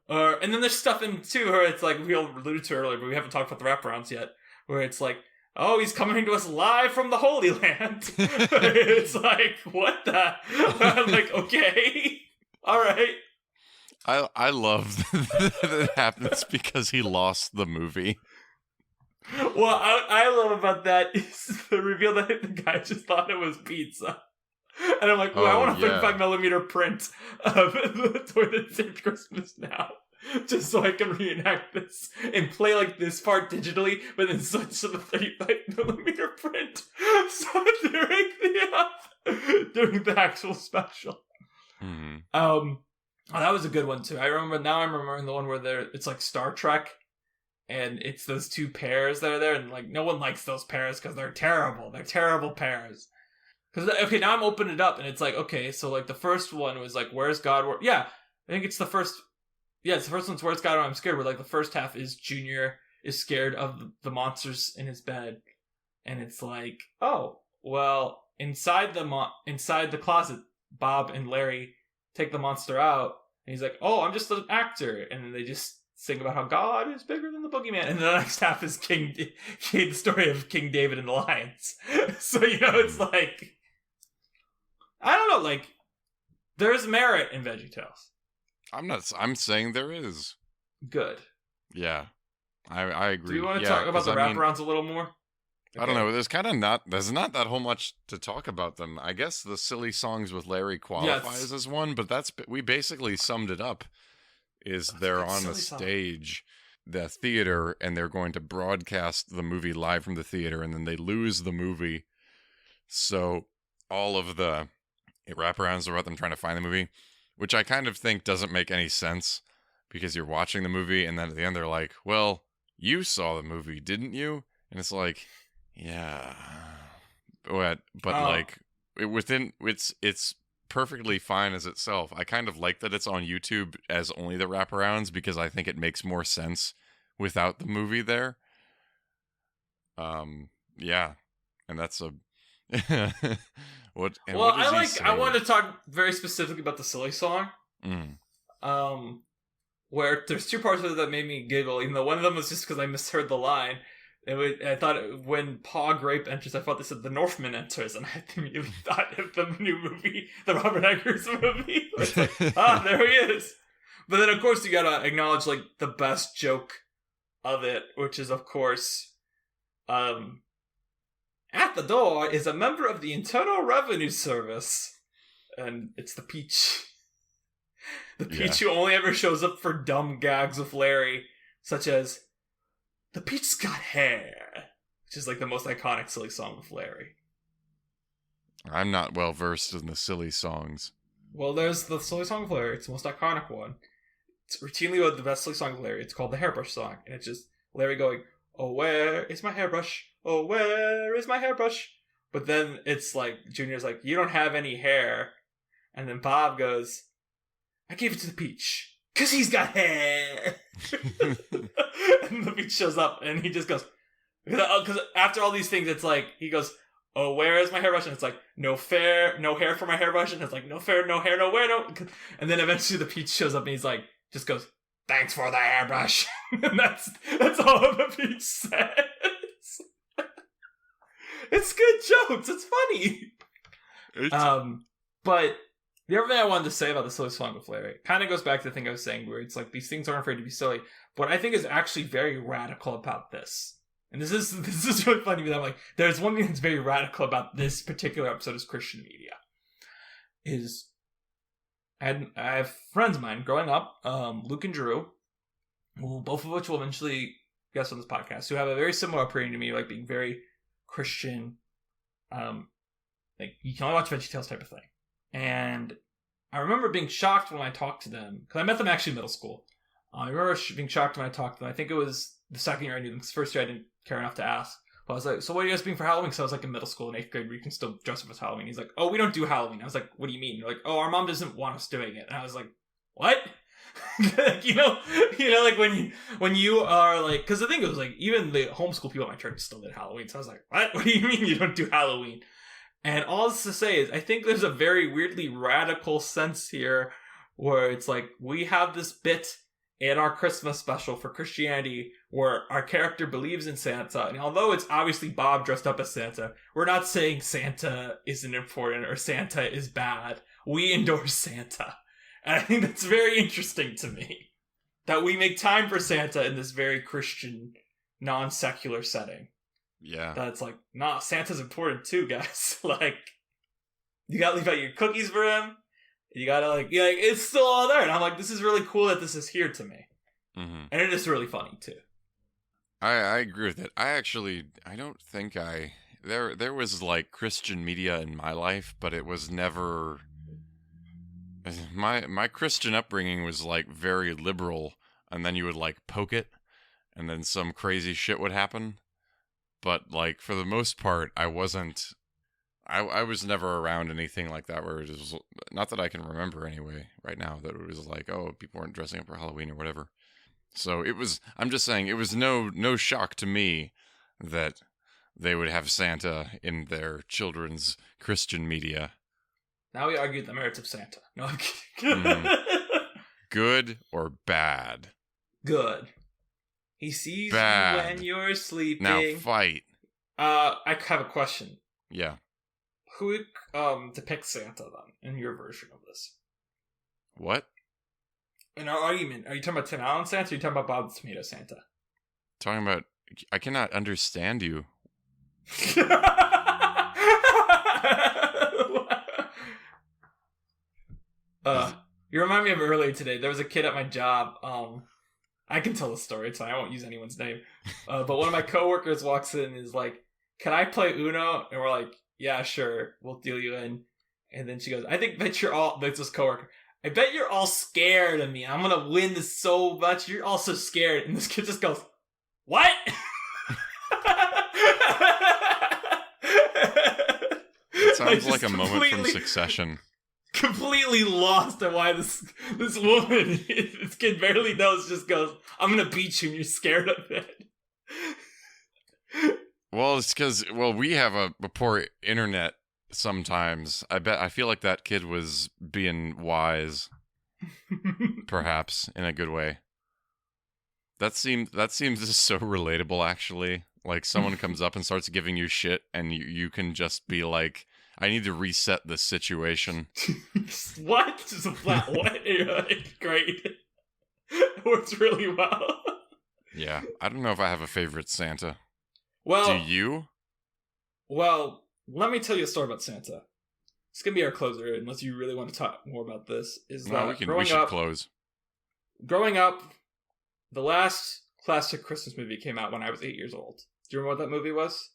And then there's stuff in too where it's like we alluded to earlier, but we haven't talked about the wraparounds yet, where it's like, oh, he's coming to us live from the Holy Land. It's like, what the? I'm like, okay, all right. I love that it happens because he lost the movie. What I love about that is the reveal that the guy just thought it was pizza. And I'm like, well, I want a 35mm print of the toy that saved Christmas now. Just so I can reenact this and play like this part digitally, but then switch to the 35mm print. So during the actual special. Mm-hmm. Oh, that was a good one too. I'm remembering the one where it's like Star Trek, and it's those two pairs that are there, and like no one likes those pairs because they're terrible. They're terrible pairs. Because okay, now I'm opening it up, and it's like, okay, so like the first one was like, where's God? Yeah, I think it's the first. Yeah, it's the first one's where's God? I'm scared. Where like the first half is Junior is scared of the monsters in his bed, and it's like, oh well, inside the closet, Bob and Larry take the monster out, and he's like, oh, I'm just an actor, and then they just sing about how God is bigger than the boogeyman, and the next half is the story of King David and the lions. So it's like, I don't know, like there's merit in Veggietales. I'm saying there is. Good. Yeah, I agree. Do you want to talk about the wraparounds a little more? I don't know. There's not that whole much to talk about them. I guess the silly songs with Larry qualifies as one, but we basically summed it up. They're on a stage, the theater, and they're going to broadcast the movie live from the theater, and then they lose the movie. So all of the wraparounds are about them trying to find the movie, which I kind of think doesn't make any sense because you're watching the movie, and then at the end they're like, well, you saw the movie, didn't you? And it's like, yeah, but like it's perfectly fine as itself. I kind of like that it's on YouTube as only the wraparounds because I think it makes more sense without the movie there. Yeah, and that's a what. And well, what I want to talk very specifically about the silly song. Where there's two parts of it that made me giggle, even though one of them was just because I misheard the line. I thought when Pa Grape enters, I thought they said the Northman enters, and I immediately thought of the new movie, the Robert Eggers movie. It's like, there he is. But then, of course, you gotta acknowledge like the best joke of it, which is, of course, at the door is a member of the Internal Revenue Service, and it's the Peach. The Peach who only ever shows up for dumb gags with Larry, such as, the Peach's got hair, which is like the most iconic silly song with Larry. I'm not well versed in the silly songs. Well, there's the silly song with Larry. It's the most iconic one. It's routinely the best silly song with Larry. It's called the Hairbrush Song, and it's just Larry going, "Oh, where is my hairbrush? Oh, where is my hairbrush?" But then it's like Junior's like, "You don't have any hair," and then Bob goes, "I gave it to the Peach. 'Cause he's got hair." And the Peach shows up, and he just goes, because after all these things, it's like, he goes, "Oh, where is my hairbrush?" And it's like, no hair for my hairbrush. And it's like, no hair, nowhere, no. And then eventually the Peach shows up, and he's like, just goes, "Thanks for the hairbrush." And that's all the Peach says. It's good jokes. It's funny. But the other thing I wanted to say about the silly song with Larry kind of goes back to the thing I was saying, where it's like these things aren't afraid to be silly. What I think is actually very radical about this, and this is really funny, that I'm like, there's one thing that's very radical about this particular episode of Christian media, is I have friends of mine growing up, Luke and Drew, both of which will eventually guest on this podcast, who have a very similar upbringing to me, like being very Christian, like you can only watch Veggietales type of thing. And I remember being shocked when I talked to them, because I met them actually in middle school. I remember being shocked when I talked to them. I think it was the second year I knew them, because the first year I didn't care enough to ask. But I was like, so what are you guys being for Halloween? So I was like in middle school in 8th grade where you can still dress up as Halloween. He's like, oh, we don't do Halloween. I was like, what do you mean? They're like, oh, our mom doesn't want us doing it. And I was like, what? you know, like when you are like, because the thing was like, even the homeschool people at my church still did Halloween. So I was like, what do you mean you don't do Halloween? And all this to say is, I think there's a very weirdly radical sense here where it's like, we have this bit in our Christmas special for Christianity where our character believes in Santa. And although it's obviously Bob dressed up as Santa, we're not saying Santa isn't important or Santa is bad. We endorse Santa. And I think that's very interesting to me. That we make time for Santa in this very Christian, non-secular setting. Yeah. That's like, nah, Santa's important too, guys. Like, you gotta leave out your cookies for him. You gotta, like, it's still all there. And I'm like, this is really cool that this is here to me. Mm-hmm. And it is really funny, too. I agree with it. I don't think there was, like, Christian media in my life, but it was never... My Christian upbringing was, like, very liberal, and then you would, like, poke it, and then some crazy shit would happen. But, like, for the most part, I wasn't... I was never around anything like that where it was, not that I can remember anyway, right now, that it was like, oh, people weren't dressing up for Halloween or whatever. So it was, I'm just saying, it was no shock to me that they would have Santa in their children's Christian media. Now we argued the merits of Santa. No, I'm kidding. Good or bad? Good. He sees bad. You when you're sleeping. Now fight. I have a question. Yeah. Who depicts Santa then in your version of this? What? In our argument, are you talking about Tim Allen Santa or are you talking about Bob the Tomato Santa? Talking about, I cannot understand you. You remind me of earlier today. There was a kid at my job. I can tell the story, so I won't use anyone's name. But one of my coworkers walks in and is like, "Can I play Uno?" And we're like, "Yeah, sure. We'll deal you in." And then she goes, bet you're all, that's this coworker, "I bet you're all scared of me. I'm gonna win this so much. You're all so scared." And this kid just goes, "What?" It sounds like a moment from Succession. Completely lost at why this woman, this kid barely knows, just goes, "I'm gonna beat you and you're scared of it." Well, it's because, we have a poor internet sometimes. I feel like that kid was being wise, perhaps, in a good way. That seems just so relatable, actually. Like, someone comes up and starts giving you shit, and you can just be like, I need to reset this situation. What? Just a flat what? Great. It works really well. Yeah, I don't know if I have a favorite Santa. Well, do you? Well, let me tell you a story about Santa. It's gonna be our closer, unless you really want to talk more about this. We should close. Growing up, the last classic Christmas movie came out when I was 8 years old. Do you remember what that movie was?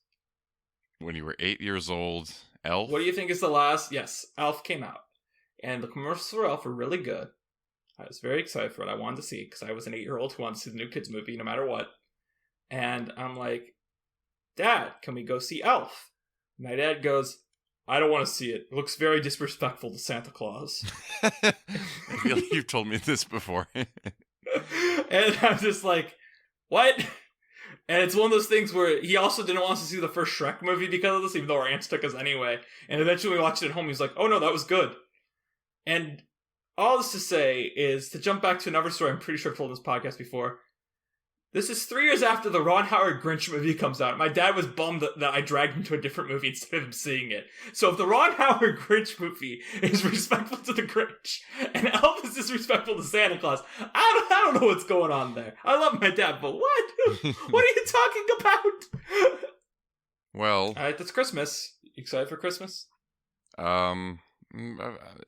When you were 8 years old, Elf? What do you think is the last? Yes, Elf came out. And the commercials for Elf were really good. I was very excited for what I wanted to see, because I was an 8-year-old who wanted to see the new kids movie no matter what. And I'm like, "Dad, can we go see Elf?" My dad goes, "I don't want to see it. It looks very disrespectful to Santa Claus." I feel like you've told me this before. And I'm just like, what? And it's one of those things where he also didn't want us to see the first Shrek movie because of this, even though our aunts took us anyway. And eventually we watched it at home. He's like, "Oh no, that was good." And all this to say is, to jump back to another story I'm pretty sure I've told this podcast before. This is 3 years after the Ron Howard Grinch movie comes out. My dad was bummed that I dragged him to a different movie instead of him seeing it. So if the Ron Howard Grinch movie is respectful to the Grinch, and Elvis is disrespectful to Santa Claus, I don't know what's going on there. I love my dad, but what? What are you talking about? Well, alright, that's Christmas. You excited for Christmas?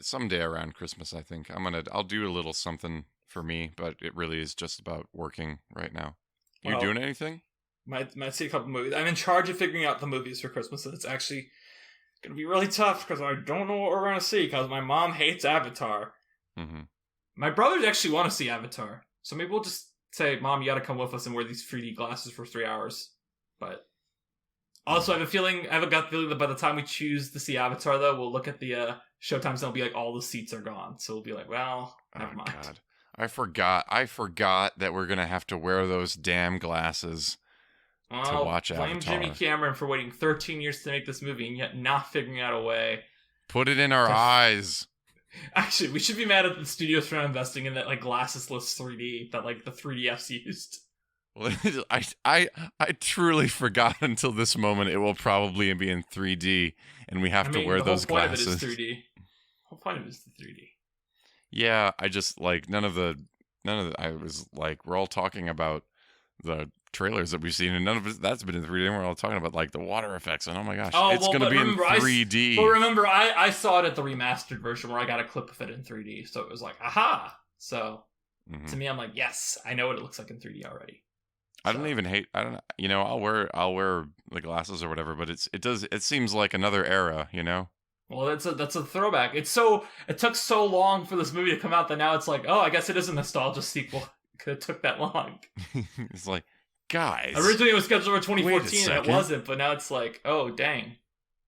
Someday around Christmas, I think. I'll do a little something for me, but it really is just about working right now. You doing anything? Might see a couple movies. I'm in charge of figuring out the movies for Christmas, and it's actually gonna be really tough because I don't know what we're gonna see because my mom hates Avatar. Mm-hmm. My brothers actually want to see Avatar, so maybe we'll just say, "Mom, you gotta come with us and wear these 3D glasses for 3 hours." But Also, I have a gut feeling that by the time we choose to see Avatar, though, we'll look at the showtimes and it'll be like all the seats are gone. So we'll be like, well, never mind. God. I forgot that we're gonna have to wear those damn glasses to watch Avatar. Blame Jimmy Cameron for waiting 13 years to make this movie and yet not figuring out a way. Put it in our eyes. Actually, we should be mad at the studios for not investing in that like glassesless 3D that like the 3DFs used. Well, I truly forgot until this moment. It will probably be in 3D, and we have to wear those glasses. The whole point of it is 3D. The whole point of it is the 3D. Yeah, I just like none of the. I was like, we're all talking about the trailers that we've seen, and none of that's been in 3D. And we're all talking about like the water effects, and oh my gosh, it's going to be in 3D. But remember, I saw it at the remastered version where I got a clip of it in 3D, so it was like, aha! So to me, I'm like, yes, I know what it looks like in 3D already. I don't even hate. I don't. You know, I'll wear the glasses or whatever, but it seems like another era. You know. Well, that's a throwback. It took so long for this movie to come out that now it's like, oh, I guess it is a nostalgia sequel. Could have took that long. It's like, guys. Originally it was scheduled for 2014 and it wasn't, but now it's like, oh dang,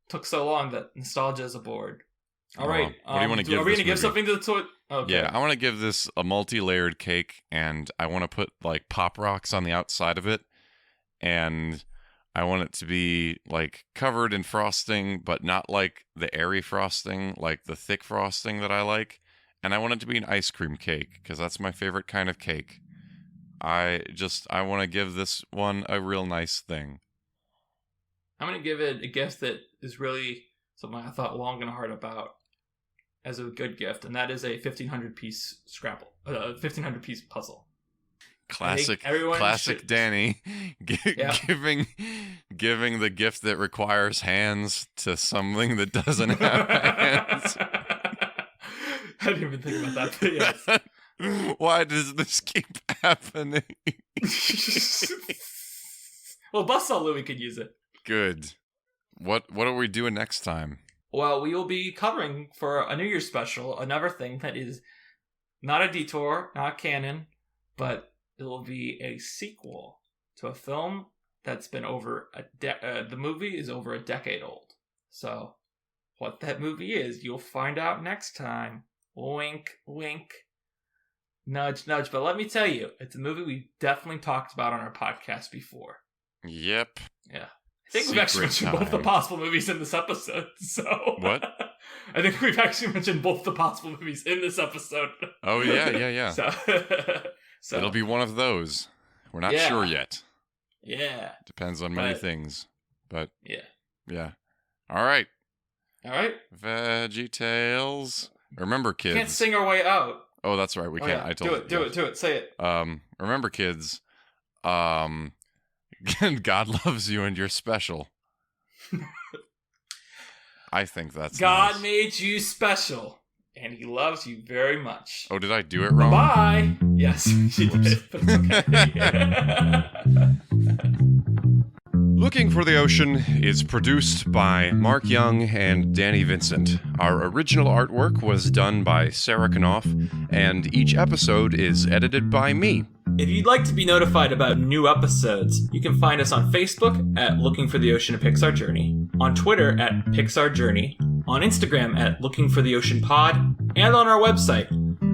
took so long that nostalgia is aboard. All right, what do you want to give? Are we gonna give something to the toy? Okay. Yeah, I want to give this a multi-layered cake, and I want to put like pop rocks on the outside of it, and I want it to be like covered in frosting, but not like the airy frosting, like the thick frosting that I like. And I want it to be an ice cream cake because that's my favorite kind of cake. I want to give this one a real nice thing. I'm going to give it a gift that is really something I thought long and hard about as a good gift, and that is a 1,500 piece Scrabble, 1,500 piece puzzle. Classic Danny giving the gift that requires hands to something that doesn't have hands. I didn't even think about that, but yes. Why does this keep happening? Well, Buzzsaw Louie could use it. Good. What are we doing next time? Well, we will be covering for a New Year's special another thing that is not a detour, not canon, but it will be a sequel to a film that's been over the movie is over a decade old. So, what that movie is, you'll find out next time. Wink, wink. Nudge, nudge. But let me tell you, it's a movie we definitely talked about on our podcast before. Yep. Yeah. I think we've actually mentioned both the possible movies in this episode. So what? I think we've actually mentioned both the possible movies in this episode. Oh yeah. So it'll be one of those. We're not sure yet. Yeah. Depends on many things. But yeah. All right. Veggietales. Remember, kids. Can't sing our way out. Oh, that's right. We can't. Yeah. I told you. Do it. Say it. Remember, kids. God loves you and you're special. I think that's God nice. made you special, and he loves you very much. Oh, did I do it wrong? Bye. Yes, she did. But it's okay. Looking for the Ocean is produced by Mark Young and Danny Vincent. Our original artwork was done by Sarah Knopf, and each episode is edited by me. If you'd like to be notified about new episodes, you can find us on Facebook at Looking for the Ocean: A Pixar Journey, on Twitter at Pixar Journey, on Instagram at Looking for the Ocean Pod, and on our website,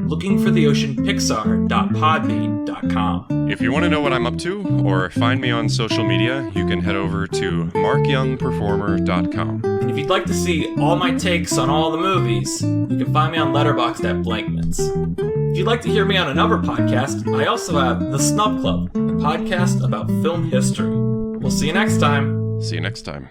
lookingfortheoceanpixar.podbean.com. If you want to know what I'm up to, or find me on social media, you can head over to markyoungperformer.com. And if you'd like to see all my takes on all the movies, you can find me on Letterboxd at Blankmans. If you'd like to hear me on another podcast, I also have The Snub Club, a podcast about film history. We'll see you next time. See you next time.